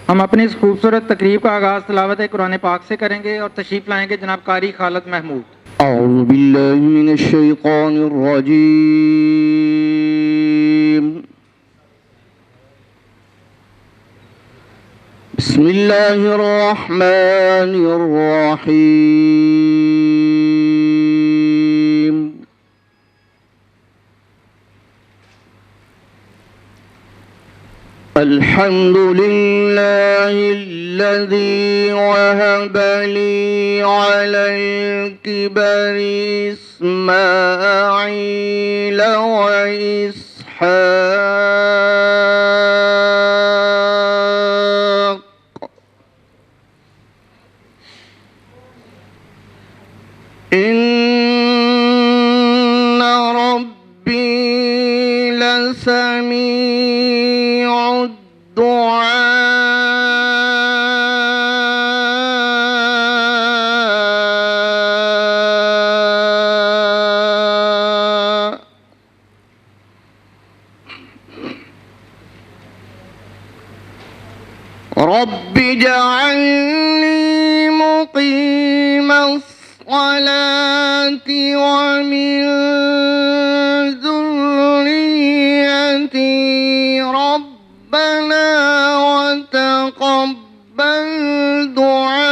ہم اپنی اس خوبصورت تقریب کا آغاز تلاوت قرآن پاک سے کریں گے اور تشریف لائیں گے جناب قاری خالد محمود۔ اعوذ باللہ من الشیطان الرجیم، بسم اللہ الرحمن الرحیم۔ الحمد لله الذي وهب لي على الكبر إسماعيل وإسحاق إن ربي لسميع الدعاء رب اجعلني مقيم الصلاة ومن ذريتي ربنا وتقبل دعاء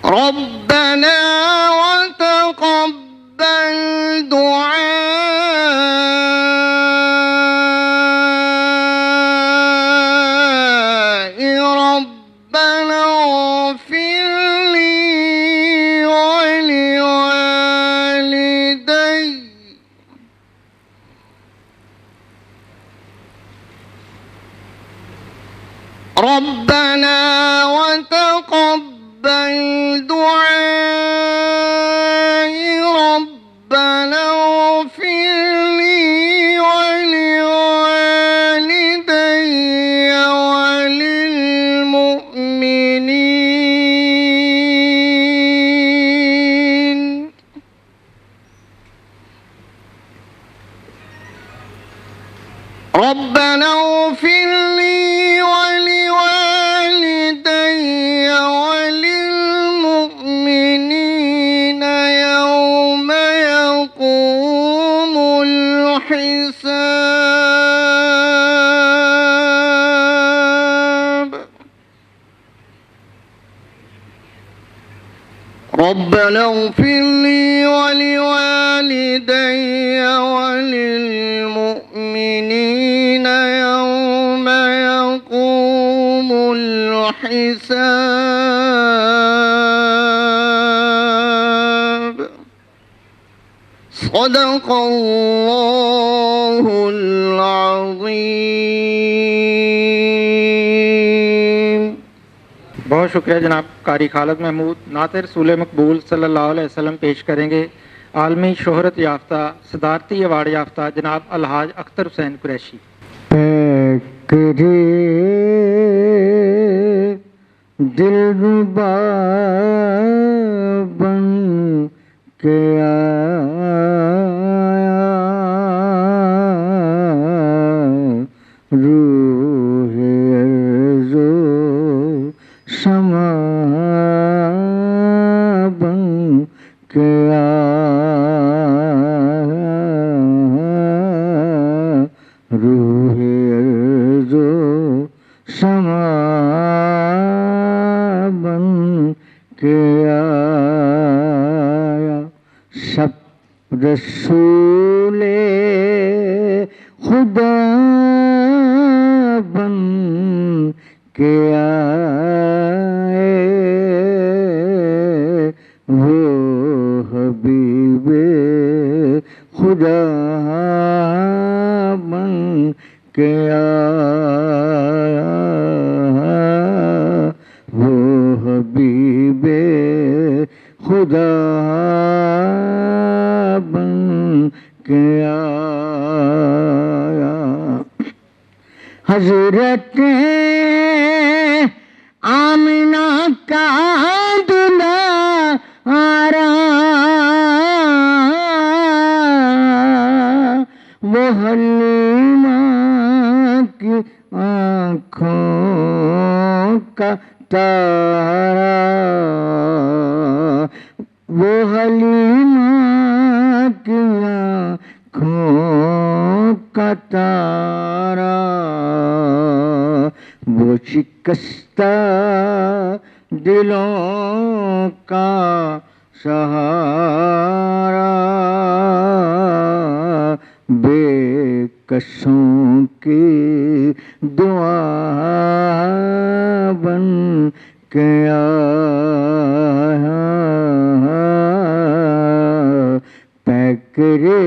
ربنا وتقبل دعاء ربنا اغفر لي ولوالدي ربنا وتقبل دعاء ربنا اغفر لي ولوالدي وللمؤمنين ربنا اغفر لي ولوالدي وللمؤمنين يوم يقوم الحساب ربنا اغفر لي ولوالدي وللمؤمنين يوم يقوم الحساب صدق الله العظيم۔ بہت شکریہ جناب قاری خالد محمود۔ نعت رسول مقبول صلی اللہ علیہ وسلم پیش کریں گے عالمی شہرت یافتہ صدارتی ایوارڈ یافتہ جناب الحاج اختر حسین قریشی۔ کرے دلربا بن کے آیا روح ارض و سما بن کے آیا روح ارض و سما بن کے آیا سب رسول خدا بن کے آئے وہ حبیب خدا بن کے آیا وہ حبیب خدا بن کے آیا حضرت آمنہ حلیمہ کی آنکھوں کا تارا، وہ حلیمہ کی آنکھوں کا تارا، وہ شکستہ دلوں کا سہارا، بے کسوں کی دعا بن کے آیا، پیکرے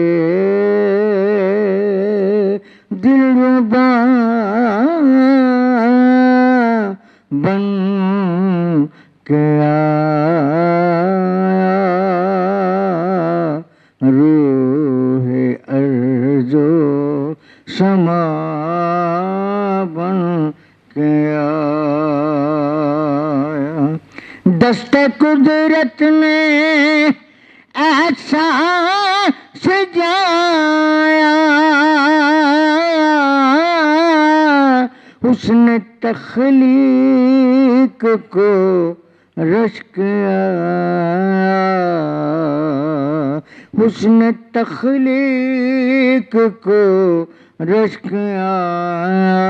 دلربا بن کے آیا، روح ارض و سما بن کے آیا، دست قدرت نے ایسا سجایا، اس نے تخلیق کو رشک آیا، اس نے تخلیق کو رشک آیا،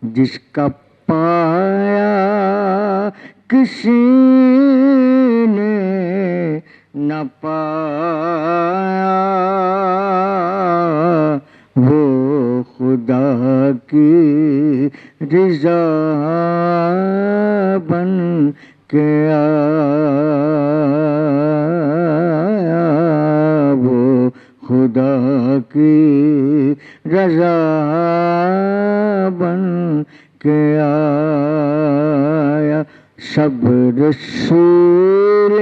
جس کا پایا کسی نے نہ پایا، وہ خدا کی رضا بن کے آیا، وہ خدا کی رضا بن کے آیا، سب رسول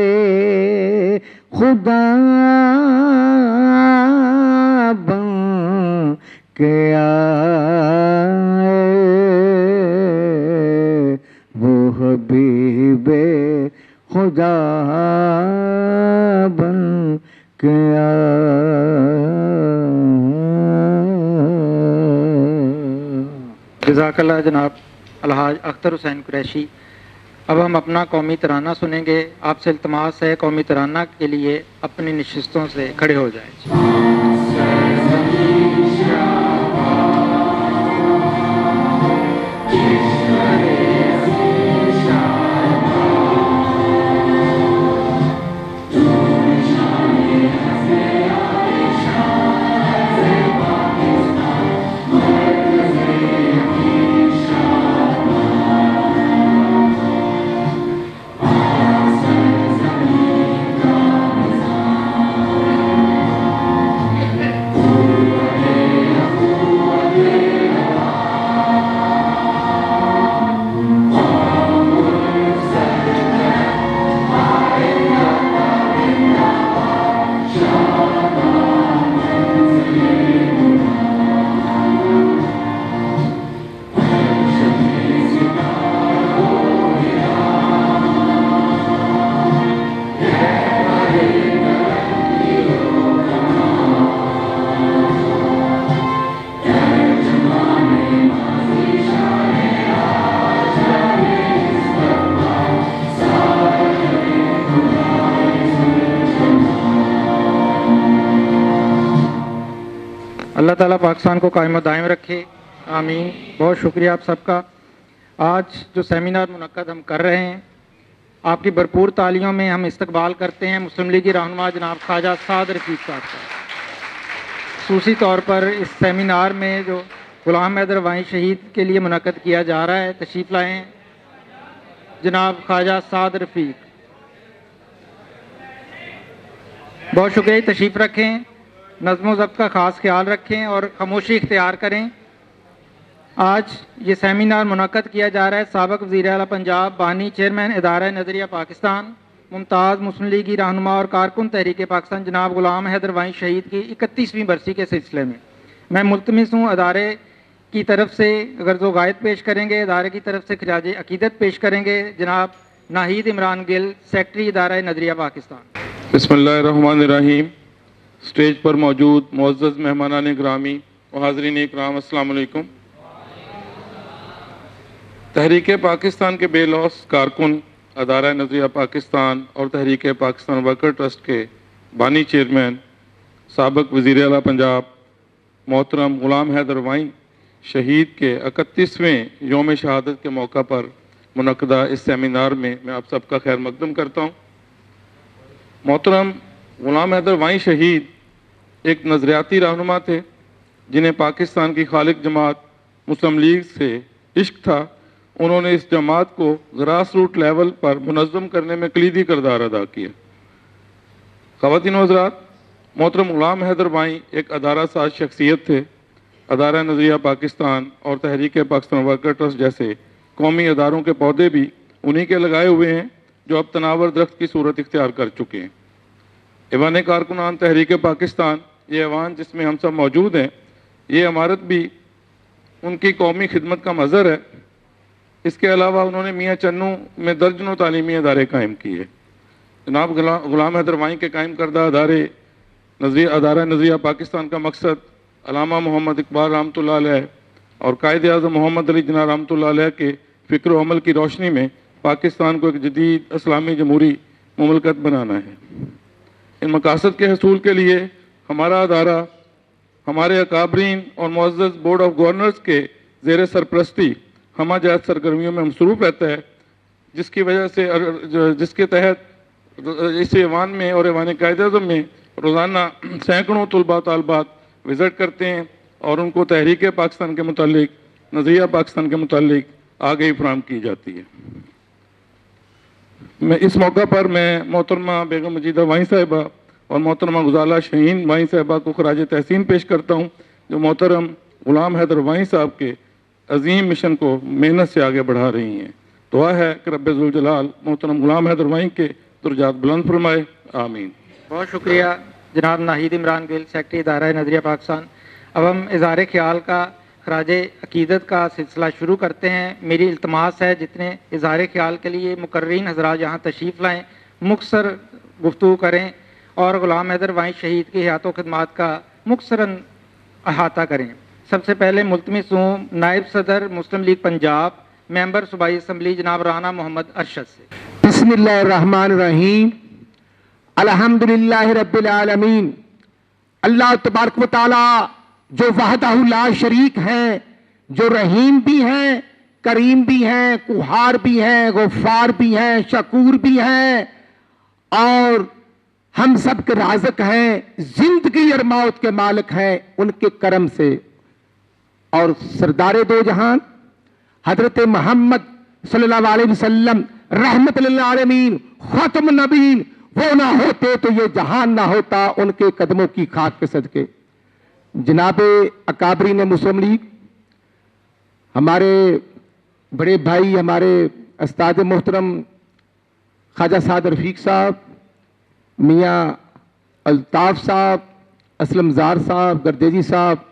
خدا بن کے آئے، وہ حبیب خدا بن کے آئے۔ جزاک اللہ جناب الحاج اختر حسین قریشی۔ اب ہم اپنا قومی ترانہ سنیں گے۔ آپ سے التماس ہے قومی ترانہ کے لیے اپنی نشستوں سے کھڑے ہو جائیں۔ اللہ تعالیٰ پاکستان کو قائم و دائم رکھے، آمین۔ بہت شکریہ آپ سب کا۔ آج جو سیمینار منعقد ہم کر رہے ہیں، آپ کی بھرپور تالیوں میں ہم استقبال کرتے ہیں مسلم لیگی رہنما جناب خواجہ سعد رفیق صاحب کا۔ خصوصی طور پر اس سیمینار میں جو غلام حیدر وائیں شہید کے لیے منعقد کیا جا رہا ہے، تشریف لائے ہیں جناب خواجہ سعد رفیق۔ بہت شکریہ، تشریف رکھیں، نظم و ضبط کا خاص خیال رکھیں اور خاموشی اختیار کریں۔ آج یہ سیمینار منعقد کیا جا رہا ہے سابق وزیر اعلیٰ پنجاب، بانی چیئرمین ادارہ نظریہ پاکستان، ممتاز مسلم لیگی رہنما اور کارکن تحریک پاکستان جناب غلام حیدر وائیں شہید کی 31ویں برسی کے سلسلے میں۔ میں ملتمس ہوں ادارے کی طرف سے غرض و غائب پیش کریں گے، ادارے کی طرف سے خراج عقیدت پیش کریں گے جناب ناہید عمران گل، سیکرٹری ادارہ نظریہ پاکستان۔ بسم اللہ الرحمن الرحیم، اسٹیج پر موجود معزز مہمانان گرامی و حاضرین اکرام، السلام علیکم۔ تحریک پاکستان کے بے لوث کارکن، ادارہ نظریہ پاکستان اور تحریک پاکستان ورکر ٹرسٹ کے بانی چیئرمین، سابق وزیر اعلیٰ پنجاب محترم غلام حیدر وائیں شہید کے 31ویں یوم شہادت کے موقع پر منعقدہ اس سیمینار میں آپ سب کا خیر مقدم کرتا ہوں۔ محترم غلام حیدر وائیں شہید ایک نظریاتی رہنما تھے جنہیں پاکستان کی خالق جماعت مسلم لیگ سے عشق تھا۔ انہوں نے اس جماعت کو گراس روٹ لیول پر منظم کرنے میں کلیدی کردار ادا کیا۔ خواتین و حضرات، محترم غلام حیدر وائیں ایک ادارہ ساز شخصیت تھے۔ ادارہ نظریہ پاکستان اور تحریک پاکستان ورکر ٹرسٹ جیسے قومی اداروں کے پودے بھی انہی کے لگائے ہوئے ہیں جو اب تناور درخت کی صورت اختیار کر چکے ہیں۔ ایوان کارکنان تحریک پاکستان، یہ ایوان جس میں ہم سب موجود ہیں، یہ عمارت بھی ان کی قومی خدمت کا مظہر ہے۔ اس کے علاوہ انہوں نے میاں چنو میں درجنوں تعلیمی ادارے قائم کیے۔ جناب غلام حیدر وائیں کے قائم کردہ ادارہ نظریہ پاکستان کا مقصد علامہ محمد اقبال رحمۃ اللہ علیہ اور قائد اعظم محمد علی جناح رحمۃ اللہ علیہ کے فکر و عمل کی روشنی میں پاکستان کو ایک جدید اسلامی جمہوری مملکت بنانا ہے۔ ان مقاصد کے حصول کے لیے ہمارا ادارہ ہمارے اکابرین اور معزز بورڈ آف گورنرز کے زیر سرپرستی ہمہ جہت سرگرمیوں میں مصروف رہتا ہے، جس کی وجہ سے جس کے تحت اس ایوان میں اور ایوان قائد اعظم میں روزانہ سینکڑوں طلباء طالبات وزٹ کرتے ہیں اور ان کو تحریک پاکستان کے متعلق، نظریہ پاکستان کے متعلق آگاہی فراہم کی جاتی ہے۔ اس موقع پر میں محترمہ بیگم مجیدہ وائیں صاحبہ اور محترمہ غزالہ شہین وائیں صاحبہ کو خراج تحسین پیش کرتا ہوں، جو محترم غلام حیدر وائیں صاحب کے عظیم مشن کو محنت سے آگے بڑھا رہی ہیں۔ دعا ہے کہ رب ذوالجلال محترم غلام حیدر وائیں کے درجات بلند فرمائے، آمین۔ بہت شکریہ جناب ناہید عمران گل، سیکرٹری ادارہ نظریہ پاکستان۔ اب ہم اظہار خیال کا خراج عقیدت کا سلسلہ شروع کرتے ہیں۔ میری التماس ہے جتنے اظہار خیال کے لیے مقررین حضرات یہاں تشریف لائیں، مختصر گفتگو کریں اور غلام حیدر وائیں شہید کی حیات و خدمات کا مختصراً احاطہ کریں۔ سب سے پہلے ملتمس ہوں نائب صدر مسلم لیگ پنجاب، ممبر صوبائی اسمبلی جناب رانا محمد ارشد سے۔ بسم اللہ الرحمن الرحیم، الحمدللہ رب العالمین۔ اللہ تبارک و تعالی جو وحدہ لا شریک ہیں، جو رحیم بھی ہیں، کریم بھی ہیں، قہار بھی ہیں، غفار بھی ہیں، شکور بھی ہیں اور ہم سب کے رازق ہیں، زندگی اور موت کے مالک ہیں، ان کے کرم سے اور سردار دو جہان حضرت محمد صلی اللہ علیہ وسلم رحمت للعالمین ختم النبیین، وہ نہ ہوتے تو یہ جہان نہ ہوتا، ان کے قدموں کی خاک کے صدقے۔ جناب اکابرین مسلم لیگ، ہمارے بڑے بھائی، ہمارے استاد محترم خواجہ سعد رفیق صاحب، میاں الطاف صاحب، اسلم زار صاحب، گردیجی صاحب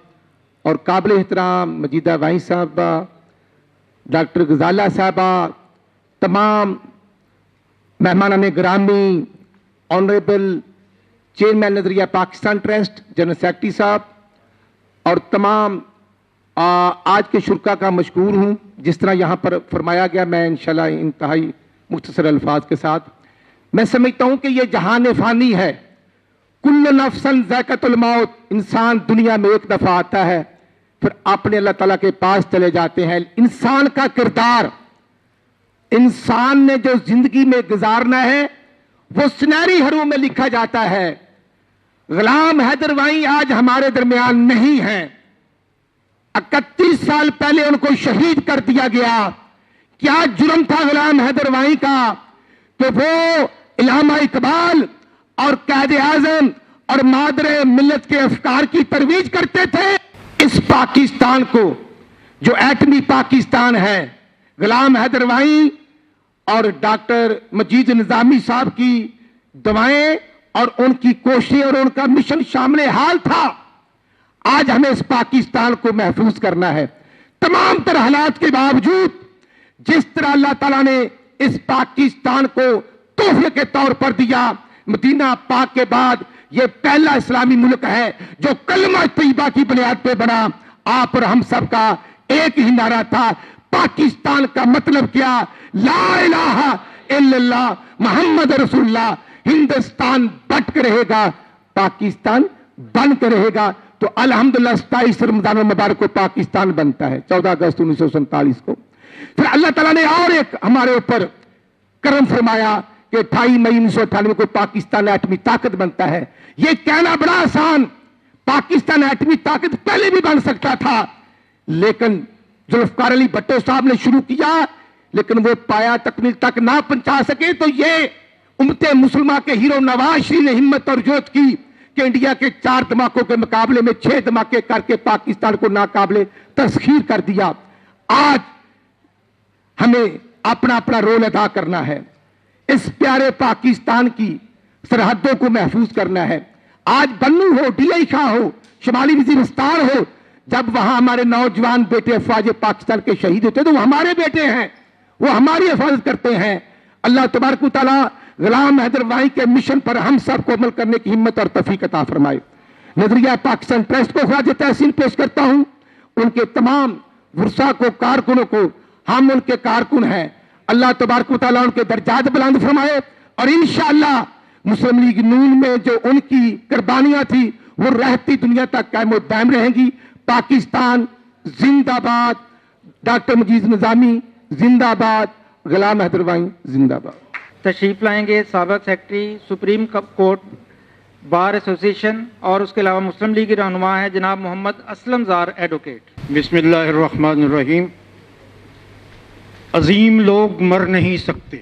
اور قابل احترام مجیدہ وائیں صاحبہ، ڈاکٹر غزالہ صاحبہ، تمام مہمانان گرامی، آنریبل چیئرمین نظریہ پاکستان ٹرسٹ جنرل سیکرٹری صاحب اور تمام آج کے شرکا کا مشکور ہوں۔ جس طرح یہاں پر فرمایا گیا، میں انشاءاللہ انتہائی مختصر الفاظ کے ساتھ میں سمجھتا ہوں کہ یہ جہان فانی ہے، کل نفس ذائقۃ الموت، انسان دنیا میں ایک دفعہ آتا ہے پھر اپنے اللہ تعالیٰ کے پاس چلے جاتے ہیں۔ انسان کا کردار، انسان نے جو زندگی میں گزارنا ہے وہ سنہری حروف میں لکھا جاتا ہے۔ غلام حیدر وائیں آج ہمارے درمیان نہیں ہیں، 31 سال پہلے ان کو شہید کر دیا گیا۔ کیا جرم تھا غلام حیدر وائیں کا کہ وہ علامہ اقبال اور قائد اعظم اور مادر ملت کے افکار کی ترویج کرتے تھے۔ اس پاکستان کو جو ایٹمی پاکستان ہے، غلام حیدر وائیں اور ڈاکٹر مجید نظامی صاحب کی دعائیں اور ان کی کوششیں اور ان کا مشن شامل حال تھا۔ آج ہمیں اس پاکستان کو محفوظ کرنا ہے۔ تمام تر حالات کے باوجود جس طرح اللہ تعالیٰ نے اس پاکستان کو تحفے کے طور پر دیا، مدینہ پاک کے بعد یہ پہلا اسلامی ملک ہے جو کلمہ طیبہ کی بنیاد پہ بنا. آپ اور ہم سب کا ایک ہی نعرہ تھا, پاکستان کا مطلب کیا؟ لا الہ الا اللہ محمد رسول اللہ. ہندوستان بٹ کے رہے گا, پاکستان بن کے رہے گا. تو الحمدللہ 27 رمضان المبارک کو پاکستان بنتا ہے, 14 اگست 1947 کو. پھر اللہ تعالیٰ نے اور ایک ہمارے اوپر کرم فرمایا کہ 28 مئی 1998 کو پاکستان ایٹمی طاقت بنتا ہے. یہ کہنا بڑا آسان, پاکستان ایٹمی طاقت پہلے بھی بن سکتا تھا, لیکن ذوالفقار علی بھٹو صاحب نے شروع کیا, لیکن وہ پایا تکمیل تک نہ پہنچا سکے. تو یہ امت مسلمہ کے ہیرو نواز شریف نے ہمت اور جوت کی کہ انڈیا کے 4 دھماکوں کے مقابلے میں 6 دھماکے کر کے پاکستان کو ناقابل تسخیر کر دیا. آج ہمیں اپنا اپنا رول ادا کرنا ہے, اس پیارے پاکستان کی سرحدوں کو محفوظ کرنا ہے. آج بنو ہو, ڈی آئی خاں ہو, شمالی وزیرستان ہو, جب وہاں ہمارے نوجوان بیٹے افواج پاکستان کے شہید ہوتے تو وہ ہمارے بیٹے ہیں, وہ ہماری حفاظت کرتے ہیں. اللہ تبارک و تعالیٰ غلام حیدر وائیں کے مشن پر ہم سب کو عمل کرنے کی ہمت اور توفیق عطا فرمائے. نظریہ پاکستان ٹرسٹ کو خراج تحسین پیش کرتا ہوں. ان کے تمام ورثاء کو, کارکنوں کو, ہم ان کے کارکن ہیں. اللہ تبارک و تعالیٰ ان کے درجات بلند فرمائے, اور انشاءاللہ مسلم لیگ نون میں جو ان کی قربانیاں تھی وہ رہتی دنیا تک قائم و دائم رہیں گی. پاکستان زندہ باد, ڈاکٹر مجید نظامی زندہ باد, غلام حیدر وائیں زندہ باد. تشریف لائیں گے سابق secretary supreme court bar association اور اس کے علاوہ مسلم لیگ کے رہنما ہیں جناب محمد اسلم زار ایڈوکیٹ. بسم اللہ الرحمن الرحیم. عظیم لوگ مر نہیں سکتے,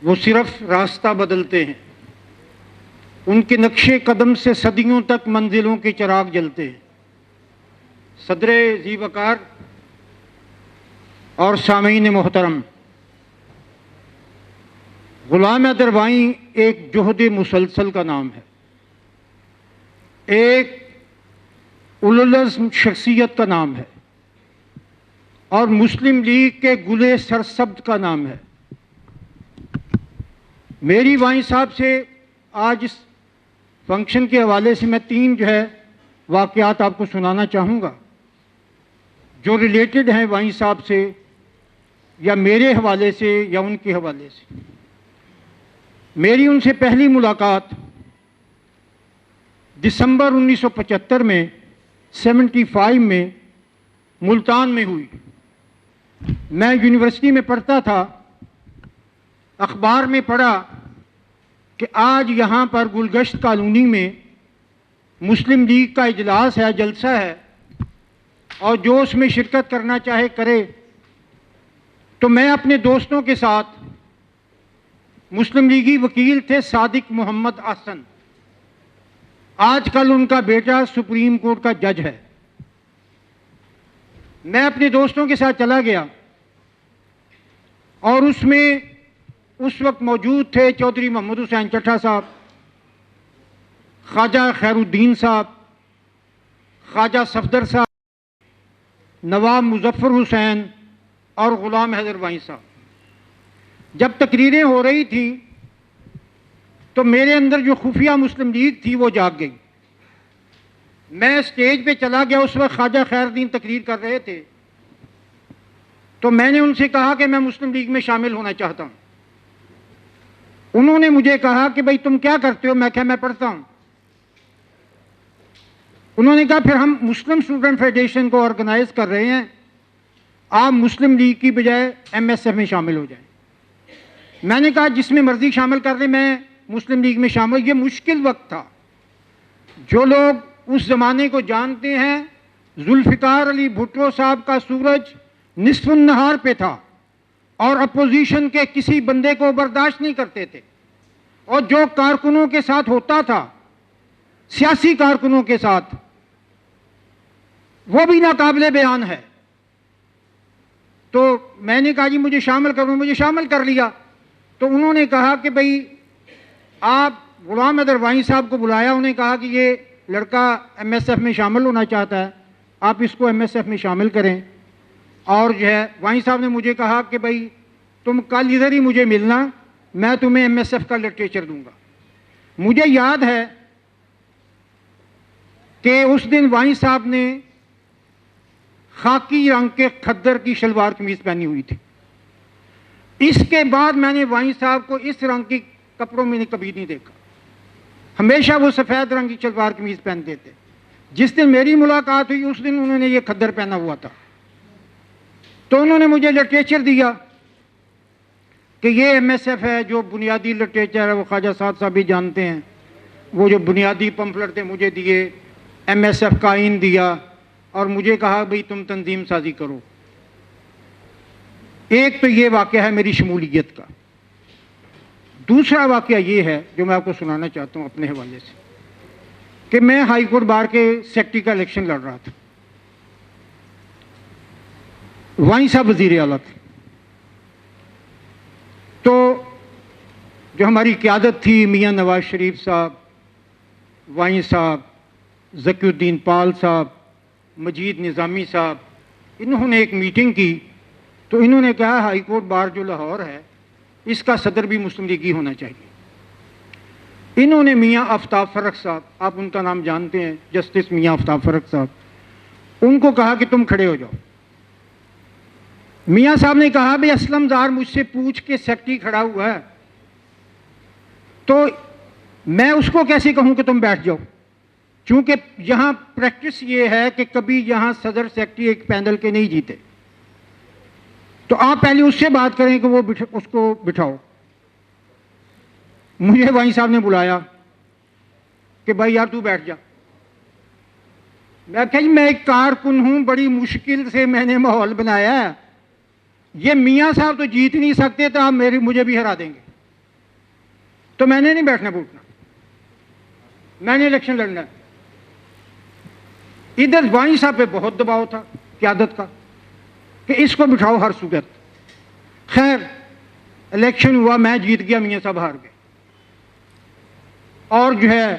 وہ صرف راستہ بدلتے ہیں. ان کے نقش قدم سے صدیوں تک منزلوں کے چراغ جلتے ہیں. صدر ذی وقار اور سامعین محترم, غلام حیدر وائیں ایک جہد مسلسل کا نام ہے, ایک اولوالعزم شخصیت کا نام ہے, اور مسلم لیگ کے گلے سرسبز کا نام ہے. میری وائیں صاحب سے آج اس فنکشن کے حوالے سے میں 3 واقعات آپ کو سنانا چاہوں گا جو ریلیٹڈ ہیں وائیں صاحب سے, یا میرے حوالے سے یا ان کے حوالے سے. میری ان سے پہلی ملاقات دسمبر 1975 میں 75 میں ملتان میں ہوئی. میں یونیورسٹی میں پڑھتا تھا, اخبار میں پڑھا کہ آج یہاں پر گلگشت کالونی میں مسلم لیگ کا اجلاس ہے, جلسہ ہے, اور جو اس میں شرکت کرنا چاہے کرے. تو میں اپنے دوستوں کے ساتھ, مسلم لیگی وکیل تھے صادق محمد احسن, آج کل ان کا بیٹا سپریم کورٹ کا جج ہے, میں اپنے دوستوں کے ساتھ چلا گیا. اور اس میں اس وقت موجود تھے چودھری محمد حسین چٹھا صاحب, خواجہ خیر الدین صاحب, خواجہ صفدر صاحب, نواب مظفر حسین اور غلام حیدر وائیں صاحب. جب تقریریں ہو رہی تھیں تو میرے اندر جو خفیہ مسلم لیگ تھی وہ جاگ گئی. میں اسٹیج پہ چلا گیا, اس وقت خواجہ خیر الدین تقریر کر رہے تھے, تو میں نے ان سے کہا کہ میں مسلم لیگ میں شامل ہونا چاہتا ہوں. انہوں نے مجھے کہا کہ بھائی تم کیا کرتے ہو؟ میں کہا میں پڑھتا ہوں. انہوں نے کہا پھر ہم مسلم اسٹوڈنٹ فیڈریشن کو آرگنائز کر رہے ہیں, آپ مسلم لیگ کی بجائے ایم ایس ایف میں شامل ہو جائیں. میں نے کہا جس میں مرضی شامل کر لیں, میں مسلم لیگ میں شامل. یہ مشکل وقت تھا. جو لوگ اس زمانے کو جانتے ہیں, ذوالفقار علی بھٹو صاحب کا سورج نصف النہار پہ تھا اور اپوزیشن کے کسی بندے کو برداشت نہیں کرتے تھے, اور جو کارکنوں کے ساتھ ہوتا تھا, سیاسی کارکنوں کے ساتھ, وہ بھی ناقابل بیان ہے. تو میں نے کہا جی مجھے شامل کرو, مجھے شامل کر لیا. تو انہوں نے کہا کہ بھئی آپ غلام حیدر وائیں صاحب کو بلایا, انہوں نے کہا کہ یہ لڑکا ایم ایس ایف میں شامل ہونا چاہتا ہے, آپ اس کو ایم ایس ایف میں شامل کریں. اور وائیں صاحب نے مجھے کہا کہ بھئی تم کل ادھر ہی مجھے ملنا, میں تمہیں MSF کا لٹریچر دوں گا. مجھے یاد ہے کہ اس دن وائن صاحب نے خاکی رنگ کے کھدر کی شلوار قمیض پہنی ہوئی تھی. اس کے بعد میں نے وائن صاحب کو اس رنگ کی کپڑوں میں کبھی نہیں دیکھا. ہمیشہ وہ سفید رنگ کی شلوار قمیض پہنتے تھے. جس دن میری ملاقات ہوئی اس دن انہوں نے یہ کھدر پہنا ہوا تھا. تو انہوں نے مجھے لٹریچر دیا کہ یہ MSF ہے جو بنیادی لٹریچر ہے. وہ خواجہ سعد صاحب بھی جانتے ہیں. وہ جو بنیادی پمفلٹ تھے مجھے دیے, MSF کا آئین دیا اور مجھے کہا بھئی تم تنظیم سازی کرو. ایک تو یہ واقعہ ہے میری شمولیت کا. دوسرا واقعہ یہ ہے جو میں آپ کو سنانا چاہتا ہوں اپنے حوالے سے, کہ میں ہائی کورٹ بار کے سیکرٹری کا الیکشن لڑ رہا تھا. وائن صاحب وزیر اعلیٰ تھے. تو جو ہماری قیادت تھی, میاں نواز شریف صاحب, وائن صاحب, ذکی الدین پال صاحب, مجید نظامی صاحب, انہوں نے ایک میٹنگ کی. تو انہوں نے کہا ہائی کورٹ بار جو لاہور ہے اس کا صدر بھی مسلم لیگی ہونا چاہیے. انہوں نے میاں آفتاب فرق صاحب, آپ ان کا نام جانتے ہیں, جسٹس میاں آفتاب فرق صاحب, ان کو کہا کہ تم کھڑے ہو جاؤ. میاں صاحب نے کہا بھئی اسلم زار مجھ سے پوچھ کے سیکرٹری کھڑا ہوا ہے تو میں اس کو کیسے کہوں کہ تم بیٹھ جاؤ, چونکہ یہاں پریکٹس یہ ہے کہ کبھی یہاں صدر سیکرٹری ایک پینل کے نہیں جیتے. تو آپ پہلے اس سے بات کریں کہ وہ اس کو بٹھاؤ. مجھے وائن صاحب نے بلایا کہ بھائی یار تو بیٹھ جا. میں کہا میں ایک کارکن ہوں, بڑی مشکل سے میں نے ماحول بنایا ہے, یہ میاں صاحب تو جیت نہیں سکتے تو آپ مجھے بھی ہرا دیں گے. تو میں نے نہیں بیٹھنا بوٹنا, میں نے الیکشن لڑنا ہے. ادھر وائن صاحب پہ بہت دباؤ تھا قیادت کا کہ اس کو بٹھاؤ ہر صورت. خیر الیکشن ہوا, میں جیت گیا, میاں صاحب ہار گئے. اور جو ہے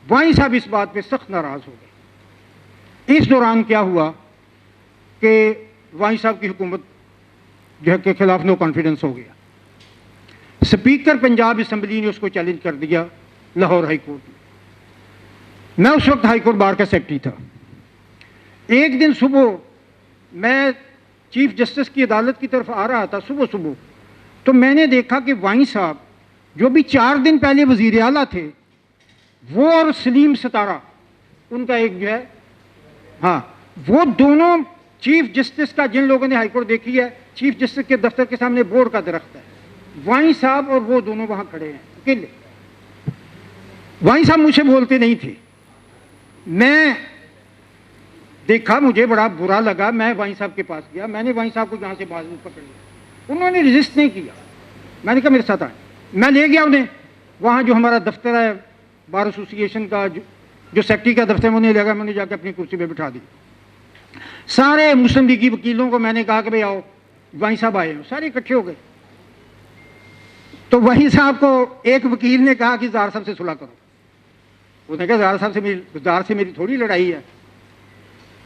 وائن صاحب اس بات پہ سخت ناراض ہو گئے. اس دوران کیا ہوا کہ وائن صاحب کی حکومت جو ہے کے خلاف نو کانفیڈنس ہو گیا. اسپیکر پنجاب اسمبلی نے اس کو چیلنج کر دیا لاہور ہائی کورٹ میں. میں اس وقت ہائی کورٹ بار کا سیکرٹری تھا. ایک دن صبح میں چیف جسٹس کی عدالت کی طرف آ رہا تھا صبح, تو میں نے دیکھا کہ وائن صاحب جو بھی 4 دن پہلے وزیر اعلیٰ تھے, وہ اور سلیم ستارہ, ان کا ایک جو ہے, ہاں وہ دونوں چیف جسٹس کا, جن لوگوں نے ہائی کورٹ دیکھی ہے, چیف جسٹس کے دفتر کے سامنے بورڈ کا درخت ہے, وائن صاحب اور وہ دونوں وہاں کھڑے ہیں اکیلے. وائن صاحب مجھ سے بولتے نہیں تھے. میں دیکھا, مجھے بڑا برا لگا, میں وائن صاحب کے پاس گیا, میں نے وائن صاحب کو جہاں سے بازو پکڑ لیا. انہوں نے رجسٹ نہیں کیا. میں نے کہا میرے ساتھ آئے. میں لے گیا انہیں وہاں جو ہمارا دفتر ہے بار ایسوسی ایشن کا, جو سیکرٹری کا دفتر ہے, انہیں لے گا, میں نے جا کے اپنی کرسی پہ بٹھا دی. سارے مسلم لیگی وکیلوں کو میں نے کہا کہ بھئی آؤ, وائن صاحب آئے ہیں. سارے اکٹھے ہو گئے. تو وائن صاحب کو ایک وکیل نے کہا کہ زار صاحب سے صلح کرو. انہوں نے کہا زار صاحب سے میری تھوڑی لڑائی ہے.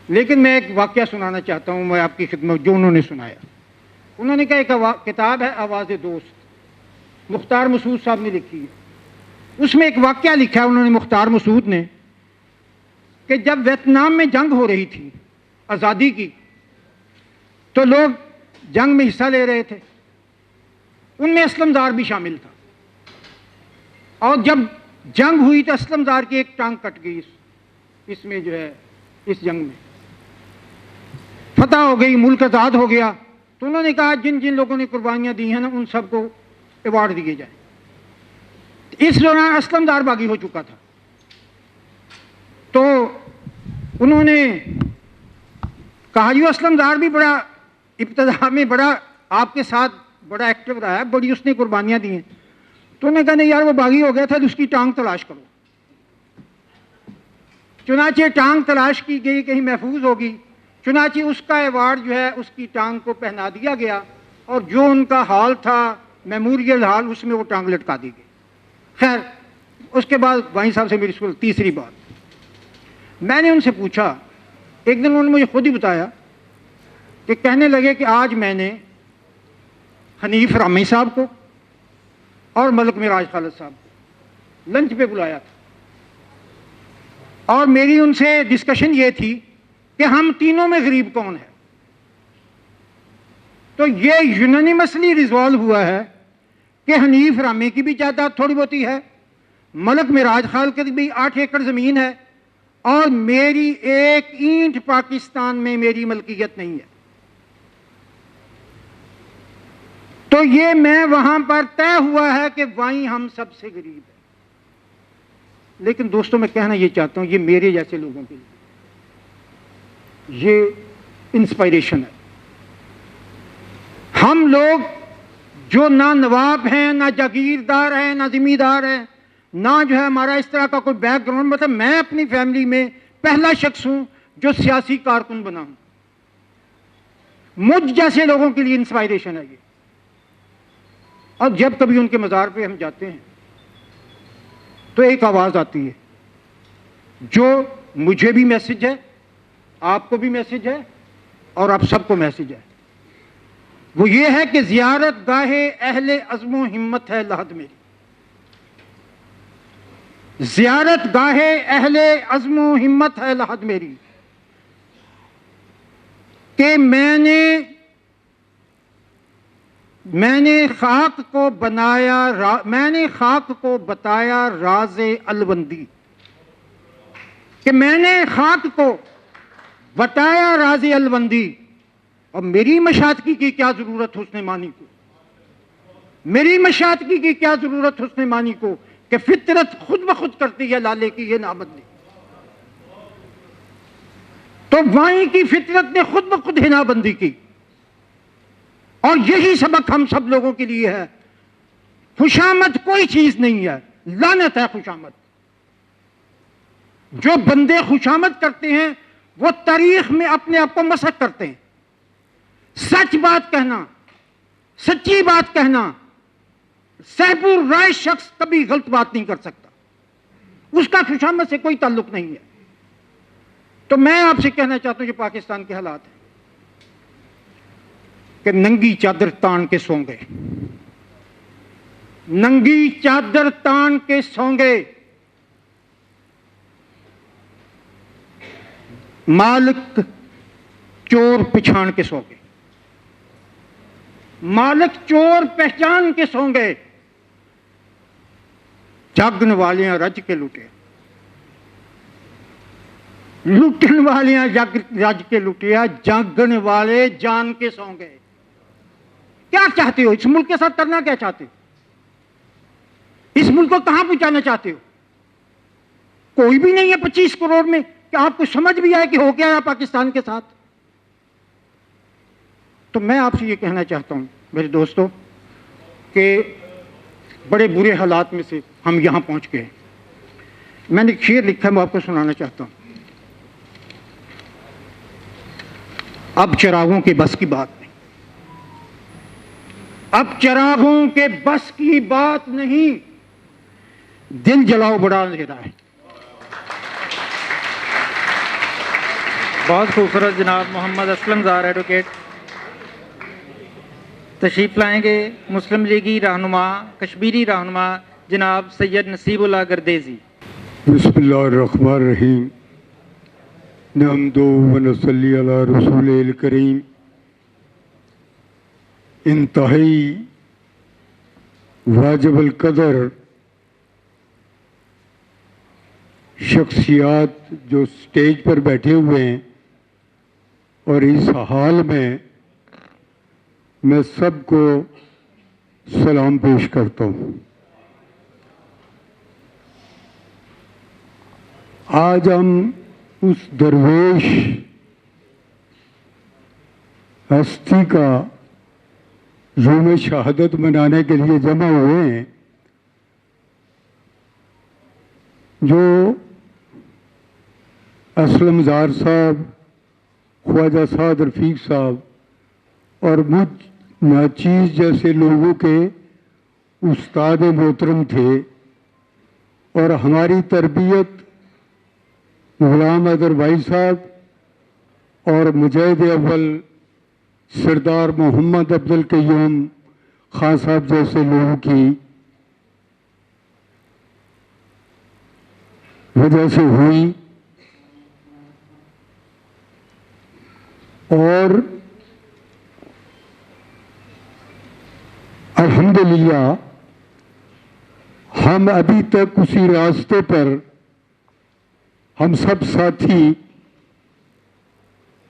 لیکن میں ایک واقعہ سنانا چاہتا ہوں میں آپ کی خدمت, جو انہوں نے سنایا. انہوں نے کہا ایک کتاب ہے آواز دوست, مختار مسعود صاحب نے لکھی ہے. اس میں ایک واقعہ لکھا ہے انہوں نے, مختار مسعود نے, کہ جب ویتنام میں جنگ ہو رہی تھی آزادی کی, تو لوگ جنگ میں حصہ لے رہے تھے, ان میں اسلم زار بھی شامل تھا. اور جب جنگ ہوئی تو اسلم زار کی ایک ٹانگ کٹ گئی اس میں جو ہے, اس جنگ میں فتح ہو گئی, ملک آزاد ہو گیا. تو انہوں نے کہا جن جن لوگوں نے قربانیاں دی ہیں نا ان سب کو ایوارڈ دیے جائیں. اس دوران اسلم زار باغی ہو چکا تھا. تو انہوں نے کہا یہ اسلم زار بھی بڑا ابتدا میں بڑا آپ کے ساتھ بڑا ایکٹیو رہا ہے, بڑی اس نے قربانیاں دی ہیں. تو انہوں نے کہا نہیں یار وہ باغی ہو گیا تھا تو اس کی ٹانگ تلاش کرو. چنانچہ ٹانگ تلاش کی گئی, کہیں محفوظ ہوگی. چنانچہ اس کا ایوارڈ جو ہے اس کی ٹانگ کو پہنا دیا گیا, اور جو ان کا ہال تھا میموریل ہال, اس میں وہ ٹانگ لٹکا دی گئی. خیر اس کے بعد وائن صاحب سے میری تیسری بات, میں نے ان سے پوچھا, ایک دن انہوں نے مجھے خود ہی بتایا کہ کہنے لگے کہ آج میں نے حنیف رامی صاحب کو اور ملک معراج خالد صاحب لنچ پہ بلایا تھا، اور میری ان سے ڈسکشن یہ تھی کہ ہم تینوں میں غریب کون ہے. تو یہ یونانیمسلی ریزالو ہوا ہے کہ حنیف رامی کی بھی جائیداد تھوڑی بہت ہے، ملک معراج خال کی بھی 8 ایکڑ زمین ہے، اور میری ایک اینٹ پاکستان میں میری ملکیت نہیں ہے. تو یہ میں وہاں پر طے ہوا ہے کہ وہیں ہم سب سے غریب ہیں. لیکن دوستوں میں کہنا یہ چاہتا ہوں، یہ میرے جیسے لوگوں کے لیے یہ انسپائریشن ہے. ہم لوگ جو نہ نواب ہیں، نہ جاگیردار ہیں، نہ ذمہ دار ہیں، نہ جو ہے ہمارا اس طرح کا کوئی بیک گراؤنڈ، مطلب میں اپنی فیملی میں پہلا شخص ہوں جو سیاسی کارکن بنا ہوں. مجھ جیسے لوگوں کے لیے انسپائریشن ہے یہ. اور جب کبھی ان کے مزار پہ ہم جاتے ہیں تو ایک آواز آتی ہے جو مجھے بھی میسج ہے، آپ کو بھی میسج ہے، اور آپ سب کو میسج ہے. وہ یہ ہے کہ زیارت گاہ اہل عزم و ہمت ہے لحد میری. زیارت گاہ اہل عزم و ہمت ہے لحد میری، کہ میں نے خاک کو بتایا راز الوندی، کہ میں نے خاک کو بتایا راز الوندی. اور میری مشاطگی کی کیا ضرورت حسن مانی کو، میری مشاطگی کی کیا ضرورت حسن مانی کو، کہ فطرت خود بخود کرتی ہے لالے کی یہ نابندی. تو وائیں کی فطرت نے خود بخود ہنا بندی کی، اور یہی سبق ہم سب لوگوں کے لیے ہے. خوشامد کوئی چیز نہیں ہے، لعنت ہے خوشامد. جو بندے خوشامد کرتے ہیں وہ تاریخ میں اپنے آپ کو مسخ کرتے ہیں. سچ بات کہنا، سچی بات کہنا، صاحب الرائے شخص کبھی غلط بات نہیں کر سکتا، اس کا خوشامد سے کوئی تعلق نہیں ہے. تو میں آپ سے کہنا چاہتا ہوں یہ پاکستان کے حالات ہیں کہ ننگی چادر تان کے سو گئے، ننگی چادر تان کے سو گئے. مالک چور پچھان کے سو گئے، مالک چور پہچان کے سو گئے. جاگن والیاں رج کے لٹے، لٹن والیاں رج کے لٹیا، جاگن والے جان کے سو گئے. کیا چاہتے ہو اس ملک کے ساتھ کرنا؟ کیا چاہتے ہو اس ملک کو کہاں پہنچانا چاہتے ہو؟ کوئی بھی نہیں ہے 25 کروڑ میں کہ آپ کو سمجھ بھی آئے کہ ہو گیا پاکستان کے ساتھ. تو میں آپ سے یہ کہنا چاہتا ہوں میرے دوستوں کہ بڑے برے حالات میں سے ہم یہاں پہنچ گئے. میں نے ایک شعر لکھا ہے، میں آپ کو سنانا چاہتا ہوں. اب چراغوں کے بس کی بات نہیں، اب چراغوں کے بس کی بات نہیں، دل جلاؤ بڑا اندھیرا ہے. بہت خوبصورت. جناب محمد اسلم زار ایڈوکیٹ تشریف لائیں گے. مسلم لیگی رہنما، کشمیری رہنما جناب سید نصیب اللہ گردیزی. بسم اللہ الرحمن الرحیم. نحمد و نصلی علی رسول الکریم. انتہائی واجب القدر شخصیات جو سٹیج پر بیٹھے ہوئے ہیں، اور اس حال میں سب کو سلام پیش کرتا ہوں. آج ہم اس درویش ہستی کا یوم شہادت منانے کے لیے جمع ہوئے ہیں جو اسلم زار صاحب، خواجہ سعد رفیق صاحب اور مجھ ناچیز جیسے لوگوں کے استاد محترم تھے، اور ہماری تربیت غلام حیدر بھائی صاحب اور مجاہد اول سردار محمد عبد القیوم خان صاحب جیسے لوگوں کی وجہ سے ہوئی اور الحمدللہ ہم ابھی تک اسی راستے پر ہم سب ساتھی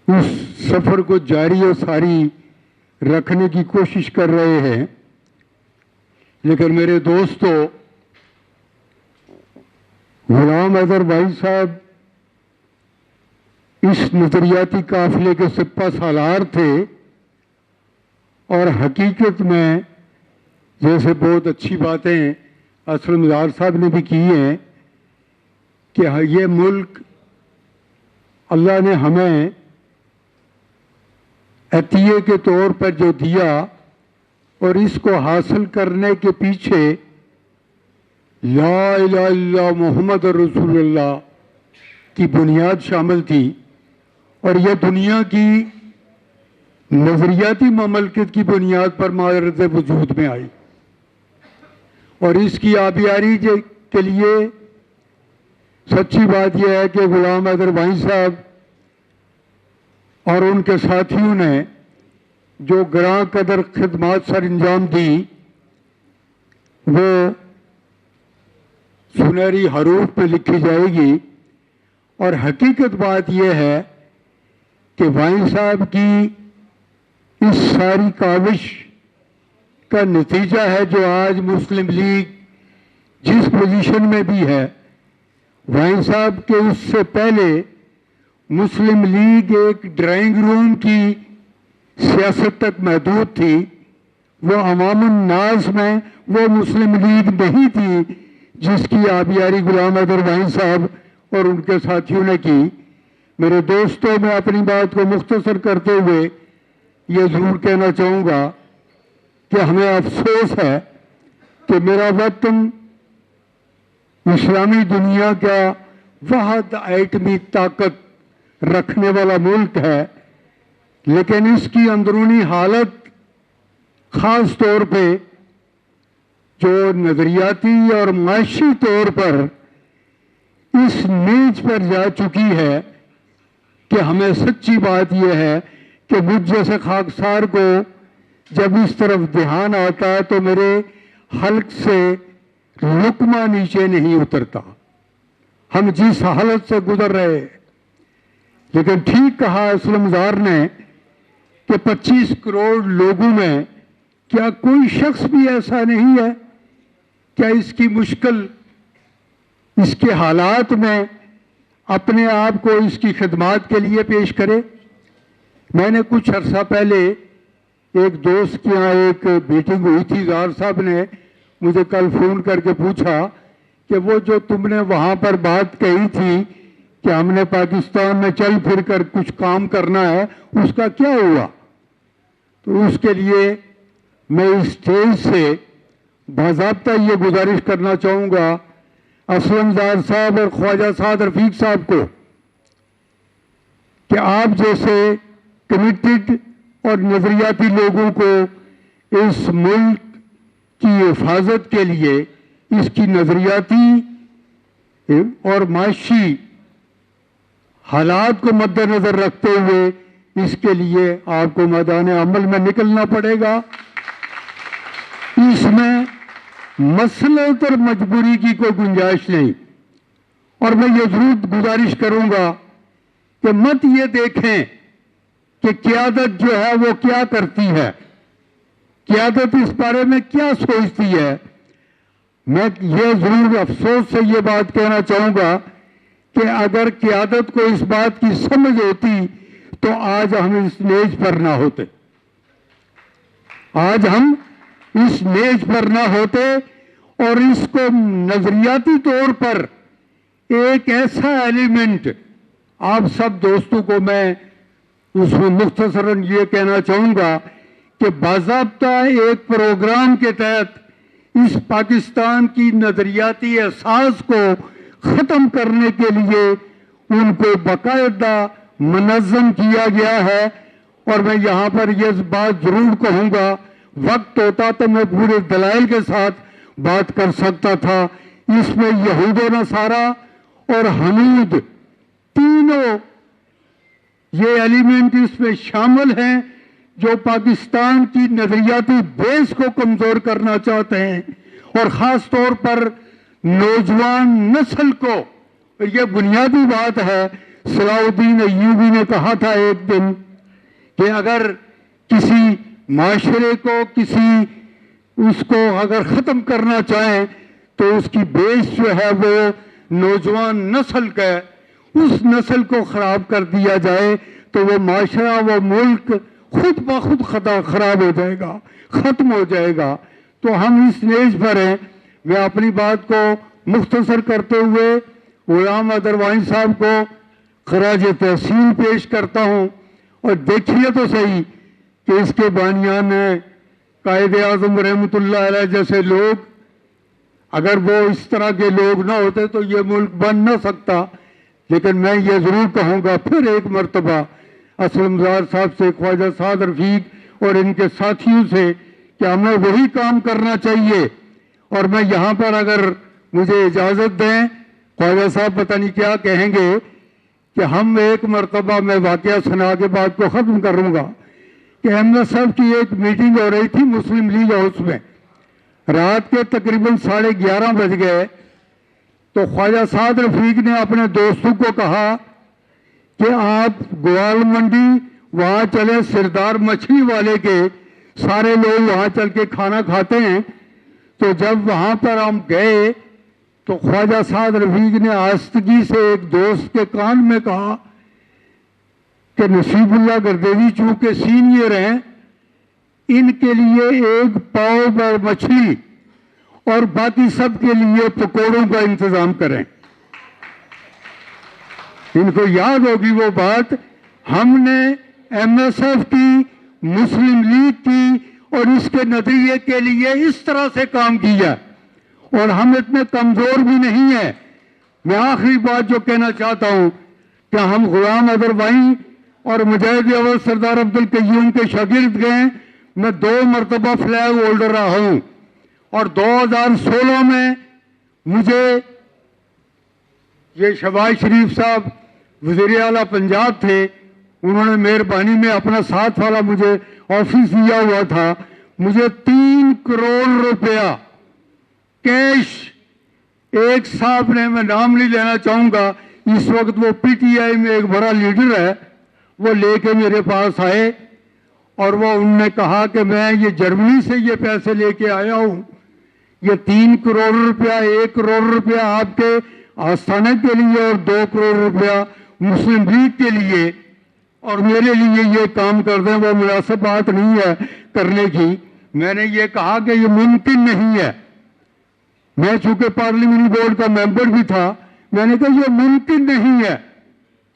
اس سفر کو جاری و ساری رکھنے کی کوشش کر رہے ہیں. لیکن میرے دوستو، غلام حیدر بھائی صاحب اس نظریاتی قافلے کے سپہ سالار تھے اور حقیقت میں جیسے بہت اچھی باتیں اسلم زار صاحب نے بھی کی ہیں کہ یہ ملک اللہ نے ہمیں عطیے کے طور پر جو دیا اور اس کو حاصل کرنے کے پیچھے لا الہ الا اللہ محمد رسول اللہ کی بنیاد شامل تھی اور یہ دنیا کی نظریاتی مملکت کی بنیاد پر معرض وجود میں آئی. اور اس کی آبیاری کے لیے سچی بات یہ ہے کہ غلام حیدر بھائی صاحب اور ان کے ساتھیوں نے جو گراں قدر خدمات سر انجام دی وہ سنہری حروف پہ لکھی جائے گی. اور حقیقت بات یہ ہے کہ بھائی صاحب کی اس ساری کاوش کا نتیجہ ہے جو آج مسلم لیگ جس پوزیشن میں بھی ہے. بھائی صاحب کے اس سے پہلے مسلم لیگ ایک ڈرائنگ روم کی سیاست تک محدود تھی. وہ عوام الناس میں وہ مسلم لیگ نہیں تھی جس کی آبیاری غلام حیدر بھائی صاحب اور ان کے ساتھیوں نے کی. میرے دوستوں، میں اپنی بات کو مختصر کرتے ہوئے یہ ضرور کہنا چاہوں گا کہ ہمیں افسوس ہے کہ میرا وطن اسلامی دنیا کا واحد ایٹمی طاقت رکھنے والا ملک ہے، لیکن اس کی اندرونی حالت خاص طور پہ جو نظریاتی اور معاشی طور پر اس میچ پر جا چکی ہے کہ ہمیں سچی بات یہ ہے کہ مجھ جیسے خاکسار کو جب اس طرف دھیان آتا ہے تو میرے حلق سے لقمہ نیچے نہیں اترتا. ہم جس حالت سے گزر رہے ہیں، لیکن ٹھیک کہا اسلم زار نے کہ 25 کروڑ لوگوں میں کیا کوئی شخص بھی ایسا نہیں ہے کیا اس کی مشکل اس کے حالات میں اپنے آپ کو اس کی خدمات کے لیے پیش کرے. میں نے کچھ عرصہ پہلے ایک دوست کے یہاں ایک میٹنگ ہوئی تھی. زار صاحب نے مجھے کل فون کر کے پوچھا کہ وہ جو تم نے وہاں پر بات کہی تھی کہ ہم نے پاکستان میں چل پھر کر کچھ کام کرنا ہے، اس کا کیا ہوا؟ تو اس کے لیے میں اس اسٹیج سے باضابطہ یہ گزارش کرنا چاہوں گا اسلم زار صاحب اور خواجہ سعد رفیق صاحب کو کہ آپ جیسے کمیٹڈ اور نظریاتی لوگوں کو اس ملک کی حفاظت کے لیے اس کی نظریاتی اور معاشی حالات کو مد نظر رکھتے ہوئے اس کے لیے آپ کو میدان عمل میں نکلنا پڑے گا. اس میں مسلط اور مجبوری کی کوئی گنجائش نہیں. اور میں یہ ضرور گزارش کروں گا کہ مت یہ دیکھیں کہ قیادت جو ہے وہ کیا کرتی ہے، قیادت اس بارے میں کیا سوچتی ہے. میں یہ ضرور افسوس سے یہ بات کہنا چاہوں گا کہ اگر قیادت کو اس بات کی سمجھ ہوتی تو آج ہم اس میز پر نہ ہوتے، آج ہم اس میز پر نہ ہوتے. اور اس کو نظریاتی طور پر ایک ایسا ایلیمنٹ، آپ سب دوستوں کو میں اس میں مختصراً یہ کہنا چاہوں گا کہ باضابطہ ایک پروگرام کے تحت اس پاکستان کی نظریاتی احساس کو ختم کرنے کے لیے ان کو باقاعدہ منظم کیا گیا ہے. اور میں یہاں پر یہ بات ضرور کہوں گا، وقت ہوتا تو میں پورے دلائل کے ساتھ بات کر سکتا تھا. اس میں یہود و نصارہ اور حمود تینوں یہ ایلیمنٹ اس میں شامل ہیں جو پاکستان کی نظریاتی بیس کو کمزور کرنا چاہتے ہیں، اور خاص طور پر نوجوان نسل کو. اور یہ بنیادی بات ہے. صلاح الدین ایوبی نے کہا تھا ایک دن کہ اگر کسی معاشرے کو اس کو اگر ختم کرنا چاہیں تو اس کی بیس جو ہے وہ نوجوان نسل کا ہے. اس نسل کو خراب کر دیا جائے تو وہ معاشرہ، وہ ملک خود بخود خراب ہو جائے گا، ختم ہو جائے گا. تو ہم اس نیز پر ہیں. میں اپنی بات کو مختصر کرتے ہوئے غلام حیدر وائن صاحب کو خراج تحسین پیش کرتا ہوں. اور دیکھیے تو صحیح کہ اس کے بانیان قائد اعظم رحمۃ اللہ علیہ جیسے لوگ، اگر وہ اس طرح کے لوگ نہ ہوتے تو یہ ملک بن نہ سکتا. لیکن میں یہ ضرور کہوں گا پھر ایک مرتبہ اسلم زار صاحب سے، خواجہ سعد رفیق اور ان کے ساتھیوں سے، کہ ہمیں وہی کام کرنا چاہیے. اور میں یہاں پر اگر مجھے اجازت دیں، خواجہ صاحب پتہ نہیں کیا کہیں گے، کہ ہم ایک مرتبہ، میں واقعہ سنا کے بات کو ختم کروں گا، کہ احمد صاحب کی ایک میٹنگ ہو رہی تھی مسلم لیگ ہاؤس میں. رات کے تقریباً 11:30 بج گئے. تو خواجہ سعد رفیق نے اپنے دوستوں کو کہا کہ آپ گوال منڈی وہاں چلے، سردار مچھلی والے کے سارے لوگ وہاں چل کے کھانا کھاتے ہیں. تو جب وہاں پر ہم گئے تو خواجہ سعد رفیق نے آہستگی سے ایک دوست کے کان میں کہا کہ نصیب اللہ گردیوی چونکہ سینئر ہیں، ان کے لیے ایک پاؤ پر مچھلی اور باقی سب کے لیے پکوڑوں کا انتظام کریں. ان کو یاد ہوگی وہ بات. ہم نے ایم ایس ایف کی، مسلم لیگ کی اور اس کے نظریے کے لیے اس طرح سے کام کیا، اور ہم اتنے کمزور بھی نہیں ہیں. میں آخری بات جو کہنا چاہتا ہوں کہ ہم غلام حیدر وائن اور مجاہد اول سردار عبدالقیوم کے شاگرد گئے. میں 2 مرتبہ فلیگ ہولڈر رہا ہوں، اور 2016 میں مجھے یہ شہباز شریف صاحب وزیر اعلیٰ پنجاب تھے، انہوں نے مہربانی میں اپنا 7 والا مجھے آفس دیا ہوا تھا. مجھے 3 کروڑ روپیہ کیش ایک صاحب نے، میں نام نہیں لینا چاہوں گا، اس وقت وہ پی ٹی آئی میں ایک بڑا لیڈر ہے، وہ لے کے میرے پاس آئے اور وہ انہوں نے کہا کہ میں یہ جرمنی سے یہ پیسے لے کے آیا ہوں، یہ 3 کروڑ روپیہ، 1 کروڑ روپیہ آپ کے آستانے کے لیے اور 2 کروڑ روپیہ مسلم لیگ کے لیے، اور میرے لیے یہ کام کر دیں. وہ مناسب بات نہیں ہے کرنے کی. میں نے یہ کہا کہ یہ ممکن نہیں ہے. میں چونکہ پارلیمنٹ بورڈ کا ممبر بھی تھا، میں نے کہا یہ ممکن نہیں ہے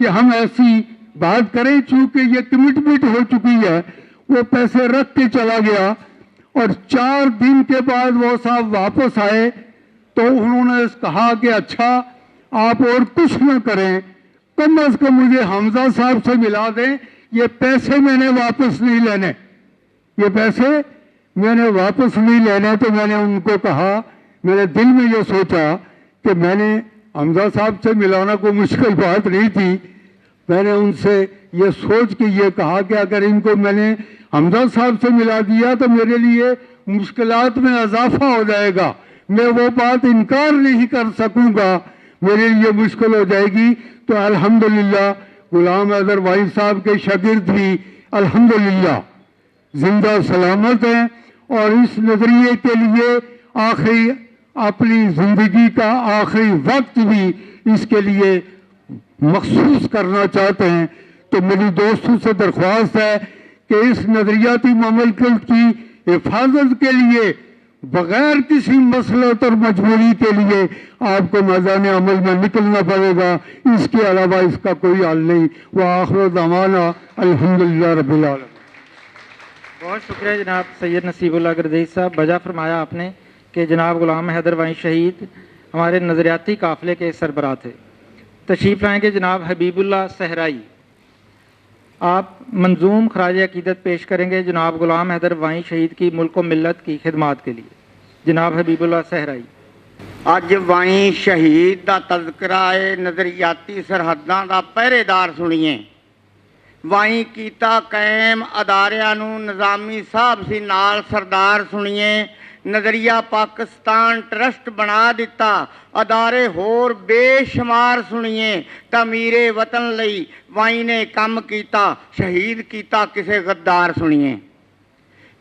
کہ ہم ایسی بات کریں. چونکہ یہ کمٹمنٹ ہو چکی ہے. وہ پیسے رکھ کے چلا گیا، اور 4 دن کے بعد وہ صاحب واپس آئے تو انہوں نے کہا کہ اچھا آپ اور کچھ نہ کریں، کم از کم مجھے حمزہ صاحب سے ملا دیں، یہ پیسے میں نے واپس نہیں لینے، یہ پیسے میں نے واپس نہیں لینے. تو میں نے ان کو کہا، میرے دل میں یہ سوچا کہ میں نے حمزہ صاحب سے ملانا کوئی مشکل بات نہیں تھی. میں نے ان سے یہ سوچ کے یہ کہا کہ اگر ان کو میں نے حمزہ صاحب سے ملا دیا تو میرے لیے مشکلات میں اضافہ ہو جائے گا، میں وہ بات انکار نہیں کر سکوں گا، میرے لیے مشکل ہو جائے گی. تو الحمدللہ غلام حیدر وائن صاحب کے شاگرد بھی الحمدللہ زندہ سلامت ہیں، اور اس نظریے کے لیے آخری اپنی زندگی کا آخری وقت بھی اس کے لیے مخصوص کرنا چاہتے ہیں. تو میری دوستوں سے درخواست ہے کہ اس نظریاتی مملکت کی حفاظت کے لیے بغیر کسی مسلط اور مجبوری کے لیے آپ کو میدان عمل میں نکلنا پڑے گا. اس کے علاوہ اس کا کوئی حل نہیں. وآخر دعوانا الحمدللہ رب العالمین. بہت شکریہ جناب سید نصیب اللہ گردیوی صاحب. بجا فرمایا آپ نے کہ جناب غلام حیدر وائن شہید ہمارے نظریاتی قافلے کے سربراہ تھے. تشریف لائیں گے جناب حبیب اللہ صحرائی. آپ منظوم خراج عقیدت پیش کریں گے جناب غلام حیدر وائن شہید کی ملک و ملت کی خدمات کے لیے. جناب حبیب اللہ صحرائی. ਅੱਜ ਵਾਈ ਸ਼ਹੀਦ ਦਾ ਤਜ਼ਕਰਾ ਏ, ਨਜ਼ਰੀਆਤੀ ਸਰਹੱਦਾਂ ਦਾ ਪਹਿਰੇਦਾਰ ਸੁਣੀਏ। ਵਾਈ ਕੀਤਾ ਕਾਇਮ ਅਦਾਰਿਆਂ ਨੂੰ, ਨਿਜ਼ਾਮੀ ਸਾਹਿਬ ਸੀ ਨਾਲ ਸਰਦਾਰ ਸੁਣੀਏ। ਨਜ਼ਰੀਆ ਪਾਕਿਸਤਾਨ ਟਰਸਟ ਬਣਾ ਦਿੱਤਾ, ਅਦਾਰੇ ਹੋਰ ਬੇਸ਼ੁਮਾਰ ਸੁਣੀਏ। ਤਾਮੀਰੇ ਵਤਨ ਲਈ ਵਾਈ ਨੇ ਕੰਮ ਕੀਤਾ, ਸ਼ਹੀਦ ਕੀਤਾ ਕਿਸੇ ਗੱਦਾਰ ਸੁਣੀਏ।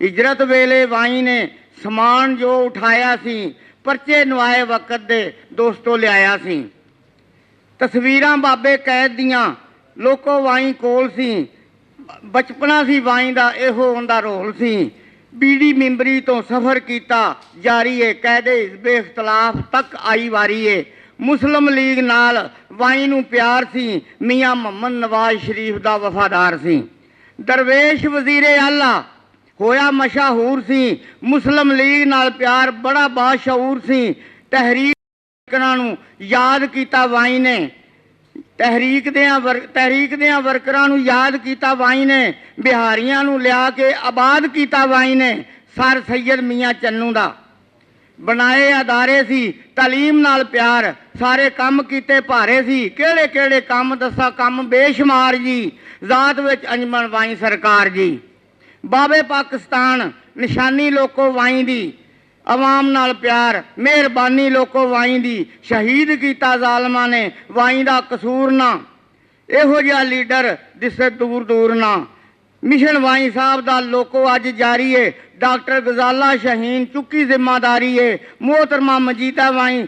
ਹਿਜਰਤ ਵੇਲੇ ਵਾਈ ਨੇ ਸਮਾਨ ਜੋ ਉਠਾਇਆ ਸੀ, ਪਰਚੇ ਨਵਾਏ ਵਕਤ ਦੇ ਦੋਸਤੋਂ ਲਿਆਇਆ ਸੀ। ਤਸਵੀਰਾਂ ਬਾਬੇ ਕੈਦ ਦੀਆਂ ਲੋਕੋ ਵਾਈ ਕੋਲ ਸੀ, ਬਚਪਨਾ ਸੀ ਵਾਈ ਦਾ ਇਹੋ ਉਹਦਾ ਰੋਲ ਸੀ। ਬੀੜੀ ਮਿੰਬਰੀ ਤੋਂ ਸਫ਼ਰ ਕੀਤਾ ਜਾਰੀ ਏ, ਕੈਦੇ ਹਿਜ਼ਬ ਇਖਤਲਾਫ ਤੱਕ ਆਈ ਵਾਰੀ ਏ। ਮੁਸਲਿਮ ਲੀਗ ਨਾਲ ਵਾਈ ਨੂੰ ਪਿਆਰ ਸੀ, ਮੀਆਂ ਮੁਹੰਮਦ ਨਵਾਜ਼ ਸ਼ਰੀਫ ਦਾ ਵਫਾਦਾਰ ਸੀ। ਦਰਵੇਸ਼ ਵਜ਼ੀਰੇ ਆਲਾ ਹੋਇਆ ਮਸ਼ਹੂਰ ਸੀ, ਮੁਸਲਿਮ ਲੀਗ ਨਾਲ ਪਿਆਰ ਬੜਾ ਬਾਸ਼ਊਰ ਸੀ। ਤਹਿਰੀਕਾਂ ਨੂੰ ਯਾਦ ਕੀਤਾ ਵਾਈ ਨੇ, ਤਹਿਰੀਕ ਦਿਆਂ ਵਰਕਰਾਂ ਨੂੰ ਯਾਦ ਕੀਤਾ ਵਾਈ ਨੇ। ਬਿਹਾਰੀਆਂ ਨੂੰ ਲਿਆ ਕੇ ਆਬਾਦ ਕੀਤਾ ਵਾਈ ਨੇ। ਸਰ ਸੈਦ ਮੀਆਂ ਚੰਨੂ ਦਾ ਬਣਾਏ ਅਦਾਰੇ ਸੀ, ਤਾਲੀਮ ਨਾਲ ਪਿਆਰ, ਸਾਰੇ ਕੰਮ ਕੀਤੇ ਭਾਰੇ ਸੀ। ਕਿਹੜੇ ਕਿਹੜੇ ਕੰਮ ਦੱਸਾਂ, ਕੰਮ ਬੇਸ਼ੁਮਾਰ ਜੀ। ਜ਼ਾਤ ਵਿੱਚ ਅੰਜਮਨ ਵਾਈ ਸਰਕਾਰ ਜੀ। ਬਾਬੇ ਪਾਕਿਸਤਾਨ ਨਿਸ਼ਾਨੀ ਲੋਕੋ ਵਾਈ ਦੀ, ਆਵਾਮ ਨਾਲ ਪਿਆਰ ਮਿਹਰਬਾਨੀ ਲੋਕੋ ਵਾਈ ਦੀ। ਸ਼ਹੀਦ ਕੀਤਾ ਜ਼ਾਲਮਾਂ ਨੇ ਵਾਈ ਦਾ ਕਸੂਰ ਨਾ, ਇਹੋ ਜਿਹਾ ਲੀਡਰ ਦਿਸੇ ਦੂਰ ਦੂਰ ਨਾ। ਮਿਸ਼ਨ ਵਾਈ ਸਾਹਿਬ ਦਾ ਲੋਕੋ ਅੱਜ ਜਾਰੀ ਏ, ਡਾਕਟਰ ਗਜ਼ਾਲਾ ਸ਼ਹੀਨ ਚੁੱਕੀ ਜ਼ਿੰਮੇਦਾਰੀ ਏ। ਮੁਹਤਰਮਾ ਮਜੀਦਾ ਵਾਈ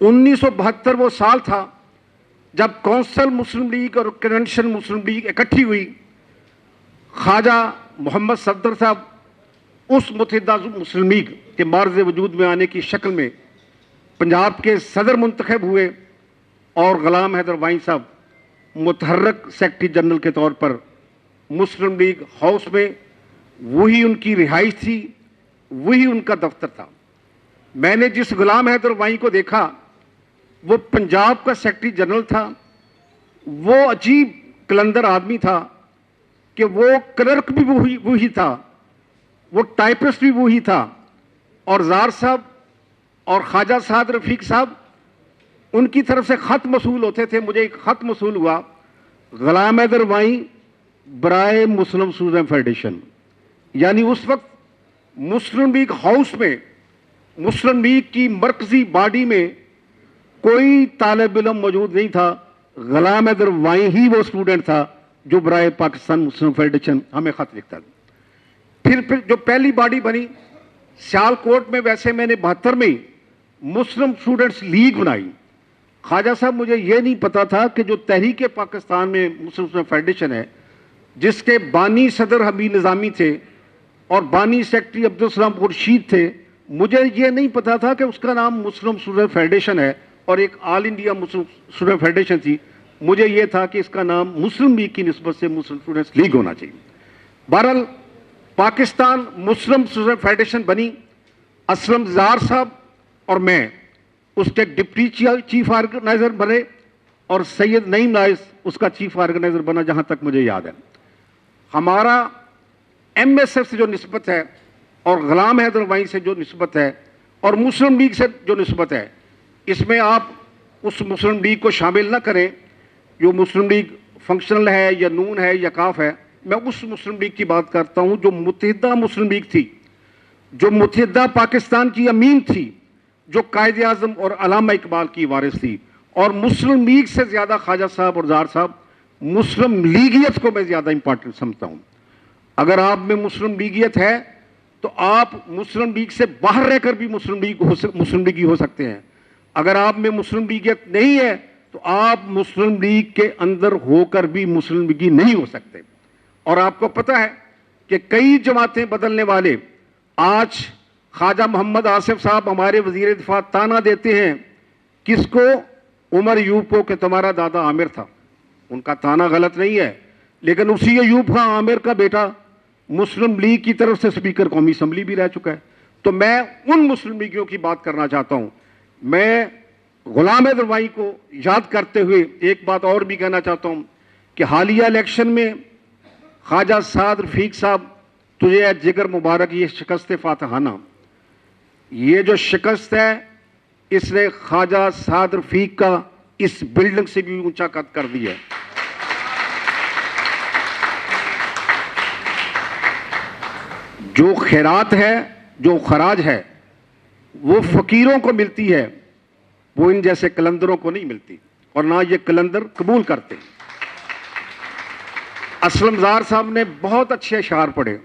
1972 وہ سال تھا جب کونسل مسلم لیگ اور کنونشن مسلم لیگ اکٹھی ہوئی. خواجہ محمد صفدر صاحب اس متحدہ مسلم لیگ کے معرض وجود میں آنے کی شکل میں پنجاب کے صدر منتخب ہوئے اور غلام حیدر وائیں صاحب متحرک سیکرٹری جنرل کے طور پر مسلم لیگ ہاؤس میں. وہی ان کی رہائش تھی, وہی ان کا دفتر تھا. میں نے جس غلام حیدر وائیں کو دیکھا وہ پنجاب کا سیکرٹری جنرل تھا. وہ عجیب کلندر آدمی تھا کہ وہ کلرک بھی وہی تھا, وہ ٹائپسٹ بھی وہی تھا, اور زار صاحب اور خواجہ سعد رفیق صاحب ان کی طرف سے خط موصول ہوتے تھے. مجھے ایک خط موصول ہوا, غلام حیدر وائیں برائے مسلم اسٹوڈنٹ فیڈریشن. یعنی اس وقت مسلم لیگ ہاؤس میں, مسلم لیگ کی مرکزی باڈی میں کوئی طالب علم موجود نہیں تھا. غلام حیدر وائیں ہی وہ اسٹوڈنٹ تھا جو برائے پاکستان مسلم فیڈریشن ہمیں خط لکھتا تھا. پھر جو پہلی باڈی بنی سیالکوٹ میں, ویسے میں نے 72 میں مسلم اسٹوڈنٹس لیگ بنائی. خواجہ صاحب مجھے یہ نہیں پتا تھا کہ جو تحریک پاکستان میں مسلم فیڈریشن ہے, جس کے بانی صدر حمید نظامی تھے اور بانی سیکرٹری عبدالسلام خورشید تھے, مجھے یہ نہیں پتا تھا کہ اس کا نام مسلم اسٹوڈنٹ فیڈریشن ہے اور ایک آل انڈیا مسلم اسٹوڈنٹ فیڈریشن تھی. مجھے یہ تھا کہ اس کا نام مسلم لیگ کی نسبت سے مسلم اسٹوڈنٹس لیگ ہونا چاہیے. بہرحال پاکستان مسلم اسٹوڈنٹ فیڈریشن بنی. اسلم زار صاحب اور میں اس کے ڈپٹی چیف آرگنائزر بنے اور سید نعیم نائز اس کا چیف آرگنائزر بنا, جہاں تک مجھے یاد ہے. ہمارا ایم ایس ایف سے جو نسبت ہے اور غلام حیدر وائیں سے جو نسبت ہے اور مسلم لیگ سے جو نسبت ہے, اس میں آپ اس مسلم لیگ کو شامل نہ کریں جو مسلم لیگ فنکشنل ہے یا نون ہے یا کاف ہے. میں اس مسلم لیگ کی بات کرتا ہوں جو متحدہ مسلم لیگ تھی, جو متحدہ پاکستان کی امین تھی, جو قائد اعظم اور علامہ اقبال کی وارث تھی. اور مسلم لیگ سے زیادہ خواجہ صاحب اور زار صاحب مسلم لیگیت کو میں زیادہ امپورٹنٹ سمجھتا ہوں. اگر آپ میں مسلم لیگیت ہے تو آپ مسلم لیگ سے باہر رہ کر بھی مسلم لیگی ہو سکتے ہیں. اگر آپ میں مسلم لیگیت نہیں ہے تو آپ مسلم لیگ کے اندر ہو کر بھی مسلم لیگی نہیں ہو سکتے. اور آپ کو پتہ ہے کہ کئی جماعتیں بدلنے والے آج خواجہ محمد آصف صاحب ہمارے وزیر دفاع تانا دیتے ہیں کس کو, عمر ایوب کو, کہ تمہارا دادا عامر تھا. ان کا تانا غلط نہیں ہے, لیکن اسی ایوب خان عامر کا بیٹا مسلم لیگ کی طرف سے اسپیکر قومی اسمبلی بھی رہ چکا ہے. تو میں ان مسلم لیگیوں کی بات کرنا چاہتا ہوں. میں غلام حیدر وائیں کو یاد کرتے ہوئے ایک بات اور بھی کہنا چاہتا ہوں کہ حالیہ الیکشن میں خواجہ سعد رفیق صاحب, تجھے اے جگر مبارک یہ شکست فاتحانہ, یہ جو شکست ہے اس نے خواجہ سعد رفیق کا اس بلڈنگ سے بھی اونچا قد کر دیا ہے. جو خیرات ہے, جو خراج ہے, وہ فقیروں کو ملتی ہے, وہ ان جیسے کلندروں کو نہیں ملتی, اور نہ یہ کلندر قبول کرتے. اسلم زار صاحب نے بہت اچھے اشعار پڑھے,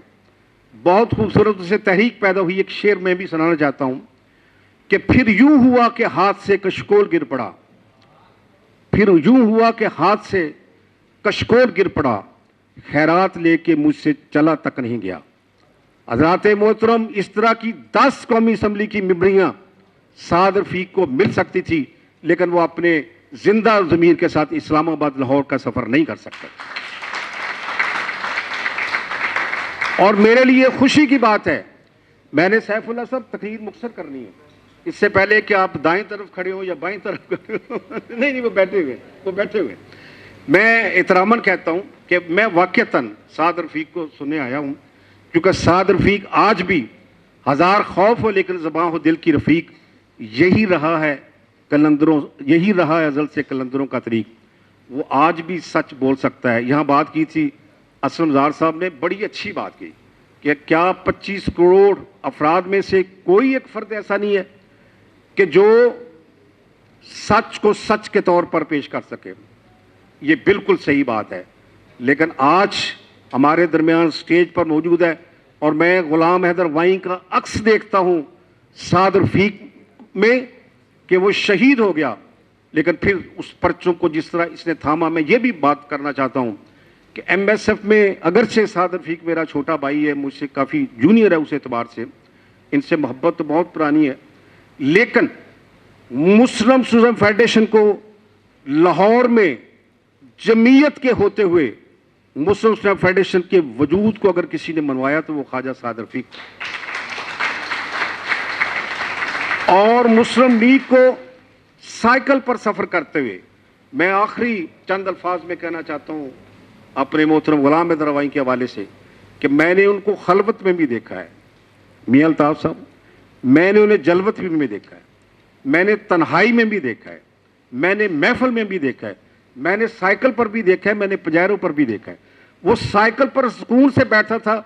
بہت خوبصورت اسے تحریک پیدا ہوئی. ایک شعر میں بھی سنانا چاہتا ہوں کہ پھر یوں ہوا کہ ہاتھ سے کشکول گر پڑا, پھر یوں ہوا کہ ہاتھ سے کشکول گر پڑا, خیرات لے کے مجھ سے چلا تک نہیں گیا. حضرات محترم, اس طرح کی 10 قومی اسمبلی کی ممبریاں سعد رفیق کو مل سکتی تھی, لیکن وہ اپنے زندہ ضمیر کے ساتھ اسلام آباد لاہور کا سفر نہیں کر سکتے. اور میرے لیے خوشی کی بات ہے, میں نے سیف اللہ صاحب تقریر مختصر کرنی ہے, اس سے پہلے کہ آپ دائیں طرف کھڑے ہوں یا بائیں طرف کھڑے ہوں. نہیں, وہ بیٹھے ہوئے. میں احتراماً کہتا ہوں کہ میں واقعتاً سعد رفیق کو سننے آیا ہوں, کیونکہ سعد رفیق آج بھی ہزار خوف ہو لیکن زباں ہو دل کی رفیق, یہی رہا ہے کلندروں, یہی رہا ہے ازل سے کلندروں کا طریق. وہ آج بھی سچ بول سکتا ہے. یہاں بات کی تھی اسلم زار صاحب نے, بڑی اچھی بات کی کہ کیا 25 کروڑ افراد میں سے کوئی ایک فرد ایسا نہیں ہے کہ جو سچ کو سچ کے طور پر پیش کر سکے. یہ بالکل صحیح بات ہے, لیکن آج ہمارے درمیان سٹیج پر موجود ہے اور میں غلام حیدر وائیں کا عکس دیکھتا ہوں سعد رفیق میں کہ وہ شہید ہو گیا لیکن پھر اس پرچوں کو جس طرح اس نے تھاما. میں یہ بھی بات کرنا چاہتا ہوں کہ ایم ایس ایف میں اگرچہ سعد رفیق میرا چھوٹا بھائی ہے, مجھ سے کافی جونیئر ہے اس اعتبار سے, ان سے محبت تو بہت پرانی ہے, لیکن مسلم اسٹوڈنٹ فیڈریشن کو لاہور میں جمعیت کے ہوتے ہوئے مسلم اسٹوڈنٹ فیڈریشن کے وجود کو اگر کسی نے منوایا تو وہ خواجہ سعد رفیق. اور مسلم لیگ کو سائیکل پر سفر کرتے ہوئے میں آخری چند الفاظ میں کہنا چاہتا ہوں اپنے محترم غلام حیدر روائیں کے حوالے سے کہ میں نے ان کو خلوت میں بھی دیکھا ہے, میاں الطاف صاحب, میں نے انہیں جلوت میں دیکھا ہے, میں نے تنہائی میں بھی دیکھا ہے, میں نے محفل میں بھی دیکھا ہے, میں نے سائیکل پر بھی دیکھا ہے, میں نے پجیروں پر بھی دیکھا ہے. وہ سائیکل پر سکون سے بیٹھا تھا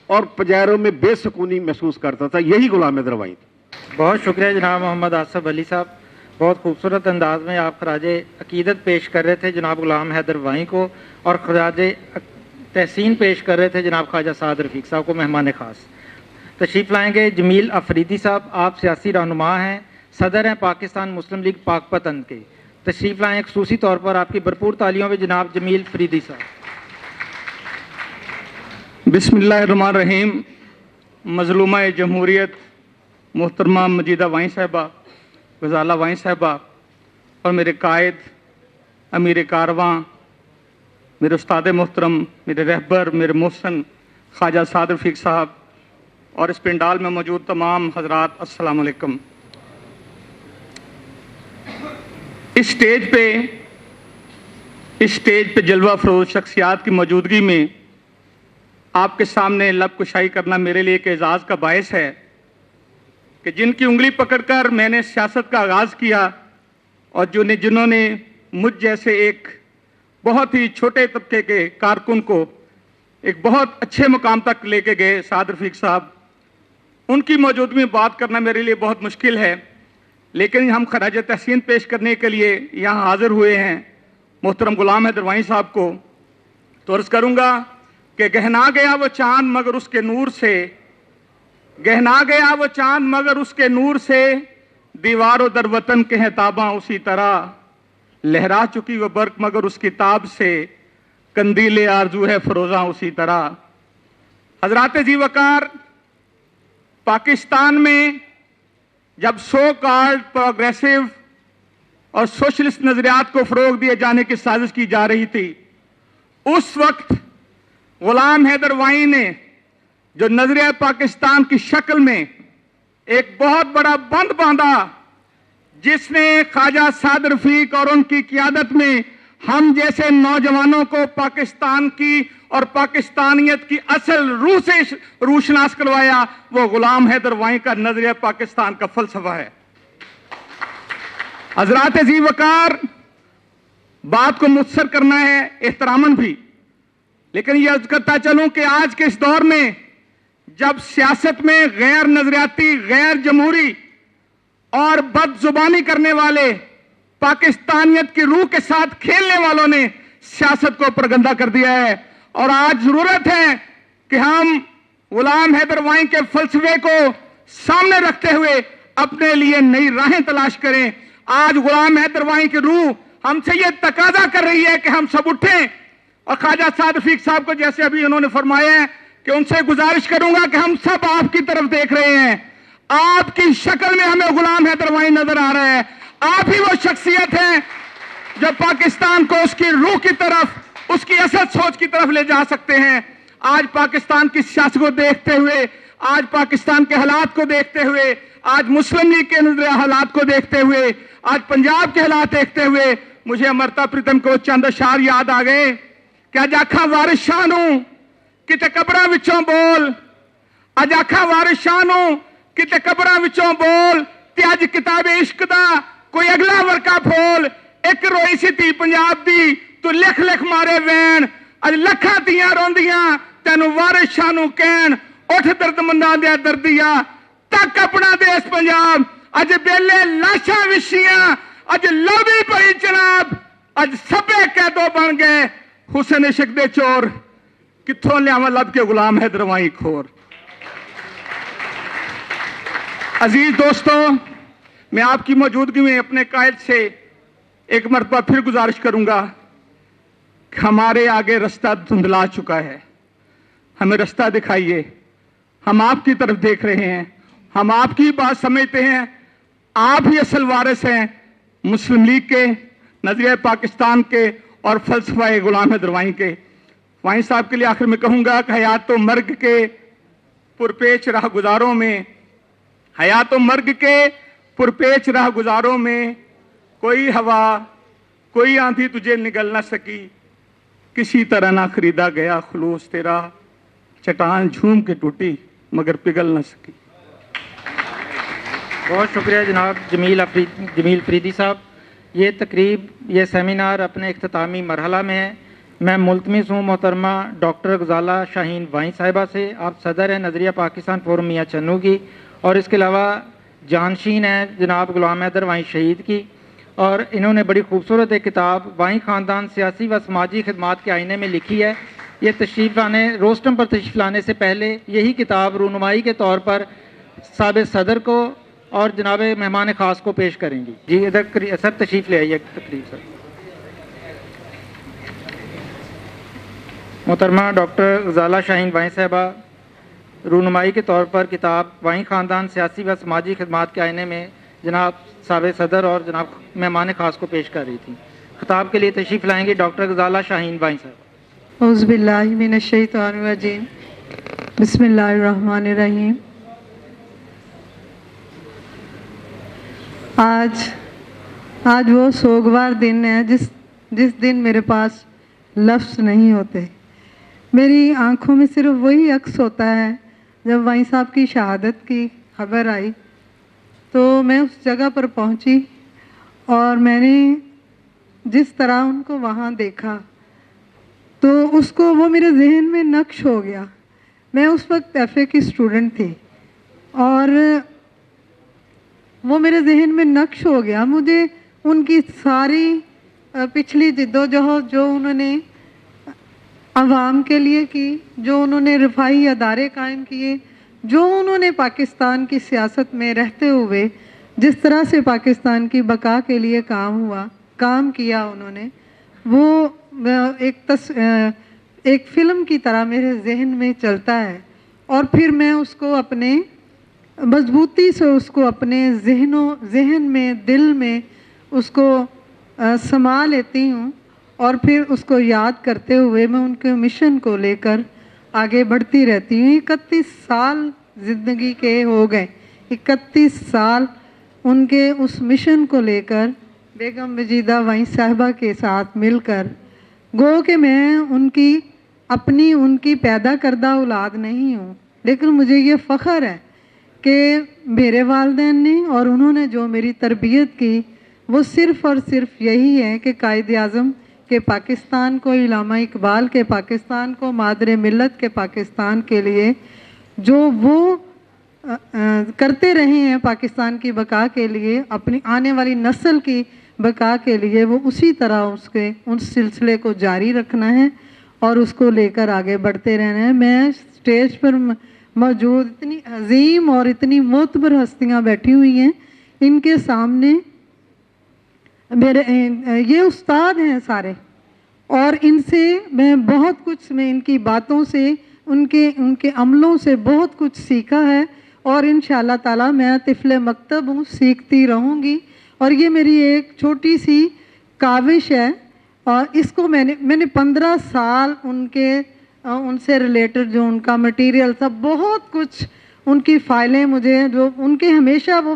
اور پجیروں میں بے سکونی محسوس کرتا تھا. یہی غلام حیدر روائیں تھا. بہت شکریہ جناب محمد آصف علی صاحب, بہت خوبصورت انداز میں آپ خراج عقیدت پیش کر رہے تھے جناب غلام حیدر روائیں کو, اور خراج تحسین پیش کر رہے تھے جناب خواجہ سعد رفیق صاحب کو مہمان خاص. تشریف لائیں گے جمیل افریدی صاحب, آپ سیاسی رہنما ہیں, صدر ہیں پاکستان مسلم لیگ پاک پتن کے. تشریف لائیں خصوصی طور پر آپ کی بھرپور تالیوں میں جناب جمیل افریدی صاحب. بسم اللہ الرحمن الرحیم. مظلومہ جمہوریت محترمہ مجیدہ وائیں صاحبہ, غزالہ وائیں صاحبہ, اور میرے قائد امیر کارواں, میرے استاد محترم, میرے رہبر, میرے محسن خواجہ سعد رفیق صاحب, اور اس پنڈال میں موجود تمام حضرات, السلام علیکم. اس اسٹیج پہ جلوہ افروز شخصیات کی موجودگی میں آپ کے سامنے لب کشائی کرنا میرے لیے ایک اعزاز کا باعث ہے کہ جن کی انگلی پکڑ کر میں نے سیاست کا آغاز کیا اور جنہوں نے مجھ جیسے ایک بہت ہی چھوٹے طبقے کے کارکن کو ایک بہت اچھے مقام تک لے کے گئے, سعد رفیق صاحب, ان کی موجودگی میں بات کرنا میرے لیے بہت مشکل ہے. لیکن ہم خراج تحسین پیش کرنے کے لیے یہاں حاضر ہوئے ہیں محترم غلام حیدر روائیں صاحب کو, تو عرض کروں گا کہ گہنا گیا وہ چاند مگر اس کے نور سے, گہنا گیا وہ چاند مگر اس کے نور سے, دیوار و در وطن کے ہیں تاباں اسی طرح, لہرا چکی وہ برق مگر اس کتاب سے, قندیل آرزو ہے فروزاں اسی طرح. حضرات ذی وقار, پاکستان میں جب سو کالڈ پروگریسو اور سوشلسٹ نظریات کو فروغ دیے جانے کی سازش کی جا رہی تھی, اس وقت غلام حیدر روائیں نے جو نظریہ پاکستان کی شکل میں ایک بہت بڑا بند باندھا, جس نے خواجہ سعد رفیق اور ان کی قیادت میں ہم جیسے نوجوانوں کو پاکستان کی اور پاکستانیت کی اصل روح سے روشناس کروایا, وہ غلام حیدر روائیں کا نظریہ پاکستان کا فلسفہ ہے. حضرات ذی وقار, بات کو مختصر کرنا ہے احتراماً بھی, لیکن یہ عرض کرتا چلوں کہ آج کے اس دور میں جب سیاست میں غیر نظریاتی, غیر جمہوری اور بد زبانی کرنے والے پاکستانیت کی روح کے ساتھ کھیلنے والوں نے سیاست کو پرگندہ کر دیا ہے, اور آج ضرورت ہے کہ ہم غلام حیدر روائیں کے فلسفے کو سامنے رکھتے ہوئے اپنے لیے نئی راہیں تلاش کریں. آج غلام حیدر روائیں کی روح ہم سے یہ تقاضا کر رہی ہے کہ ہم سب اٹھیں, اور خواجہ سعد رفیق صاحب کو جیسے ابھی انہوں نے فرمایا ہے کہ ان سے گزارش کروں گا کہ ہم سب آپ کی طرف دیکھ رہے ہیں, آپ کی شکل میں ہمیں غلام حیدر روائیں نظر آ رہا ہے. آپ ہی وہ شخصیت ہیں جو پاکستان کو اس کی روح کی طرف, اس کی اصل سوچ کی طرف لے جا سکتے ہیں. آج پاکستان کی سیاست کو دیکھتے ہوئے, آج پاکستان کے حالات کو دیکھتے ہوئے, آج مسلم لیگ کے نظریہ حالات کو دیکھتے ہوئے, آج پنجاب کے حالات دیکھتے ہوئے مجھے امرتا پریتم کو چند اشعار یاد آ گئے کہ اج آکھاں وارث شاہ نوں کتے قبراں وچوں بول, اج آکھاں وارث شاہ نوں کتے قبراں وچوں بول, تے اج کتاب عشق دا کوئی اگلا ورقہ پھول, ایک روئی سی تھی پنجاب دی تو لکھ لکھ مارے وین, اج لکھاں تیاں روندیاں تینوں وارث شاہ نوں کہن, اٹھ درد منداں دیا دردیا تک اپنا دیس پنجاب, اج بیلے لاشاں وشیاں, اج لوبی پئی جناب, اج سبے قیدو بن گئے حسن عشق دے چور, کتھوں لیاواں لب کے غلام حیدر روائیں کھور. عزیز دوستو, میں آپ کی موجودگی میں اپنے قائد سے ایک مرتبہ پھر گزارش کروں گا کہ ہمارے آگے رستہ دھندلا چکا ہے، ہمیں رستہ دکھائیے، ہم آپ کی طرف دیکھ رہے ہیں، ہم آپ کی بات سمجھتے ہیں، آپ ہی اصل وارث ہیں مسلم لیگ کے، نظریہ پاکستان کے اور فلسفہ غلام حیدر وائیں کے۔ وائیں صاحب کے لیے آخر میں کہوں گا کہ حیات و مرگ کے پرپیچ راہ گزاروں میں، حیات و مرگ کے پرپیچ راہ گزاروں میں کوئی ہوا، کوئی آندھی تجھے نگل نہ سکی، کسی طرح نہ خریدا گیا خلوص تیرا، چٹان جھوم کے ٹوٹی مگر پگھل نہ سکی۔ بہت شکریہ جناب جمیل فریدی صاحب۔ یہ تقریب، یہ سیمینار اپنے اختتامی مرحلہ میں ہے۔ میں ملتمس ہوں محترمہ ڈاکٹر غزالہ شاہین وائیں صاحبہ سے، آپ صدر ہیں نظریہ پاکستان فورم میاں چنو کی، اور اس کے علاوہ جانشین ہیں جناب غلام حیدر وائیں شہید کی، اور انہوں نے بڑی خوبصورت ایک کتاب وائیں خاندان سیاسی و سماجی خدمات کے آئینے میں لکھی ہے۔ یہ تشریف لانے، روسٹم پر تشریف لانے سے پہلے یہی کتاب رونمائی کے طور پر سابق صدر کو اور جناب مہمان خاص کو پیش کریں گی۔ جی ادھر سر تشریف لے آئیے تقریب سر۔ محترمہ ڈاکٹر غزالہ شاہین وائیں صاحبہ رونمائی کے طور پر کتاب وائیں خاندان سیاسی و سماجی خدمات کے آئینے میں جناب سابق صدر اور جناب مہمان خاص کو پیش کر رہی تھی۔ خطاب کے لیے تشریف لائیں گے ڈاکٹر غزالہ شاہین وائیں صاحب۔ اعوذ باللہ من الشیطان الرجیم، بسم اللہ الرحمن الرحیم۔ آج وہ سوگوار دن ہے جس دن میرے پاس لفظ نہیں ہوتے۔ میری آنکھوں میں صرف وہی عکس ہوتا ہے جب وائیں صاحب کی شہادت کی خبر آئی تو میں اس جگہ پر پہنچی اور میں نے جس طرح ان کو وہاں دیکھا تو وہ میرے ذہن میں نقش ہو گیا۔ میں اس وقت ایف اے کی اسٹوڈنٹ تھی اور وہ میرے ذہن میں نقش ہو گیا۔ مجھے ان کی ساری پچھلی جدوجہد جو انہوں نے عوام کے لیے کی، جو انہوں نے رفاہی ادارے قائم کیے، جو انہوں نے پاکستان کی سیاست میں رہتے ہوئے جس طرح سے پاکستان کی بقا کے لیے کام کیا انہوں نے، وہ ایک فلم کی طرح میرے ذہن میں چلتا ہے، اور پھر میں اس کو اپنے مضبوطی سے اس کو اپنے ذہن میں، دل میں اس کو سما لیتی ہوں، اور پھر اس کو یاد کرتے ہوئے میں ان کے مشن کو لے کر آگے بڑھتی رہتی ہوں۔ 31 سال زندگی کے ہو گئے، 31 سال ان کے اس مشن کو لے کر بیگم وجیدہ وائیں صاحبہ کے ساتھ مل کر، گو کہ میں ان کی پیدا کردہ اولاد نہیں ہوں، لیکن مجھے یہ فخر ہے کہ میرے والدین نے اور انہوں نے جو میری تربیت کی وہ صرف اور صرف یہی ہے کہ قائد اعظم کے پاکستان کو، علامہ اقبال کے پاکستان کو، مادر ملت کے پاکستان کے لیے جو وہ کرتے رہے ہیں پاکستان کی بقا کے لیے، اپنی آنے والی نسل کی بقا کے لیے، وہ اسی طرح اس سلسلے کو جاری رکھنا ہے اور اس کو لے کر آگے بڑھتے رہنا ہے۔ میں اسٹیج پر موجود اتنی عظیم اور اتنی معتبر ہستیاں بیٹھی ہوئی ہیں، ان کے سامنے یہ استاد ہیں سارے، اور ان سے میں بہت کچھ، میں ان کی باتوں سے، ان کے عملوں سے بہت کچھ سیکھا ہے، اور انشاءاللہ تعالی میں طفل مکتب ہوں، سیکھتی رہوں گی، اور یہ میری ایک چھوٹی سی کاوش ہے، اور اس کو میں نے 15 سال ان سے ریلیٹڈ جو ان کا مٹیریل تھا، بہت کچھ ان کی فائلیں مجھے، جو ان کے ہمیشہ وہ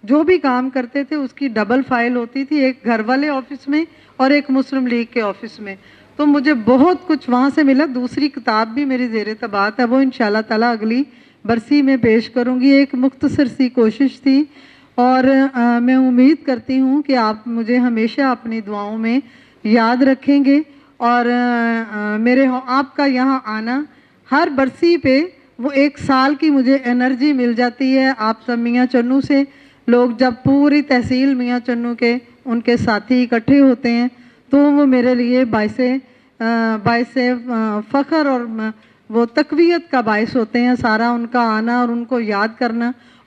جو بھی کام کرتے تھے اس کی ڈبل فائل ہوتی تھی، ایک گھر والے آفس میں اور ایک مسلم لیگ کے آفس میں، تو مجھے بہت کچھ وہاں سے ملا۔ دوسری کتاب بھی میری زیر طباعت ہے، وہ انشاءاللہ تعالی اگلی برسی میں پیش کروں گی۔ ایک مختصر سی کوشش تھی، اور میں امید کرتی ہوں کہ آپ مجھے ہمیشہ اپنی دعاؤں میں یاد رکھیں گے، اور آپ کا یہاں آنا ہر برسی پہ وہ 1 سال کی مجھے انرجی مل جاتی ہے۔ آپ سب میاں چنو سے لوگ جب پوری تحصیل میاں چنو کے ان کے ساتھی اکٹھے ہوتے ہیں تو وہ میرے لیے باعث فخر اور وہ تقویت کا باعث ہوتے ہیں، سارا ان کا آنا اور ان کو یاد کرنا،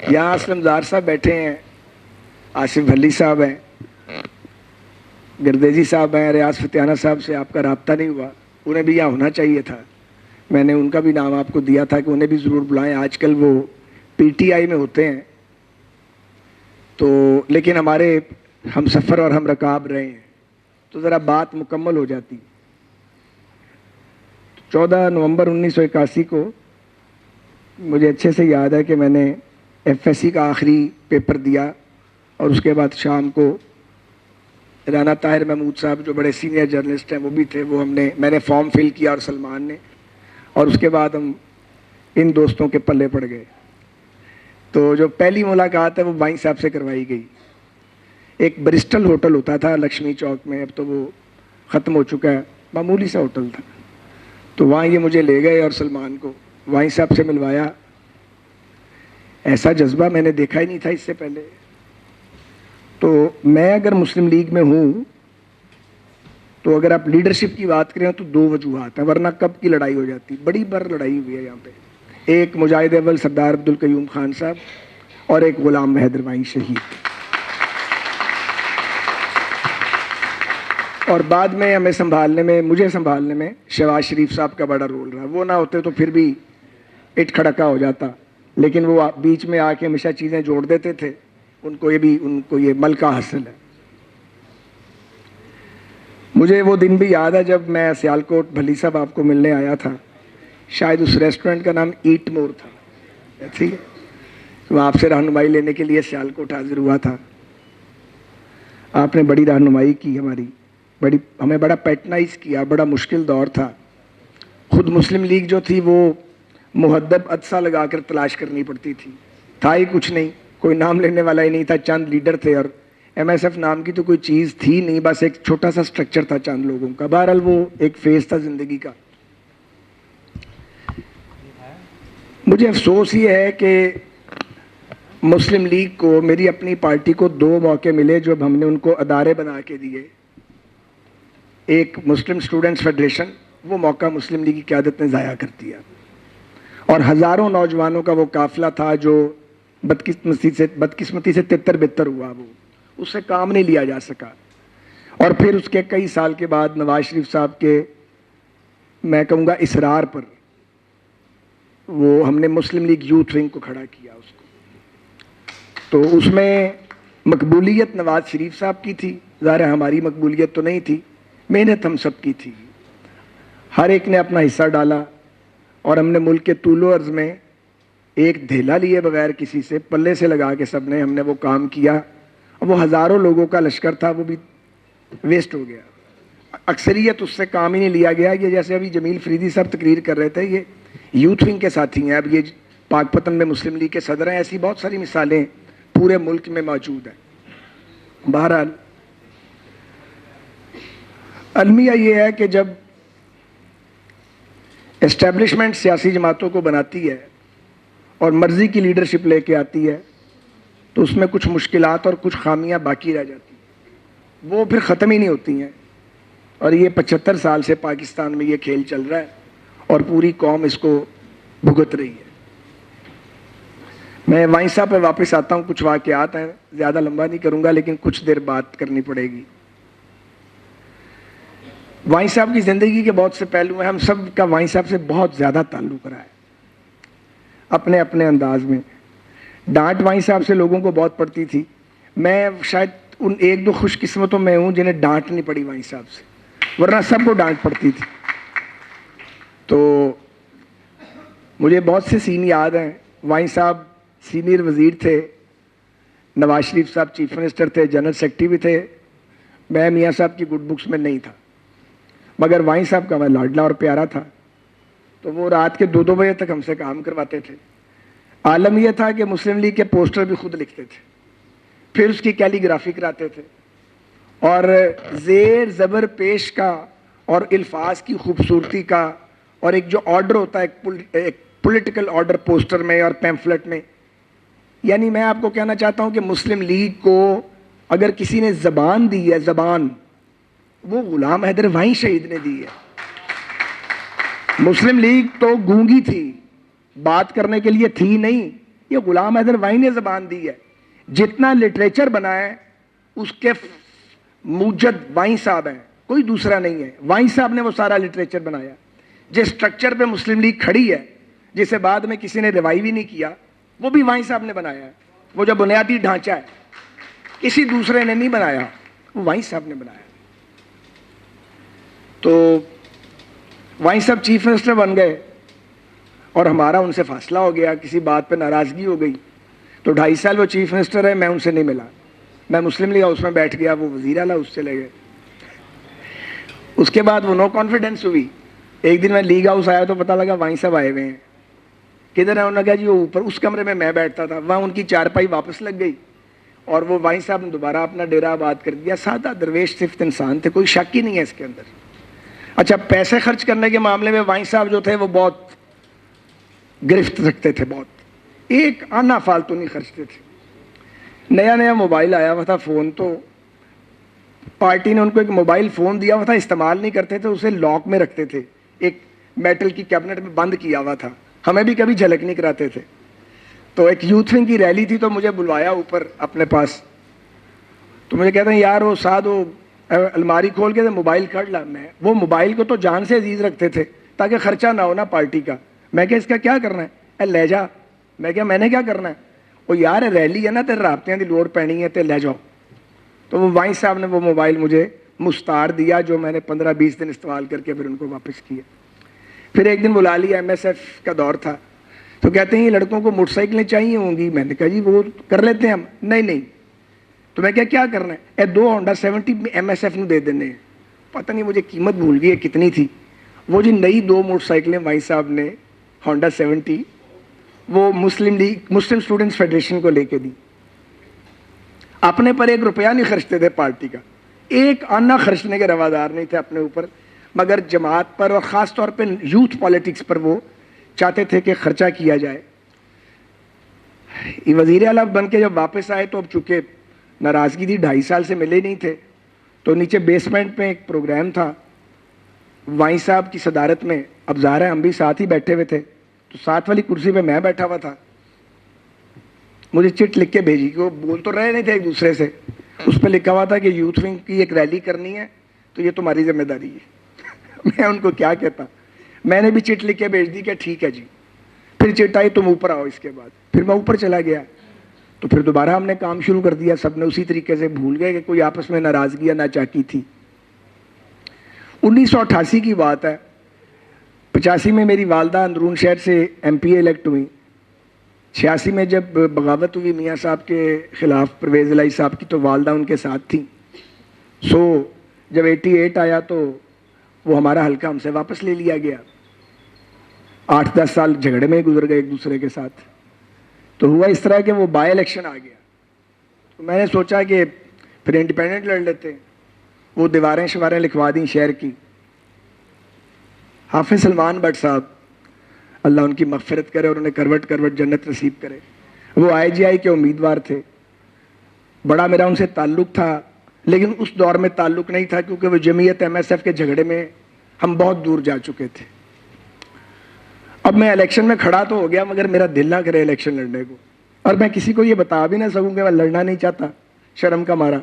یہاں اسلم زار صاحب بیٹھے ہیں, آصف بھلی صاحب ہیں, گردیزی صاحب ہیں, ریاض فتیانہ صاحب سے آپ کا رابطہ نہیں ہوا, انہیں بھی یہاں ہونا چاہیے تھا. میں نے ان کا بھی نام آپ کو دیا تھا کہ انہیں بھی ضرور بلائیں. آج کل وہ پی ٹی آئی میں ہوتے ہیں تو, لیکن ہمارے ہم سفر اور ہم رکاب رہے ہیں تو ذرا بات مکمل ہو جاتی. 14 نومبر 1981 کو مجھے اچھے سے یاد ہے کہ میں نے ایف ایس سی کا آخری پیپر دیا اور اس کے بعد شام کو رانا طاہر محمود صاحب جو بڑے سینئر جرنلسٹ ہیں وہ بھی تھے, وہ میں نے فارم فل کیا اور سلمان نے, اور اس کے بعد ہم ان دوستوں کے پلے پڑ گئے. تو جو پہلی ملاقات ہے وہ بائیں صاحب سے کروائی گئی. ایک برسٹل ہوٹل ہوتا تھا لکشمی چوک میں, اب تو وہ ختم ہو چکا ہے, معمولی سا ہوٹل تھا. تو وہاں یہ مجھے لے گئے اور سلمان کو وائیں صاحب سے ملوایا. ایسا جذبہ میں نے دیکھا ہی نہیں تھا اس سے پہلے. تو میں اگر مسلم لیگ میں ہوں تو اگر آپ لیڈرشپ کی بات کریں تو 2 وجوہات ہیں, ورنہ کب کی لڑائی ہو جاتی. بڑی بار لڑائی ہوئی ہے یہاں پہ. ایک مجاہد اول سردار عبدالقیوم خان صاحب اور ایک غلام حیدر وائیں شہید. اور بعد میں مجھے سنبھالنے میں شہباز شریف صاحب کا بڑا رول رہا. وہ نہ ہوتے تو پھر بھی اٹ کھڑکا ہو جاتا, لیکن وہ بیچ میں آ کے ہمیشہ چیزیں جوڑ دیتے تھے. ان کو یہ ملکہ حاصل ہے. مجھے وہ دن بھی یاد ہے جب میں سیالکوٹ بھلی صاحب آپ کو ملنے آیا تھا. شاید اس ریسٹورنٹ کا نام ایٹ مور تھا, ٹھیک ہے. تو آپ سے رہنمائی لینے کے لیے سیالکوٹ حاضر ہوا تھا. آپ نے بڑی رہنمائی کی ہمیں بڑا پیٹرنائز کیا. بڑا مشکل دور تھا. خود مسلم لیگ جو تھی وہ مہذب عدسہ لگا کر تلاش کرنی پڑتی تھی. تھا ہی کچھ نہیں, کوئی نام لینے والا ہی نہیں تھا. چند لیڈر تھے اور ایم ایس ایف نام کی تو کوئی چیز تھی نہیں, بس ایک چھوٹا سا سٹرکچر تھا چند لوگوں کا. بہرحال وہ ایک فیز تھا زندگی کا. مجھے افسوس یہ ہے کہ مسلم لیگ کو, میری اپنی پارٹی کو 2 موقع ملے جب ہم نے ان کو ادارے بنا کے دیے. ایک مسلم اسٹوڈنٹس فیڈریشن, وہ موقع مسلم لیگ کی قیادت نے ضائع کر دیا. اور ہزاروں نوجوانوں کا وہ قافلہ تھا جو بدقسمتی سے تتر بتر ہوا, وہ اس سے کام نہیں لیا جا سکا. اور پھر اس کے کئی سال کے بعد نواز شریف صاحب کے, میں کہوں گا اصرار پر, وہ ہم نے مسلم لیگ یوتھ ونگ کو کھڑا کیا اس کو. تو اس میں مقبولیت نواز شریف صاحب کی تھی, ظاہر ہماری مقبولیت تو نہیں تھی. محنت ہم سب کی تھی, ہر ایک نے اپنا حصہ ڈالا. اور ہم نے ملک کے طول و عرض میں ایک دھیلا لیے بغیر کسی سے, پلے سے لگا کے سب نے ہم نے وہ کام کیا. وہ ہزاروں لوگوں کا لشکر تھا, وہ بھی ویسٹ ہو گیا. اکثریت اس سے کام ہی نہیں لیا گیا. یہ جیسے ابھی جمیل فریدی صاحب تقریر کر رہے تھے, یہ یوتھ ونگ کے ساتھی ہیں, اب یہ پاک پتن میں مسلم لیگ کے صدر ہیں. ایسی بہت ساری مثالیں پورے ملک میں موجود ہیں. بہرحال المیہ یہ ہے کہ جب اسٹیبلشمنٹ سیاسی جماعتوں کو بناتی ہے اور مرضی کی لیڈرشپ لے کے آتی ہے تو اس میں کچھ مشکلات اور کچھ خامیاں باقی رہ جاتی ہیں, وہ پھر ختم ہی نہیں ہوتی ہیں. اور یہ 75 سال سے پاکستان میں یہ کھیل چل رہا ہے اور پوری قوم اس کو بھگت رہی ہے. میں وائیں صاحب پہ واپس آتا ہوں. کچھ واقعات ہیں, زیادہ لمبا نہیں کروں گا لیکن کچھ دیر بات کرنی پڑے گی. وائیں صاحب کی زندگی کے بہت سے پہلو ہیں. ہم سب کا وائیں صاحب سے بہت زیادہ تعلق رہا ہے اپنے اپنے انداز میں. ڈانٹ وائیں صاحب سے لوگوں کو بہت پڑتی تھی. میں شاید ان 1-2 خوش قسمتوں میں ہوں جنہیں ڈانٹ نہیں پڑی وائیں صاحب سے, ورنہ سب کو ڈانٹ پڑتی تھی. تو مجھے بہت سے سین یاد ہیں. وائیں صاحب سینئر وزیر تھے, نواز شریف صاحب چیف منسٹر تھے, جنرل سیکرٹری بھی تھے. میں میاں صاحب کی گڈ بکس میں نہیں تھا, مگر وائیں صاحب کا میں لاڈلا اور پیارا تھا. تو وہ رات کے 2-2 بجے تک ہم سے کام کرواتے تھے. عالم یہ تھا کہ مسلم لیگ کے پوسٹر بھی خود لکھتے تھے, پھر اس کی کیلی گرافی کراتے تھے, اور زیر زبر پیش کا اور الفاظ کی خوبصورتی کا, اور ایک جو آرڈر ہوتا ہے ایک پولیٹیکل آرڈر پوسٹر میں اور پیمفلٹ میں. یعنی میں آپ کو کہنا چاہتا ہوں کہ مسلم لیگ کو اگر کسی نے زبان دی ہے, زبان, وہ غلام حیدر وائیں شہید نے دی ہے. مسلم لیگ تو گونگی تھی, بات کرنے کے لیے تھی نہیں. یہ غلام حیدر وائیں نے زبان دی ہے. جتنا لٹریچر بنا ہے اس کے موجد وائیں صاحب ہیں, کوئی دوسرا نہیں ہے. وائیں صاحب نے وہ سارا لٹریچر بنایا. جس سٹرکچر پہ مسلم لیگ کھڑی ہے, جسے بعد میں کسی نے ریوائیو ہی نہیں کیا, وہ بھی وائیں صاحب نے بنایا ہے. وہ جو بنیادی ڈھانچہ ہے کسی دوسرے نے نہیں بنایا, وہ وائیں صاحب نے بنایا. تو وائیں صاحب چیف منسٹر بن گئے اور ہمارا ان سے فاصلہ ہو گیا, کسی بات پہ ناراضگی ہو گئی. تو 2.5 سال وہ چیف منسٹر ہے, میں ان سے نہیں ملا. میں مسلم لیگ ہاؤس میں بیٹھ گیا, وہ وزیر اعلیٰ اس چلے گئے. اس کے بعد وہ نو کانفیڈنس ہوئی. ایک دن میں لیگ ہاؤس آیا تو پتہ لگا وائیں صاحب آئے ہوئے ہیں. کدھر ہے؟ انہوں نے کہا جی وہ اوپر اس کمرے میں بیٹھتا تھا. وہاں ان کی چارپائی واپس لگ گئی اور وہ وائیں صاحب نے دوبارہ اپنا ڈیرا آباد کر دیا. سادہ درویش صرف انسان تھے, کوئی شک ہی نہیں ہے اس کے اندر. اچھا, پیسے خرچ کرنے کے معاملے میں وائیں صاحب جو تھے وہ بہت گرفت رکھتے تھے, بہت ایک آنا فالتو نہیں خرچتے تھے. نیا نیا موبائل آیا ہوا تھا, فون, تو پارٹی نے ان کو ایک موبائل فون دیا ہوا تھا, استعمال نہیں کرتے تھے, اسے لاک میں رکھتے تھے, ایک میٹل کی کیبنٹ میں بند کیا ہوا تھا. ہمیں بھی کبھی جھلک نہیں کراتے تھے. تو ایک یوتھ ونگ کی ریلی تھی تو مجھے بلوایا اوپر اپنے پاس. تو مجھے کہتے ہیں یار وہ ساتھ وہ الماری کھول کے موبائل کر لا. میں وہ موبائل کو تو جان سے عزیز رکھتے تھے تاکہ خرچہ نہ ہونا پارٹی کا. میں کہ اس کا کیا کرنا ہے؟ اے لے جا. میں کیا میں نے کیا کرنا ہے؟ وہ یار ریلی ہے نا, تیرے رابطے کی لوڑ پینی ہے, تے لے جاؤ. تو وہ وائیں صاحب نے وہ موبائل مجھے مستعار دیا, جو میں نے 15-20 دن استعمال کر کے پھر ان کو واپس کیا. پھر ایک دن بلا لیا, MSF کا دور تھا, تو کہتے ہیں یہ لڑکوں کو موٹر سائیکلیں چاہیے ہوں گی. میں نے کہا جی وہ کر لیتے ہیں ہم. نہیں. تو میں کیا کرنا ہے؟ 2 ہونڈا 70 MSF نے دے دینے. پتہ نہیں مجھے قیمت بھول گئی ہے کتنی تھی. وہ جی نئی 2 موٹر سائیکلیں وائیں صاحب نے ہونڈا 70 وہ مسلم اسٹوڈنٹس فیڈریشن کو لے کے دی. اپنے پر 1 روپیہ نہیں خرچتے تھے پارٹی کا, ایک آنا خرچنے کے روادار نہیں تھے اپنے اوپر, مگر جماعت پر اور خاص طور پہ یوتھ پالیٹکس پر وہ چاہتے تھے کہ خرچہ کیا جائے. وزیر اعلیٰ بن کے جب واپس آئے تو اب چونکہ ناراضگی تھی, 2.5 سال سے ملے نہیں تھے, تو نیچے بیسمنٹ میں ایک پروگرام تھا وائیں صاحب کی صدارت میں. اب ظاہر ہے ہم بھی ساتھ ہی بیٹھے ہوئے تھے, تو ساتھ والی کرسی پہ میں بیٹھا ہوا تھا. مجھے چٹ لکھ کے بھیجی, کہ وہ بول تو رہے نہیں تھے ایک دوسرے سے, اس پہ لکھا ہوا تھا کہ یوتھ ونگ کی ایک ریلی کرنی ہے تو یہ تمہاری ذمہ داری ہے. میں ان کو کیا کہتا, میں نے بھی چٹ لکھ کے بھیج دی کہ ٹھیک ہے جی. پھر چٹ آئی تم اوپر آؤ. اس کے بعد پھر میں اوپر چلا گیا, تو پھر دوبارہ ہم نے کام شروع کر دیا. سب نے اسی طریقے سے بھول گئے کہ کوئی آپس میں ناراضگیاں نہ چاہتی تھی. 1988 کی بات ہے. 85 میں میری والدہ اندرون شہر سے MP الیکٹ ہوئی. 86 میں جب بغاوت ہوئی میاں صاحب کے خلاف, پرویز الہی صاحب کی, تو والدہ ان کے ساتھ تھیں. جب 88 آیا تو وہ ہمارا حلقہ ہم سے واپس لے لیا گیا. 8-10 سال جھگڑے میں گزر گئے ایک دوسرے کے ساتھ. تو ہوا اس طرح کہ وہ بائی الیکشن آ گیا. تو میں نے سوچا کہ پھر انڈیپینڈنٹ لڑ لیتے ہیں. وہ دیواریں شواریں لکھوا دیں شہر کی. حافظ سلمان بٹ صاحب, اللہ ان کی مغفرت کرے اور انہیں کروٹ جنت نصیب کرے, وہ IGI کے امیدوار تھے. بڑا میرا ان سے تعلق تھا, لیکن اس دور میں تعلق نہیں تھا کیونکہ وہ جمعیت MSF کے جھگڑے میں ہم بہت دور جا چکے تھے. اب میں الیکشن میں کھڑا تو ہو گیا, مگر میرا دل نہ کرے الیکشن لڑنے کو, اور میں کسی کو یہ بتا بھی نہ سکوں کہ میں لڑنا نہیں چاہتا, شرم کا مارا.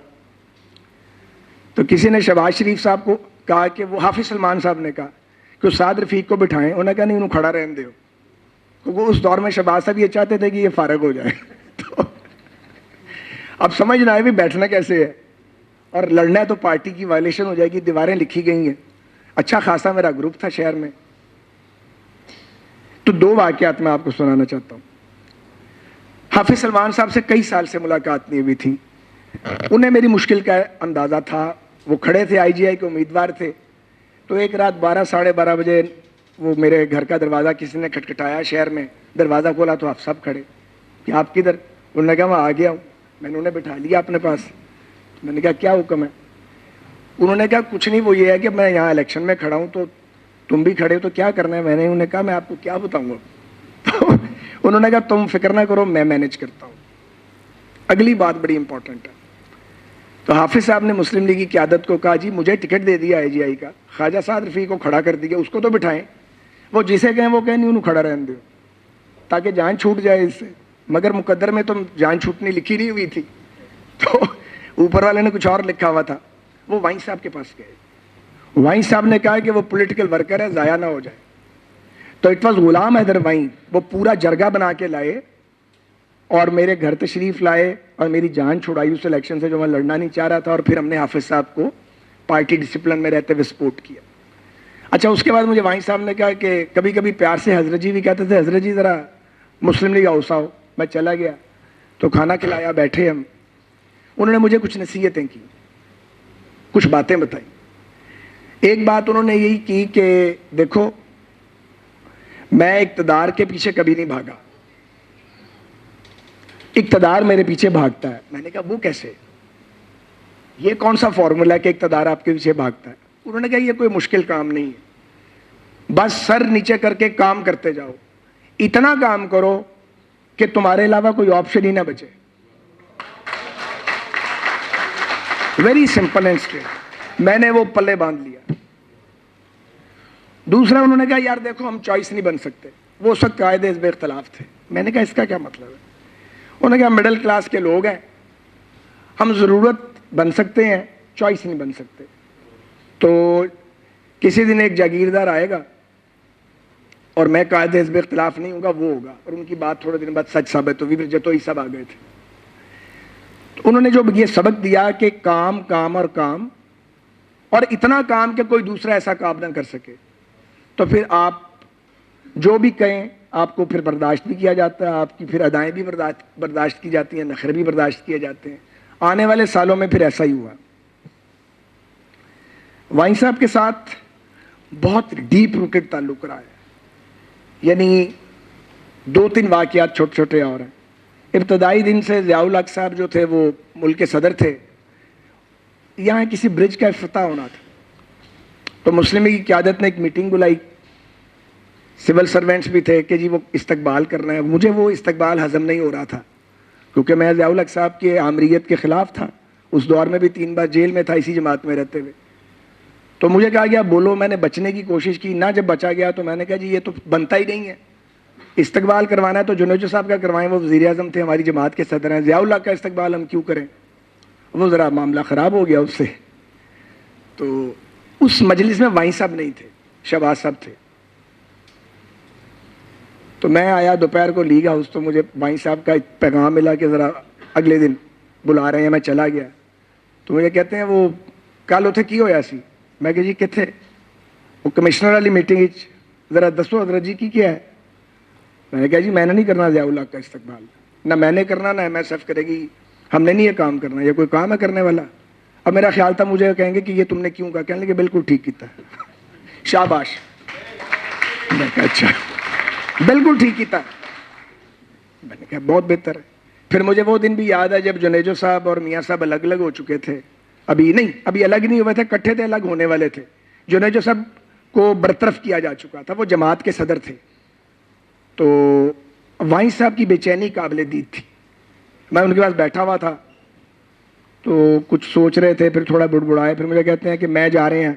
تو کسی نے شہباز شریف صاحب کو کہا کہ وہ حافظ سلمان صاحب نے کہا کہ استاد رفیق کو بٹھائیں. انہوں نے کہا نہیں, انہوں کھڑا رہنے دو, کیونکہ اس دور میں شہباز صاحب یہ چاہتے تھے کہ یہ فارغ ہو جائے. تو اب سمجھ نہ آئے بھی بیٹھنا کیسے ہے, اور لڑنا ہے تو پارٹی کی وائلیشن ہو جائے گی. دیواریں لکھی گئی ہیں. اچھا خاصا میرا گروپ تھا شہر میں. تو 2 واقعات میں آپ کو سنانا چاہتا ہوں. حافظ سلمان صاحب سے کئی سال سے ملاقات نہیں ہوئی تھی. انہیں میری مشکل کا اندازہ تھا. وہ کھڑے تھے, IGI کے امیدوار تھے. تو ایک رات 12-12:30 بجے وہ میرے گھر کا دروازہ کسی نے کھٹکھٹایا شہر میں. دروازہ کھولا تو آپ سب کھڑے, کہ آپ کدھر؟ انہوں نے کہا میں آ گیا ہوں. میں نے انہیں بٹھا لیا اپنے پاس. میں نے کہا کیا حکم ہے؟ انہوں نے کہا کچھ نہیں, وہ یہ ہے کہ میں یہاں الیکشن میں کھڑا ہوں تو تم بھی کھڑے ہو, تو کیا کرنا ہے؟ میں نے انہیں کہا میں آپ کو کیا بتاؤں گا. تو انہوں نے کہا تم فکر نہ کرو, میں مینیج کرتا ہوں. اگلی بات بڑی امپورٹنٹ ہے. تو حافظ صاحب نے مسلم لیگ کی قیادت کو کہا جی مجھے ٹکٹ دے دیا IGI کا, خواجہ سعد رفیق کو کھڑا کر دیا, اس کو تو بٹھائیں. وہ جسے کہیں وہ کہیں نہیں, انہوں کھڑا رہنے دو تاکہ جان چھوٹ جائے اس سے. مگر مقدر میں تو جان چھوٹنی لکھی نہیں ہوئی تھی, تو اوپر والے نے کچھ اور لکھا ہوا تھا. وہ وائن صاحب کے پاس گئے. وائن صاحب نے کہا کہ وہ پولیٹیکل ورکر ہے, ضائع نہ ہو جائے. تو اٹ واز غلام حیدر وائن. وہ پورا جرگہ بنا کے لائے اور میرے گھر تشریف لائے اور میری جان چھڑائی اس الیکشن سے جو میں لڑنا نہیں چاہ رہا تھا, اور پھر ہم نے حافظ صاحب کو پارٹی ڈسپلن میں رہتے ہوئے سپورٹ کیا. اچھا, اس کے بعد مجھے وائن صاحب نے کہا کہ کبھی کبھی پیار سے حضرت جی بھی کہتے تھے, حضرت جی ذرا مسلم لیگ ہاؤس آؤ. میں چلا گیا تو کھانا کھلایا, بیٹھے ہم. انہوں نے مجھے کچھ نصیحتیں کی, کچھ باتیں بتائی. ایک بات انہوں نے یہی کی کہ دیکھو میں اقتدار کے پیچھے کبھی نہیں بھاگا, اقتدار میرے پیچھے بھاگتا ہے. میں نے کہا وہ کیسے, یہ کون سا فارمولا ہے کہ اقتدار آپ کے پیچھے بھاگتا ہے؟ انہوں نے کہا یہ کوئی مشکل کام نہیں ہے, بس سر نیچے کر کے کام کرتے جاؤ, اتنا کام کرو کہ تمہارے علاوہ کوئی آپشن ہی نہ بچے. Very simple and straight. میں نے وہ پلے باندھ لیا. دوسرا انہوں نے کہا یار دیکھو ہم چوائس نہیں بن سکتے. وہ اس وقت قائد حزب اختلاف تھے. میں نے کہا اس کا کیا مطلب ہے؟ انہوں نے کہا مڈل کلاس کے لوگ ہیں, ہم ضرورت بن سکتے ہیں, چوائس نہیں بن سکتے. تو کسی دن ایک جاگیردار آئے گا اور میں قائد حزب اختلاف نہیں ہوں گا, وہ ہوگا. اور ان کی بات تھوڑے دن بعد سچ ثابت ہوئی, پھر جتوئی سب آ گئے تھے. تو انہوں نے جو یہ سبق دیا کہ کام کام اور کام, اور اتنا کام کہ کوئی دوسرا ایسا کام نہ کر سکے, تو پھر آپ جو بھی کہیں آپ کو پھر برداشت بھی کیا جاتا ہے, آپ کی پھر ادائیں بھی برداشت کی جاتی ہیں, نخرے بھی برداشت کیے جاتے ہیں. آنے والے سالوں میں پھر ایسا ہی ہوا. وائن صاحب کے ساتھ بہت ڈیپ روٹڈ تعلق رہا ہے, یعنی 2-3 واقعات چھوٹے چھوٹے اور ہیں. ابتدائی دن سے ضیاء الحق صاحب جو تھے وہ ملک کے صدر تھے. یہاں کسی برج کا افتتاح ہونا تھا, تو مسلم لیگ کی قیادت نے ایک میٹنگ بلائی. سول سرونٹس بھی تھے کہ جی وہ استقبال کرنا ہے. مجھے وہ استقبال ہضم نہیں ہو رہا تھا کیونکہ میں ضیاء الحق صاحب کی آمریت کے خلاف تھا. اس دور میں بھی 3 بار جیل میں تھا اسی جماعت میں رہتے ہوئے. تو مجھے کہا گیا بولو. میں نے بچنے کی کوشش کی نہ, جب بچا گیا تو میں نے کہا جی یہ تو بنتا ہی نہیں ہے, استقبال کروانا ہے تو جنید صاحب کا کروائیں, وہ وزیر اعظم تھے, ہماری جماعت کے صدر ہیں. ضیاء الحق کا استقبال ہم کیوں کریں؟ وہ ذرا معاملہ خراب ہو گیا اس سے. تو اس مجلس میں وائن صاحب نہیں تھے, شہباز صاحب تھے. تو میں آیا دوپہر کو لیگ ہاؤس, تو مجھے وائن صاحب کا ایک پیغام ملا کہ ذرا اگلے دن بلا رہے ہیں. میں چلا گیا تو مجھے کہتے ہیں وہ کل اتنے کی ہویا سی. میں کہ جی کتنے؟ وہ کمشنر والی میٹنگ, ذرا دسو حضرت جی کی کیا ہے؟ میں نے کہا جی میں نے نہیں کرنا ضیاء الحق کا استقبال, نہ میں نے کرنا نہ MSF کرے گی, ہم نے نہیں یہ کام کرنا, یہ کوئی کام ہے کرنے والا. اب میرا خیال تھا مجھے کہیں گے کہ یہ تم نے کیوں کہا, کہنے لگے بالکل ٹھیک کیتا ہے, شاباش. میں کہا اچھا بالکل ٹھیک کیتا. میں نے کہا بہت بہتر ہے. پھر مجھے وہ دن بھی یاد ہے جب جنیجو صاحب اور میاں صاحب الگ الگ ہو چکے تھے. ابھی الگ نہیں ہوئے تھے, کٹھے تھے, الگ ہونے والے تھے. جنیجو صاحب کو برطرف کیا جا چکا تھا, وہ جماعت کے صدر تھے. تو وائن صاحب کی بے چینی قابل دید تھی. میں ان کے پاس بیٹھا ہوا تھا تو کچھ سوچ رہے تھے, پھر تھوڑا بڑبڑائے. پھر مجھے کہتے ہیں کہ میں جا رہے ہیں.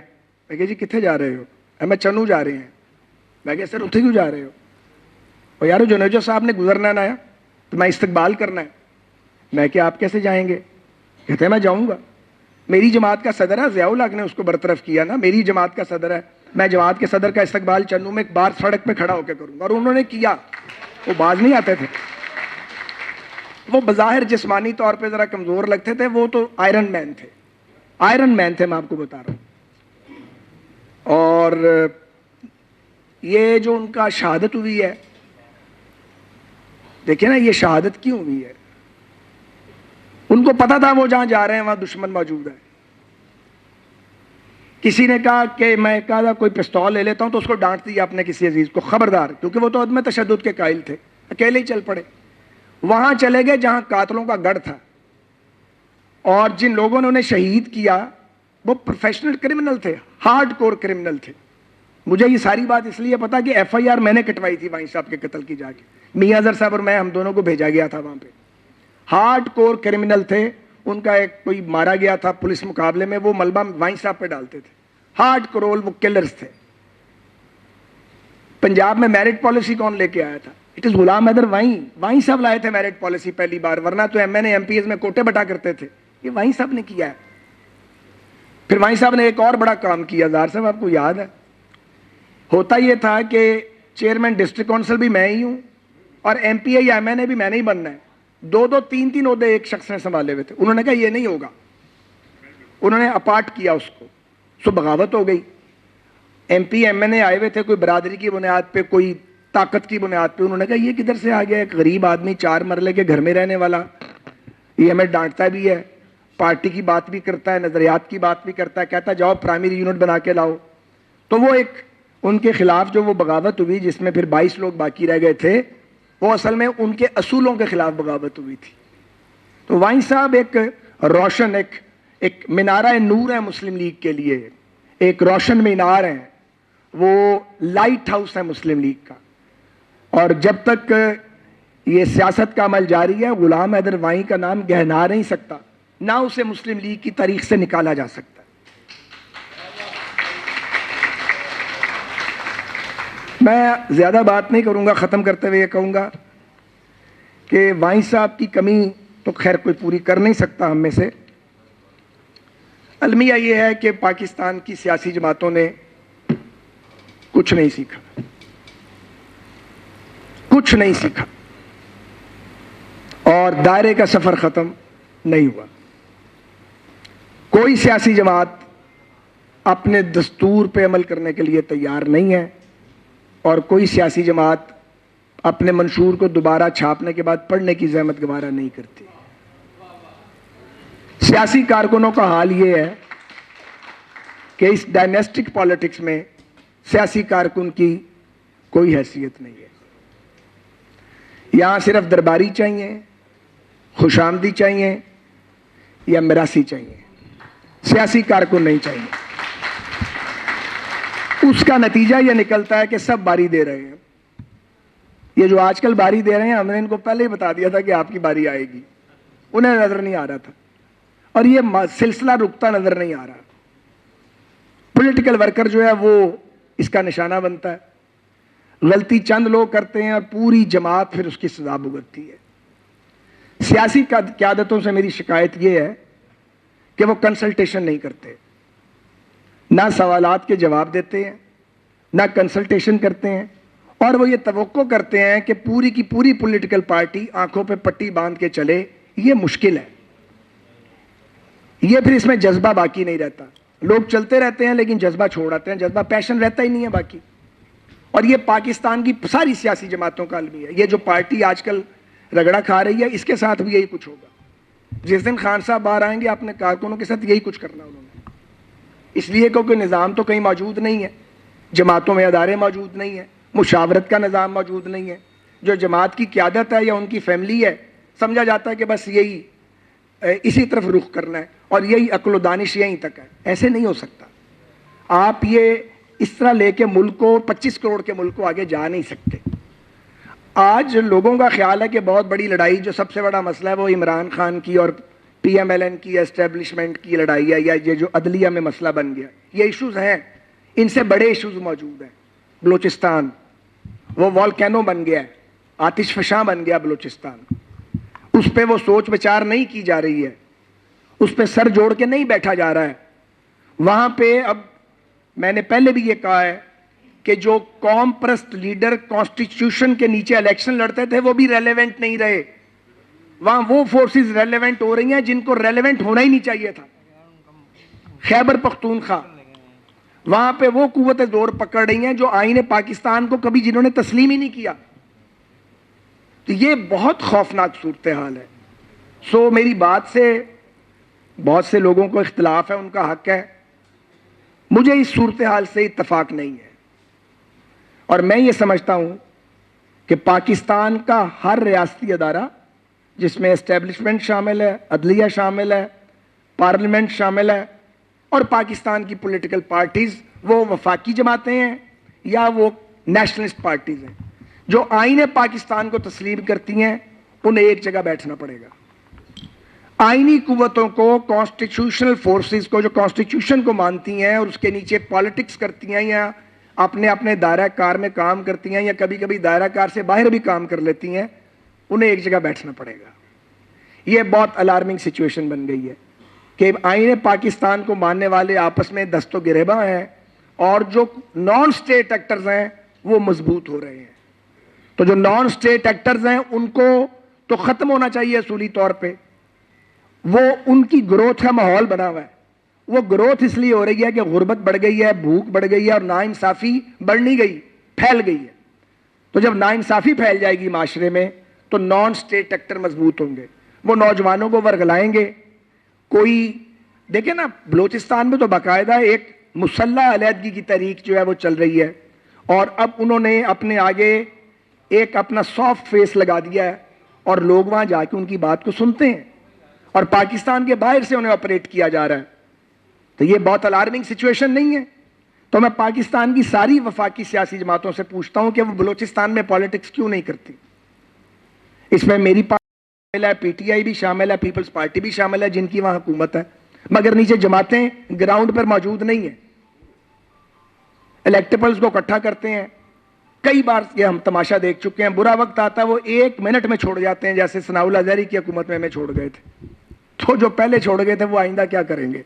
میں کہ جی کتنے جا رہے ہو؟ میں چنو جا رہے ہیں. میں کہ سر اتنے کیوں جا رہے ہو؟ اور یار جنیجو صاحب نے گزرنا نہ ہے تو میں استقبال کرنا ہے. میں کہ آپ کیسے جائیں گے؟ کہتے ہیں میں جاؤں گا. میری جماعت کا صدر ہے, ضیاء الحق نے اس کو برطرف کیا نا, میری جماعت کا صدر ہے. میں جماعت کے صدر کا استقبال چنو میں ایک بار سڑک پہ کھڑا ہو کے کروں گا. اور انہوں نے کیا. وہ باز نہیں آتے تھے, وہ بظاہر جسمانی طور پہ ذرا کمزور لگتے تھے, وہ تو آئرن مین تھے, آئرن مین تھے, میں آپ کو بتا رہا ہوں. اور یہ جو ان کا شہادت ہوئی ہے, دیکھیں نا یہ شہادت کیوں ہوئی ہے. ان کو پتا تھا وہ جہاں جا رہے ہیں وہاں دشمن موجود ہے. کسی نے کہا کہ میں کہا کوئی پستول لے لیتا ہوں, تو اس کو ڈانٹ دیا اپنے کسی عزیز کو, خبردار, کیونکہ وہ تو عدم تشدد کے قائل تھے. اکیلے ہی چل پڑے. وہاں چلے گئے جہاں قاتلوں کا گڑھ تھا, اور جن لوگوں نے انہیں شہید کیا وہ پروفیشنل کرمنل تھے, ہارڈ کور کرمنل تھے. مجھے یہ ساری بات اس لیے پتا کہ FIR میں نے کٹوائی تھی وائن صاحب کے قتل کی جا کے. میاں زر صاحب اور میں, ہم دونوں کو بھیجا گیا تھا وہاں پہ. ہارڈ کور کرمنل تھے. ان کا ایک کوئی مارا گیا تھا پولیس مقابلے میں, وہ ملبہ وائن صاحب پہ ڈالتے تھے. ہارڈ کرول, وہ کلرز تھے. پنجاب میں میرٹ پالیسی کون لے کے آیا تھا؟ اٹ از غلام حیدر وائیں صاحب لائے تھے میرٹ پالیسی پہلی بار, ورنہ تو M N A M P s میں کوٹے بٹا کرتے تھے. یہ وائیں صاحب نے کیا ہے. پھر وائیں صاحب نے ایک اور بڑا کام کیا, زار صاحب آپ کو یاد ہے, ہوتا یہ تھا کہ چیئرمین ڈسٹرکٹ کونسل بھی میں ہی ہوں اور ایم پی اے یا ایم این اے بھی میں نے ہی بننا ہے. 2 3 عہدے ایک شخص نے سنبھالے ہوئے تھے. انہوں نے کہا یہ نہیں ہوگا, انہوں نے اپارٹ کیا اس کو, سو بغاوت ہو گئی. ایم پی ایم این اے آئے ہوئے تھے, کوئی برادری کی بنیاد پہ, کوئی طاقت کی بنیاد پہ. انہوں نے کہا یہ کدھر سے آ گیا, ایک غریب آدمی 4 مرلے کے گھر میں رہنے والا, یہ ہمیں ڈانٹتا بھی ہے, پارٹی کی بات بھی کرتا ہے, نظریات کی بات بھی کرتا ہے, کہتا ہے جاؤ پرائمری یونٹ بنا کے لاؤ. تو وہ ایک ان کے خلاف جو وہ بغاوت ہوئی جس میں پھر 22 لوگ باقی رہ گئے تھے, وہ اصل میں ان کے اصولوں کے خلاف بغاوت ہوئی تھی. تو وائیں صاحب ایک روشن, ایک مینارہ نور ہے مسلم لیگ کے لیے, ایک روشن مینار ہے, وہ لائٹ ہاؤس ہے مسلم لیگ کا. اور جب تک یہ سیاست کا عمل جاری ہے, غلام حیدر وائیں کا نام گہنا نہیں سکتا, نہ اسے مسلم لیگ کی تاریخ سے نکالا جا سکتا. میں زیادہ بات نہیں کروں گا, ختم کرتے ہوئے یہ کہوں گا کہ وائیں صاحب کی کمی تو خیر کوئی پوری کر نہیں سکتا ہم میں سے. المیہ یہ ہے کہ پاکستان کی سیاسی جماعتوں نے کچھ نہیں سیکھا, کچھ نہیں سیکھا, اور دائرے کا سفر ختم نہیں ہوا. کوئی سیاسی جماعت اپنے دستور پہ عمل کرنے کے لیے تیار نہیں ہے, اور کوئی سیاسی جماعت اپنے منشور کو دوبارہ چھاپنے کے بعد پڑھنے کی زحمت گوارا نہیں کرتی. سیاسی کارکنوں کا حال یہ ہے کہ اس ڈائنیسٹک پالیٹکس میں سیاسی کارکن کی کوئی حیثیت نہیں ہے. یہاں صرف درباری چاہیے, خوش آمدی چاہیے یا میراثی چاہیے, سیاسی کارکن نہیں چاہیے. اس کا نتیجہ یہ نکلتا ہے کہ سب باری دے رہے ہیں. یہ جو آج کل باری دے رہے ہیں, ہم نے ان کو پہلے ہی بتا دیا تھا کہ آپ کی باری آئے گی, انہیں نظر نہیں آ رہا تھا, اور یہ سلسلہ رکتا نظر نہیں آ رہا. پولیٹیکل ورکر جو ہے وہ اس کا نشانہ بنتا ہے. غلطی چند لوگ کرتے ہیں اور پوری جماعت پھر اس کی سزا بھگتتی ہے. سیاسی قیادتوں سے میری شکایت یہ ہے کہ وہ کنسلٹیشن نہیں کرتے, نہ سوالات کے جواب دیتے ہیں, نہ کنسلٹیشن کرتے ہیں, اور وہ یہ توقع کرتے ہیں کہ پوری کی پوری پولیٹیکل پارٹی آنکھوں پہ پٹی باندھ کے چلے. یہ مشکل ہے. یہ پھر اس میں جذبہ باقی نہیں رہتا. لوگ چلتے رہتے ہیں لیکن جذبہ چھوڑ آتے ہیں, جذبہ پیشن رہتا ہی نہیں ہے باقی. اور یہ پاکستان کی ساری سیاسی جماعتوں کا المیہ ہے. یہ جو پارٹی آج کل رگڑا کھا رہی ہے, اس کے ساتھ بھی یہی کچھ ہوگا. جس دن خان صاحب باہر آئیں گے اپنے کارکنوں کے ساتھ یہی کچھ کرنا انہوں نے. اس لیے کیونکہ نظام تو کہیں موجود نہیں ہے, جماعتوں میں ادارے موجود نہیں ہیں, مشاورت کا نظام موجود نہیں ہے. جو جماعت کی قیادت ہے یا ان کی فیملی ہے, سمجھا جاتا ہے کہ بس یہی اسی طرف رخ کرنا ہے اور یہی عقل و دانش یہیں تک ہے. ایسے نہیں ہو سکتا. آپ یہ اس طرح لے کے ملک کو 25 کروڑ کے ملک کو آگے جا نہیں سکتے. آج لوگوں کا خیال ہے کہ بہت بڑی لڑائی, جو سب سے بڑا مسئلہ ہے وہ عمران خان کی اور پی ایم ایل این کی اسٹیبلشمنٹ کی لڑائی ہے, یا یہ جو عدلیہ میں مسئلہ بن گیا. یہ ایشوز ہیں, ان سے بڑے ایشوز موجود ہیں. بلوچستان وہ والکینو بن گیا ہے, آتش فشاں بن گیا بلوچستان. اس پہ وہ سوچ بچار نہیں کی جا رہی ہے, اس پہ سر جوڑ کے نہیں بیٹھا جا رہا ہے. وہاں پہ اب میں نے پہلے بھی یہ کہا ہے کہ جو قوم پرست لیڈر کانسٹیٹیوشن کے نیچے الیکشن لڑتے تھے وہ بھی ریلیونٹ نہیں رہے. وہاں وہ فورسز ریلیونٹ ہو رہی ہیں جن کو ریلیونٹ ہونا ہی نہیں چاہیے تھا. خیبر پختونخوا, وہاں پہ وہ قوتیں زور پکڑ رہی ہیں جو آئین پاکستان کو کبھی جنہوں نے تسلیم ہی نہیں کیا. تو یہ بہت خوفناک صورتحال ہے. سو میری بات سے بہت سے لوگوں کو اختلاف ہے, ان کا حق ہے. مجھے اس صورتحال سے اتفاق نہیں ہے, اور میں یہ سمجھتا ہوں کہ پاکستان کا ہر ریاستی ادارہ, جس میں اسٹیبلشمنٹ شامل ہے, عدلیہ شامل ہے, پارلیمنٹ شامل ہے, اور پاکستان کی پولیٹیکل پارٹیز, وہ وفاقی جماعتیں ہیں یا وہ نیشنلسٹ پارٹیز ہیں, جو آئین پاکستان کو تسلیم کرتی ہیں, انہیں ایک جگہ بیٹھنا پڑے گا. آئینی قوتوں کو, کانسٹیٹیوشنل فورسز کو, جو کانسٹیٹیوشن کو مانتی ہیں اور اس کے نیچے پالیٹکس کرتی ہیں یا اپنے اپنے دائرہ کار میں کام کرتی ہیں یا کبھی کبھی دائرہ کار سے باہر بھی کام کر لیتی ہیں, انہیں ایک جگہ بیٹھنا پڑے گا. یہ بہت الارمنگ سچویشن بن گئی ہے کہ آئین پاکستان کو ماننے والے آپس میں دست و گریباں ہیں اور جو نان اسٹیٹ ایکٹرز ہیں وہ مضبوط ہو رہے ہیں. تو جو نان اسٹیٹ ایکٹرز ہیں ان کو تو ختم ہونا چاہیے اصولی طور پہ. وہ ان کی گروتھ کا ماحول بنا ہوا ہے. وہ گروتھ اس لیے ہو رہی ہے کہ غربت بڑھ گئی ہے, بھوک بڑھ گئی ہے اور ناانصافی بڑھ نہیں گئی, پھیل گئی ہے. تو جب ناانصافی پھیل جائے گی معاشرے میں تو نان اسٹیٹ ایکٹر مضبوط ہوں گے, وہ نوجوانوں کو ورگلائیں گے. کوئی دیکھیں نا, بلوچستان میں تو باقاعدہ ایک مسلح علیحدگی کی تحریک جو ہے وہ چل رہی ہے, اور اب انہوں نے اپنے آگے ایک اپنا سافٹ فیس لگا دیا ہے اور لوگ وہاں جا کے ان کی بات کو سنتے ہیں, اور پاکستان کے باہر سے انہیں آپریٹ کیا جا رہا ہے. تو یہ بہت الارمنگ سچویشن نہیں ہے؟ تو میں پاکستان کی ساری وفاقی سیاسی جماعتوں سے پوچھتا ہوں کہ وہ بلوچستان میں پالیٹکس کیوں نہیں کرتی. اس میں میری پارٹی شامل ہے, پی ٹی آئی بھی شامل ہے, پیپلز پارٹی بھی شامل ہے جن کی وہاں حکومت ہے, مگر نیچے جماعتیں گراؤنڈ پر موجود نہیں ہیں. الیکٹیبلز کو اکٹھا کرتے ہیں, کئی بار یہ ہم تماشا دیکھ چکے ہیں. برا وقت آتا ہے وہ 1 منٹ میں چھوڑ جاتے ہیں, جیسے ثناء اللہ ظہری کی حکومت میں ہمیں چھوڑ گئے تھے. تو جو پہلے چھوڑ گئے تھے وہ آئندہ کیا کریں گے؟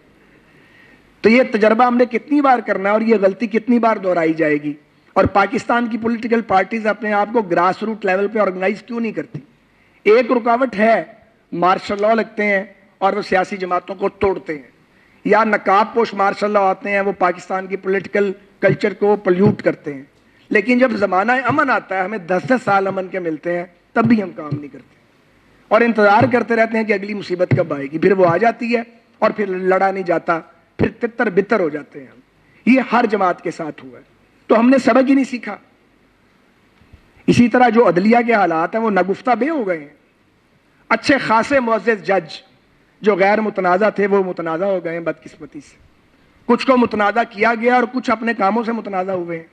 تو یہ تجربہ ہم نے کتنی بار کرنا ہے اور یہ غلطی کتنی بار دہرائی جائے گی؟ اور پاکستان کی پولیٹیکل پارٹیز اپنے آپ کو گراس روٹ لیول پہ آرگنائز کیوں نہیں کرتی؟ ایک رکاوٹ ہے, مارشل لاء لگتے ہیں اور وہ سیاسی جماعتوں کو توڑتے ہیں, یا نقاب پوش مارشل لاء آتے ہیں, وہ پاکستان کی پولیٹیکل کلچر کو پلیوٹ کرتے ہیں. لیکن جب زمانہ امن آتا ہے, ہمیں 10-10 سال امن کے ملتے ہیں, تب بھی ہم کام نہیں کرتے اور انتظار کرتے رہتے ہیں کہ اگلی مصیبت کب آئے گی. پھر وہ آ جاتی ہے اور پھر لڑا نہیں جاتا, پھر تتر بتر ہو جاتے ہیں ہم. یہ ہر جماعت کے ساتھ ہوا ہے. تو ہم نے سبق ہی نہیں سیکھا. اسی طرح جو عدلیہ کے حالات ہیں وہ نگفتہ بے ہو گئے ہیں. اچھے خاصے معزز جج جو غیر متنازع تھے وہ متنازع ہو گئے ہیں بدقسمتی سے. کچھ کو متنازع کیا گیا اور کچھ اپنے کاموں سے متنازع ہوئے ہیں.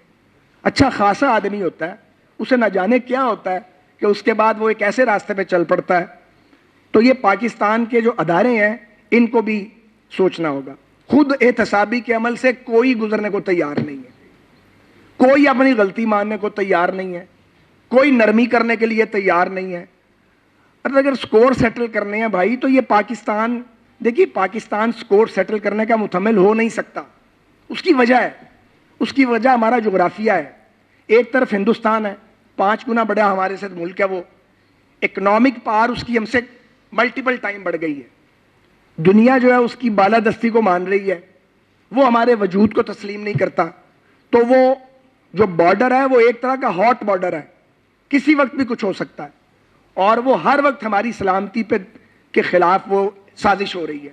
اچھا خاصا آدمی ہوتا ہے, اسے نہ جانے کیا ہوتا ہے کہ اس کے بعد وہ ایک ایسے راستے پہ چل پڑتا ہے. تو یہ پاکستان کے جو ادارے ہیں ان کو بھی سوچنا ہوگا. خود احتسابی کے عمل سے کوئی گزرنے کو تیار نہیں ہے, کوئی اپنی غلطی ماننے کو تیار نہیں ہے, کوئی نرمی کرنے کے لیے تیار نہیں ہے. اگر سکور سیٹل کرنے ہیں بھائی تو یہ پاکستان, دیکھیے پاکستان سکور سیٹل کرنے کا متحمل ہو نہیں سکتا. اس کی وجہ ہے, اس کی وجہ ہمارا جغرافیہ ہے. ایک طرف ہندوستان ہے, 5 گنا بڑا ہمارے سے ملک ہے, وہ اکنامک پاور اس کی ہم سے ملٹیپل ٹائم بڑھ گئی ہے. دنیا جو ہے اس کی بالادستی کو مان رہی ہے, وہ ہمارے وجود کو تسلیم نہیں کرتا. تو وہ جو بارڈر ہے وہ ایک طرح کا ہاٹ بارڈر ہے, کسی وقت بھی کچھ ہو سکتا ہے, اور وہ ہر وقت ہماری سلامتی پہ کے خلاف وہ سازش ہو رہی ہے.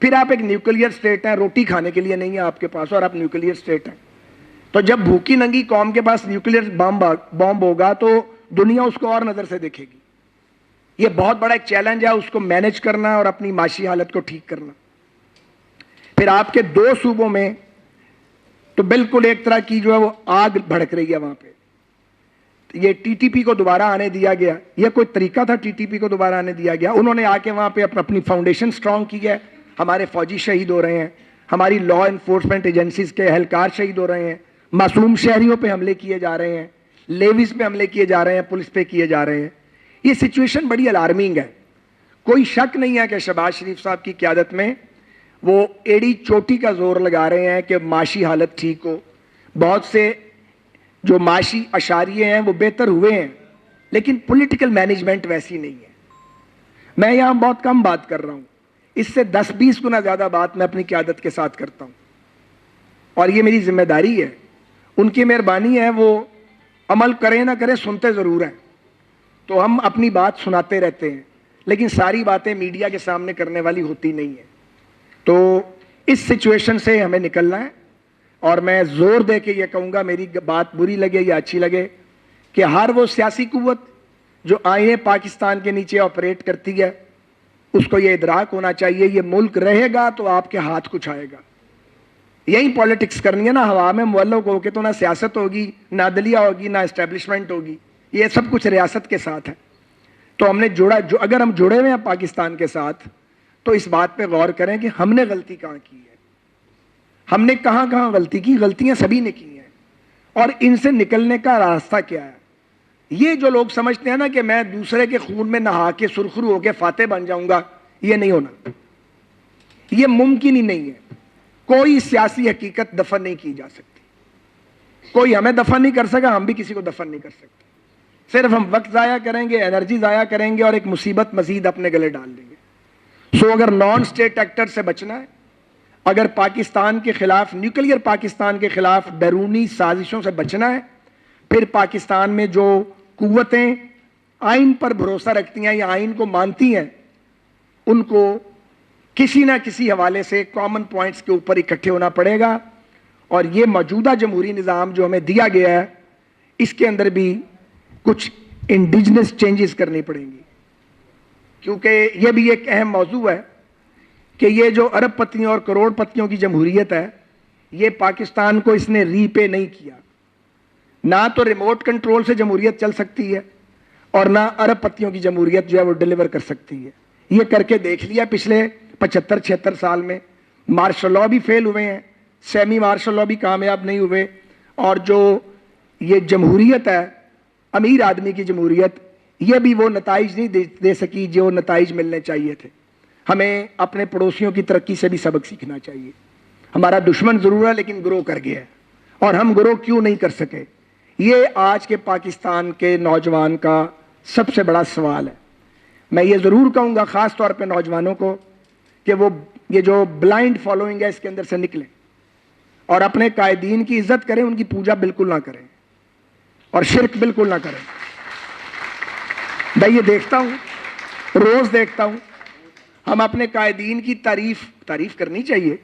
پھر آپ ایک نیوکلیئر اسٹیٹ ہیں, روٹی کھانے کے لیے نہیں ہے آپ کے پاس, اور آپ نیوکلیئر اسٹیٹ ہیں. تو جب بھوکی ننگی قوم کے پاس نیوکلیئر بم ہوگا تو دنیا اس کو اور نظر سے دیکھے گی. یہ بہت بڑا ایک چیلنج ہے, اس کو مینج کرنا اور اپنی معاشی حالت کو ٹھیک کرنا. پھر آپ کے 2 صوبوں میں تو بالکل ایک طرح کی جو ہے وہ آگ بھڑک رہی ہے وہاں پہ. یہ ٹی ٹی پی کو دوبارہ آنے دیا گیا, یہ کوئی طریقہ تھا ٹی ٹی پی کو دوبارہ آنے دیا گیا؟ انہوں نے آ کے وہاں پہ اپنی فاؤنڈیشن سٹرونگ کی ہے. ہمارے فوجی شہید ہو رہے ہیں, ہماری لا انفورسمنٹ ایجنسیز کے اہلکار شہید ہو رہے ہیں, معصوم شہریوں پہ حملے کیے جا رہے ہیں, لیویز پہ حملے کیے جا رہے ہیں, پولیس پہ کیے جا رہے ہیں. یہ سچویشن بڑی الارمنگ ہے. کوئی شک نہیں ہے کہ شہباز شریف صاحب کی قیادت میں وہ ایڑی چوٹی کا زور لگا رہے ہیں کہ معاشی حالت ٹھیک ہو. بہت سے جو معاشی اشاریے ہیں وہ بہتر ہوئے ہیں, لیکن پولیٹیکل مینجمنٹ ویسی نہیں ہے. میں یہاں بہت کم بات کر رہا ہوں, اس سے 10-20 گنا زیادہ بات میں اپنی قیادت کے ساتھ کرتا ہوں, اور یہ میری ذمہ داری ہے. ان کی مہربانی ہے, وہ عمل کریں نہ کریں سنتے ضرور ہیں. تو ہم اپنی بات سناتے رہتے ہیں, لیکن ساری باتیں میڈیا کے سامنے کرنے والی ہوتی نہیں ہیں. تو اس سچویشن سے ہمیں نکلنا ہے, اور میں زور دے کے یہ کہوں گا, میری بات بری لگے یا اچھی لگے, کہ ہر وہ سیاسی قوت جو آئین پاکستان کے نیچے آپریٹ کرتی ہے اس کو یہ ادراک ہونا چاہیے یہ ملک رہے گا تو آپ کے ہاتھ کچھ آئے گا. یہی پالیٹکس کرنی ہے نا, ہوا میں معلق ہو کے تو نہ سیاست ہوگی, نہ عدلیہ ہوگی, نہ اسٹیبلشمنٹ ہوگی. یہ سب کچھ ریاست کے ساتھ ہے. تو ہم نے اگر ہم جڑے ہوئے ہیں پاکستان کے ساتھ تو اس بات پہ غور کریں کہ ہم نے غلطی کہاں کی ہے, ہم نے کہاں کہاں غلطی کی. غلطیاں سبھی نے کی ہیں, اور ان سے نکلنے کا راستہ کیا ہے. یہ جو لوگ سمجھتے ہیں نا کہ میں دوسرے کے خون میں نہا کے سرخرو ہو کے فاتح بن جاؤں گا, یہ نہیں ہونا, یہ ممکن ہی نہیں ہے. کوئی سیاسی حقیقت دفن نہیں کی جا سکتی, کوئی ہمیں دفن نہیں کر سکا, ہم بھی کسی کو دفن نہیں کر سکتے. صرف ہم وقت ضائع کریں گے, انرجی ضائع کریں گے اور ایک مصیبت مزید اپنے گلے ڈال دیں گے. سو اگر نان اسٹیٹ ایکٹر سے بچنا ہے, اگر پاکستان کے خلاف, نیوکلیئر پاکستان کے خلاف بیرونی سازشوں سے بچنا ہے, پھر پاکستان میں جو قوتیں آئین پر بھروسہ رکھتی ہیں یا آئین کو مانتی ہیں, ان کو کسی نہ کسی حوالے سے کامن پوائنٹس کے اوپر اکٹھے ہونا پڑے گا. اور یہ موجودہ جمہوری نظام جو ہمیں دیا گیا ہے, اس کے اندر بھی کچھ انڈیجنس چینجز کرنی پڑیں گی, کیونکہ یہ بھی ایک اہم موضوع ہے کہ یہ جو ارب پتیوں اور کروڑ پتیوں کی جمہوریت ہے, یہ پاکستان کو اس نے ری پے نہیں کیا. نہ تو ریموٹ کنٹرول سے جمہوریت چل سکتی ہے اور نہ ارب پتیوں کی جمہوریت جو ہے وہ ڈیلیور کر سکتی ہے. یہ کر کے دیکھ لیا پچھلے 75-76 سال میں. مارشل لا بھی فیل ہوئے ہیں, سیمی مارشل لا بھی کامیاب نہیں ہوئے, اور جو یہ جمہوریت ہے, امیر آدمی کی جمہوریت, یہ بھی وہ نتائج نہیں دے سکی جو نتائج ملنے چاہیے تھے. ہمیں اپنے پڑوسیوں کی ترقی سے بھی سبق سیکھنا چاہیے. ہمارا دشمن ضرور ہے لیکن گرو کر گیا ہے, اور ہم گرو کیوں نہیں کر سکے, یہ آج کے پاکستان کے نوجوان کا سب سے بڑا سوال ہے. میں یہ ضرور کہوں گا خاص طور پہ نوجوانوں کو کہ وہ یہ جو بلائنڈ فالوئنگ ہے اس کے اندر سے نکلیں اور اپنے قائدین کی عزت کریں, ان کی پوجا بالکل نہ کریں اور شرک بالکل نہ کریں. میں یہ دیکھتا ہوں, روز دیکھتا ہوں, ہم اپنے قائدین کی تعریف کرنی چاہیے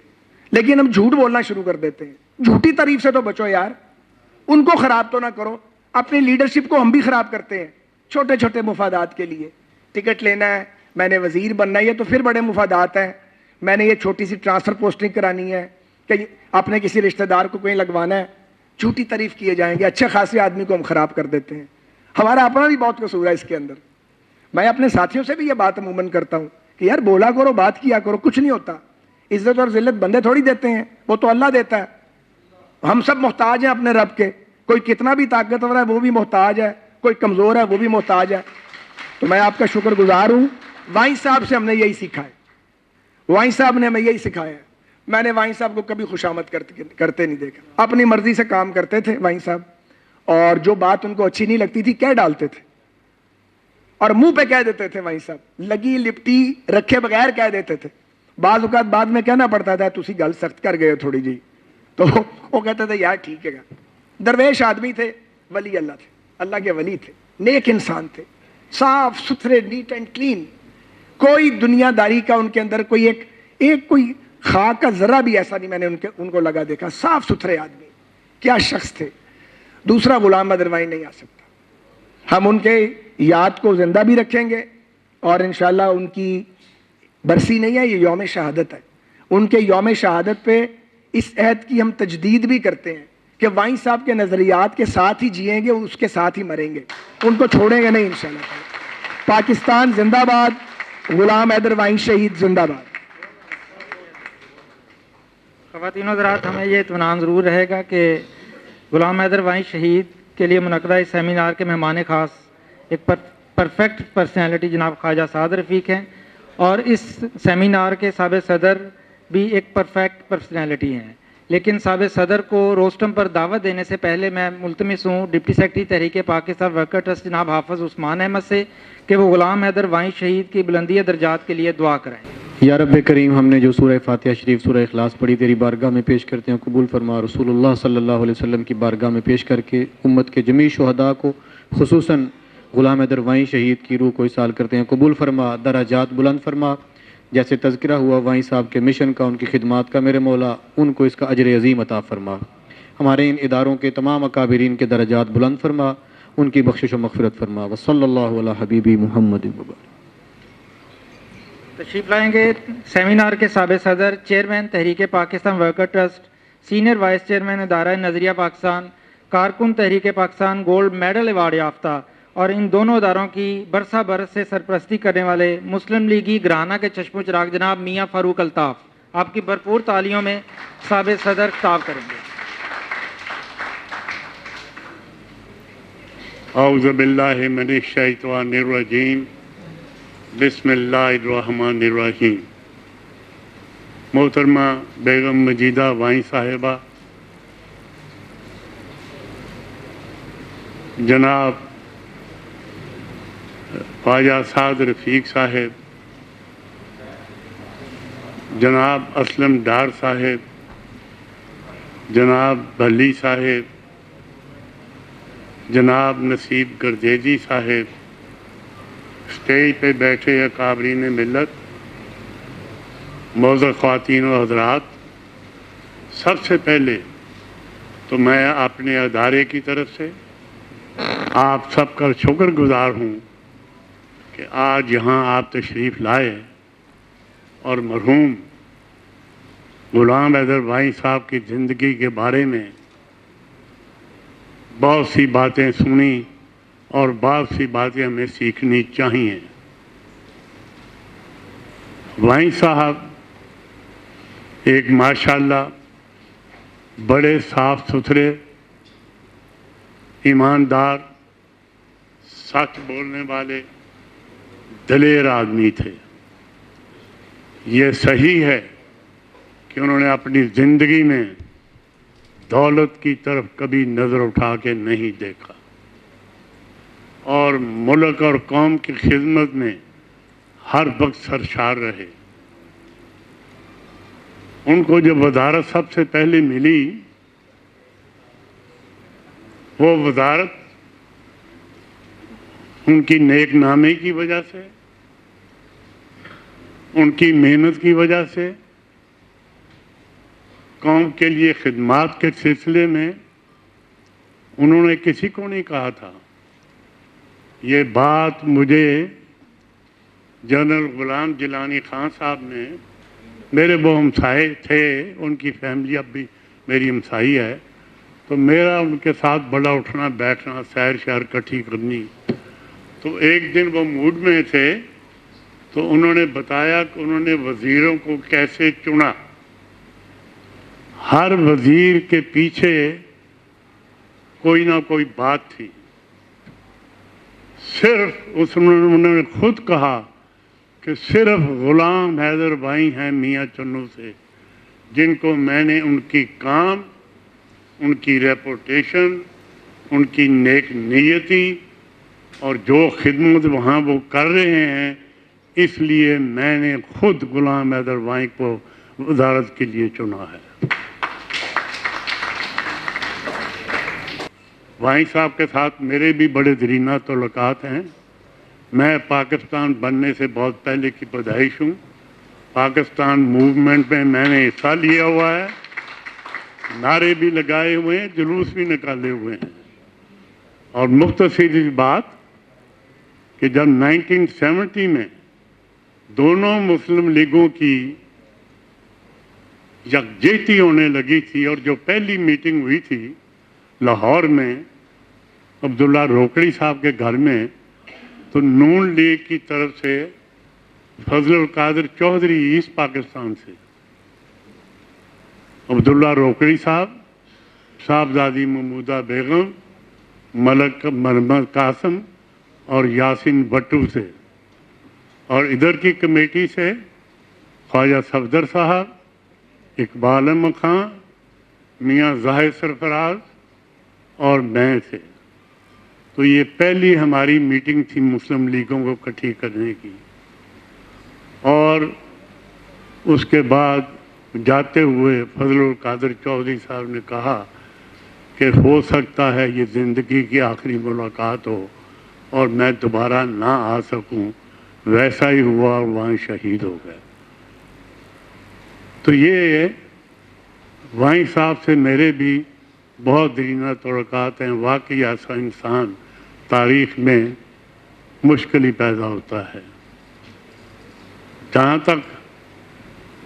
لیکن ہم جھوٹ بولنا شروع کر دیتے ہیں. جھوٹی تعریف سے تو بچو یار, ان کو خراب تو نہ کرو. اپنی لیڈرشپ کو ہم بھی خراب کرتے ہیں چھوٹے چھوٹے مفادات کے لیے. ٹکٹ لینا ہے, میں نے وزیر بننا ہے, یہ تو پھر بڑے مفادات ہیں. میں نے یہ چھوٹی سی ٹرانسفر پوسٹنگ کرانی ہے, کہ اپنے کسی رشتہ دار کو کہیں لگوانا ہے, جھوٹی تعریف کیے جائیں گے. اچھے خاصے آدمی کو ہم خراب کر دیتے ہیں. ہمارا اپنا بھی بہت قصور ہے اس کے اندر. میں اپنے ساتھیوں سے بھی یہ بات عموماً کرتا ہوں کہ یار بولا کرو, بات کیا کرو, کچھ نہیں ہوتا. عزت اور ذلت بندے تھوڑی دیتے ہیں, وہ تو اللہ دیتا ہے. ہم سب محتاج ہیں اپنے رب کے. کوئی کتنا بھی طاقتور ہے وہ بھی محتاج ہے, کوئی کمزور ہے وہ بھی محتاج ہے. تو میں آپ کا شکر گزار ہوں. وائن صاحب سے ہم نے یہی سیکھا ہے, وائن صاحب نے ہمیں یہی سکھایا ہے. میں نے وائن صاحب کو کبھی خوشامد کرتے نہیں دیکھا. اپنی مرضی سے کام کرتے تھے وائن صاحب, اور جو بات ان کو اچھی نہیں لگتی تھی کہہ ڈالتے تھے, اور منہ پہ کہہ دیتے تھے. وائن صاحب لگی لپٹی رکھے بغیر کہہ دیتے تھے. بعض اوقات بعد میں کہنا پڑتا تھا تسی گل سخت کر گئے ہو تھوڑی جی, تو وہ کہتے تھے یار ٹھیک ہے. درویش آدمی تھے, ولی اللہ تھے, اللہ کے ولی تھے, نیک انسان تھے, صاف ستھرے, نیٹ اینڈ کلین. کوئی دنیا داری کا ان کے اندر کوئی ایک کوئی خاک کا ذرہ بھی ایسا نہیں میں نے ان کو لگا دیکھا. صاف ستھرے آدمی, کیا شخص تھے. دوسرا غلام احمد روانی نہیں آ سکتا. ہم ان کے یاد کو زندہ بھی رکھیں گے, اور انشاءاللہ ان کی برسی نہیں ہے, یہ یوم شہادت ہے. ان کے یوم شہادت پہ اس عہد کی ہم تجدید بھی کرتے ہیں کہ وائن صاحب کے نظریات کے ساتھ ہی جئیں گے, اس کے ساتھ ہی مریں گے, ان کو چھوڑیں گے نہیں انشاءاللہ. پاکستان زندہ باد, غلام حیدر وائن شہید زندہ باد. خواتین و حضرات, ہمیں یہ اطمینان ضرور رہے گا کہ غلام حیدر وائن شہید کے لیے منعقدہ اس سیمینار کے مہمان خاص ایک پرفیکٹ پرسنالٹی جناب خواجہ سعد رفیق ہیں, اور اس سیمینار کے سابق صدر بھی ایک پرفیکٹ پرسنالٹی ہیں. لیکن سابق صدر کو روسٹم پر دعوت دینے سے پہلے میں ملتمس ہوں ڈپٹی سیکرٹری تحریک پاکستان ورکر ٹرسٹ جناب حافظ عثمان احمد سے کہ وہ غلام حیدر وائن شہید کی بلندی درجات کے لیے دعا کریں. یا رب کریم, ہم نے جو سورہ فاتحہ شریف سورہ اخلاص پڑھی تیری بارگاہ میں پیش کرتے ہیں, قبول فرما. رسول اللہ صلی اللہ علیہ وسلم کی بارگاہ میں پیش کر کے امت کے جمیع شہداء کو خصوصاً غلام حیدر وائن شہید کی روح کو اصال کرتے ہیں. قبول فرما, درجات بلند فرما. جیسے تذکرہ ہوا وائن صاحب کے مشن کا, ان کی خدمات کا, میرے مولا ان کو اس کا اجر عظیم عطا فرما. ہمارے ان اداروں کے تمام اکابرین کے درجات بلند فرما, ان کی بخشش و مغفرت فرما. وصلی اللہ علی حبیبی محمد. تشریف لائیں گے سیمینار کے سابق صدر, چیئرمین تحریک Pakistan worker trust, senior vice chairman ادارہ نظریہ پاکستان, کارکن تحریک پاکستان گولڈ میڈل ایوارڈ یافتہ اور ان دونوں اداروں کی برسہ برس سے سرپرستی کرنے والے مسلم لیگی گرانا کے چشم و چراغ جناب میاں فاروق الطاف. آپ کی بھرپور تالیوں میں سابق صدر خطاب کریں گے. اعوذ باللہ من الشیطان الرجیم بسم اللہ الرحمن الرحیم. محترمہ بیگم مجیدہ وائیں صاحبہ، جناب خواجہ سعد رفیق صاحب، جناب اسلم ڈار صاحب، جناب بھلی صاحب، جناب نصیب گردیجی صاحب، اسٹیج پہ بیٹھے اکابرین ملت، معزز خواتین و حضرات، سب سے پہلے تو میں اپنے ادارے کی طرف سے آپ سب کا شکر گزار ہوں کہ آج یہاں آپ تشریف لائے اور مرحوم غلام حیدر وائیں صاحب کی زندگی کے بارے میں بہت سی باتیں سنی اور بہت سی باتیں ہمیں سیکھنی چاہیے. وائیں صاحب ایک ماشاءاللہ بڑے صاف ستھرے، ایماندار، سچ بولنے والے، دلیر آدمی تھے. یہ صحیح ہے کہ انہوں نے اپنی زندگی میں دولت کی طرف کبھی نظر اٹھا کے نہیں دیکھا اور ملک اور قوم کی خدمت میں ہر وقت سرشار رہے. ان کو جو وزارت سب سے پہلے ملی، وہ وزارت ان کی نیک نامی کی وجہ سے، ان کی محنت کی وجہ سے، قوم کے لیے خدمات کے سلسلے میں انہوں نے کسی کو نہیں کہا تھا. یہ بات مجھے جنرل غلام جیلانی خان صاحب نے، میرے وہ ہمسائے تھے، ان کی فیملی اب بھی میری ہمسائی ہے، تو میرا ان کے ساتھ بڑا اٹھنا بیٹھنا، سیر شہر اکٹھی کرنی. تو ایک دن وہ موڈ میں تھے تو انہوں نے بتایا کہ انہوں نے وزیروں کو کیسے چنا. ہر وزیر کے پیچھے کوئی نہ کوئی بات تھی. صرف انہوں نے خود کہا کہ صرف غلام حیدر وائیں ہیں میاں چنو سے، جن کو میں نے ان کی کام، ان کی ریپوٹیشن، ان کی نیک نیتی اور جو خدمت وہاں وہ کر رہے ہیں، اس لیے میں نے خود غلام حیدر وائیں کو وزارت کے لیے چنا ہے. وائیں صاحب کے ساتھ میرے بھی بڑے دیرینہ تعلقات ہیں. میں پاکستان بننے سے بہت پہلے کی پیدائش ہوں. پاکستان موومنٹ میں میں نے حصہ لیا ہوا ہے، نعرے بھی لگائے ہوئے ہیں، جلوس بھی نکالے ہوئے ہیں. اور مختصر بات کہ جب 1970 میں دونوں مسلم لیگوں کی یکجہتی ہونے لگی تھی اور جو پہلی میٹنگ ہوئی تھی لاہور میں عبداللہ روکڑی صاحب کے گھر میں، تو نون لیگ کی طرف سے فضل القادر چودھری ایسٹ پاکستان سے، عبداللہ روکڑی صاحب، صاحبزادی محمودہ بیگم، ملک محمد قاسم اور یاسین بٹو سے، اور ادھر کی کمیٹی سے خواجہ صفدر صاحب، اقبال احمد خان، میاں زاہد سرفراز اور میں تھے. تو یہ پہلی ہماری میٹنگ تھی مسلم لیگوں کو اکٹھی کرنے کی. اور اس کے بعد جاتے ہوئے فضل القادر چودھری صاحب نے کہا کہ ہو سکتا ہے یہ زندگی کی آخری ملاقات ہو اور میں دوبارہ نہ آ سکوں. ویسا ہی ہوا اور وہاں شہید ہو گئے. تو یہ وائیں صاحب سے میرے بھی بہت دیرینہ تعلقات ہیں. واقعی ایسا انسان تاریخ میں مشکل ہی پیدا ہوتا ہے. جہاں تک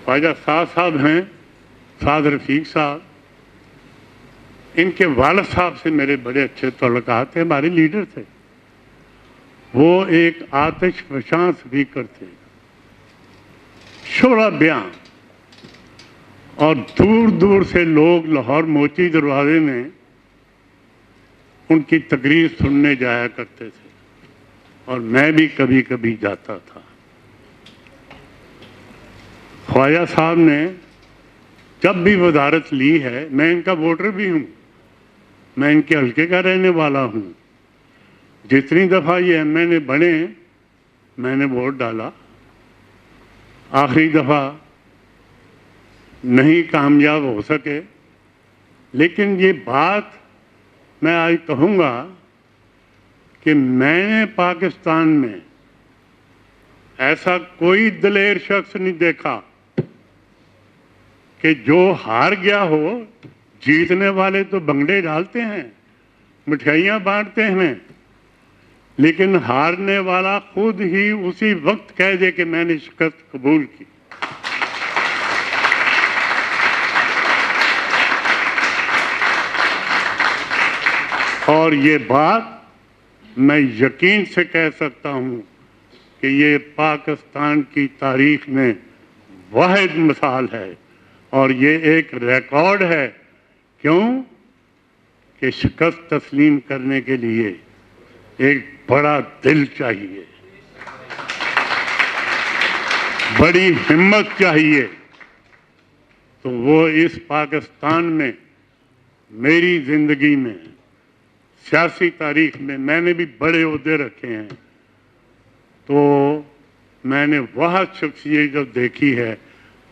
خواجہ سعد صاحب ہیں، سعد رفیق صاحب، ان کے والد صاحب سے میرے بڑے اچھے تعلقات تھے، ہمارے لیڈر تھے. وہ ایک آتش فشاں سپیکر تھے، شعلہ بیان، اور دور دور سے لوگ لاہور موچی دروازے میں ان کی تقریر سننے جایا کرتے تھے اور میں بھی کبھی کبھی جاتا تھا. خواجہ صاحب نے جب بھی وزارت لی ہے، میں ان کا ووٹر بھی ہوں، میں ان کے حلقے کا رہنے والا ہوں، جتنی دفعہ یہ ایم این اے بنے میں نے ووٹ ڈالا. آخری دفعہ نہیں کامیاب ہو سکے، لیکن یہ بات میں آج کہوں گا کہ میں نے پاکستان میں ایسا کوئی دلیر شخص نہیں دیکھا کہ جو ہار گیا ہو. جیتنے والے تو بنگڑے ڈالتے ہیں، مٹھائیاں بانٹتے ہیں، لیکن ہارنے والا خود ہی اسی وقت کہہ دے کہ میں نے شکست قبول کی. اور یہ بات میں یقین سے کہہ سکتا ہوں کہ یہ پاکستان کی تاریخ میں واحد مثال ہے اور یہ ایک ریکارڈ ہے. کیوں کہ شکست تسلیم کرنے کے لیے ایک بڑا دل چاہیے، بڑی ہمت چاہیے. تو وہ اس پاکستان میں میری زندگی میں سیاسی تاریخ میں میں نے بھی بڑے عہدے رکھے ہیں، تو میں نے وہ شخصیت جو دیکھی ہے،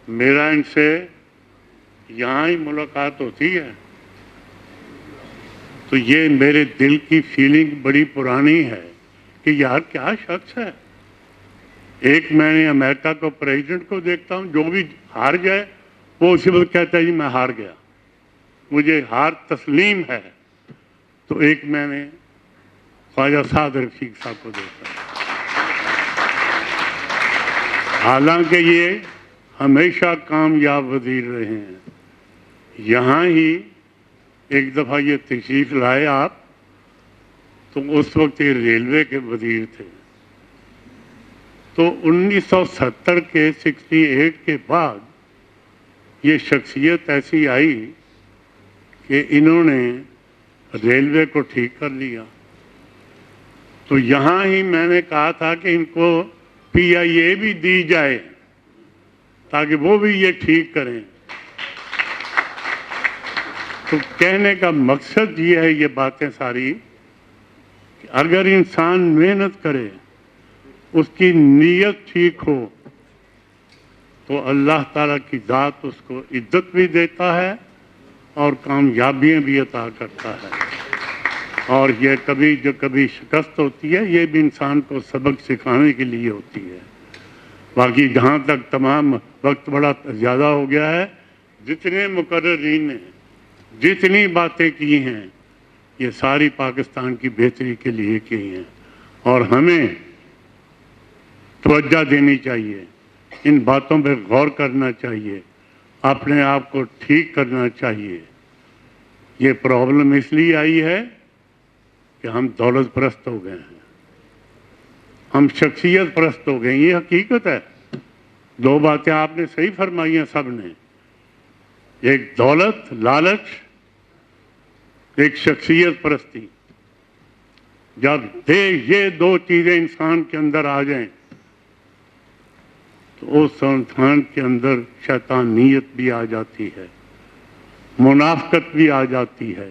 میرا ان سے یہاں ہی ملاقات ہوتی ہے تو یہ میرے دل کی فیلنگ بڑی پرانی ہے کہ یار کیا شخص ہے. ایک میں نے امریکہ کو پریزیڈنٹ کو دیکھتا ہوں، جو بھی ہار جائے وہ اسی وقت کہتا ہے جی میں ہار گیا، مجھے ہار تسلیم ہے. تو ایک میں نے خواجہ سعد رفیق صاحب کو دیکھا، حالانکہ یہ ہمیشہ کامیاب وزیر رہے ہیں. یہاں ہی ایک دفعہ یہ تشریف لائے آپ، تو اس وقت یہ ریلوے کے وزیر تھے. تو 1970 کے 68 کے بعد یہ شخصیت ایسی آئی کہ انہوں نے ریلوے کو ٹھیک کر لیا. تو یہاں ہی میں نے کہا تھا کہ ان کو PIA بھی دی جائے تاکہ وہ بھی یہ ٹھیک کریں. تو کہنے کا مقصد یہ ہے، یہ باتیں ساری، کہ اگر انسان محنت کرے، اس کی نیت ٹھیک ہو، تو اللہ تعالیٰ کی ذات اس کو عزت بھی دیتا ہے اور کامیابیاں بھی عطا کرتا ہے. اور یہ کبھی شکست ہوتی ہے، یہ بھی انسان کو سبق سکھانے کے لیے ہوتی ہے. باقی جہاں تک تمام وقت بڑا زیادہ ہو گیا ہے، جتنے مقررین نے جتنی باتیں کی ہیں یہ ساری پاکستان کی بہتری کے لیے کی ہیں، اور ہمیں توجہ دینی چاہیے، ان باتوں پہ غور کرنا چاہیے، اپنے آپ کو ٹھیک کرنا چاہیے. یہ پرابلم اس لیے آئی ہے کہ ہم دولت پرست ہو گئے ہیں، ہم شخصیت پرست ہو گئے ہیں. یہ حقیقت ہے. دو باتیں آپ نے صحیح فرمائی ہیں سب نے، ایک دولت لالچ، ایک شخصیت پرستی. جب یہ دو چیزیں انسان کے اندر آ جائیں تو اس انسان کے اندر شیطانیت بھی آ جاتی ہے، منافقت بھی آ جاتی ہے،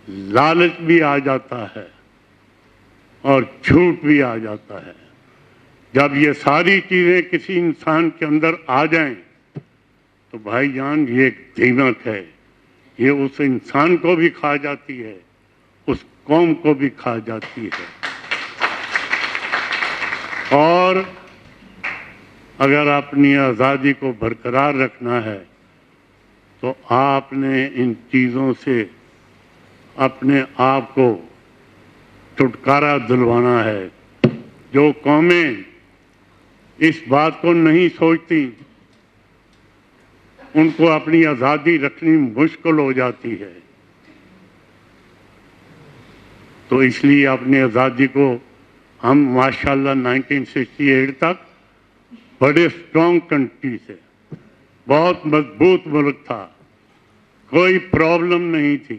لالچ بھی آ جاتا ہے اور جھوٹ بھی آ جاتا ہے. جب یہ ساری چیزیں کسی انسان کے اندر آ جائیں تو بھائی جان یہ ایک دیمک ہے، یہ اس انسان کو بھی کھا جاتی ہے، اس قوم کو بھی کھا جاتی ہے. اور اگر اپنی آزادی کو برقرار رکھنا ہے تو آپ نے ان چیزوں سے اپنے آپ کو چھٹکارا دلوانا ہے. جو قومیں اس بات کو نہیں سوچتی ان کو اپنی آزادی رکھنی مشکل ہو جاتی ہے. تو اس لیے اپنی آزادی کو ہم ماشاءاللہ 1968 تک بڑے اسٹرانگ کنٹری سے، بہت مضبوط ملک تھا، کوئی پرابلم نہیں تھی.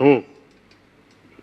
2,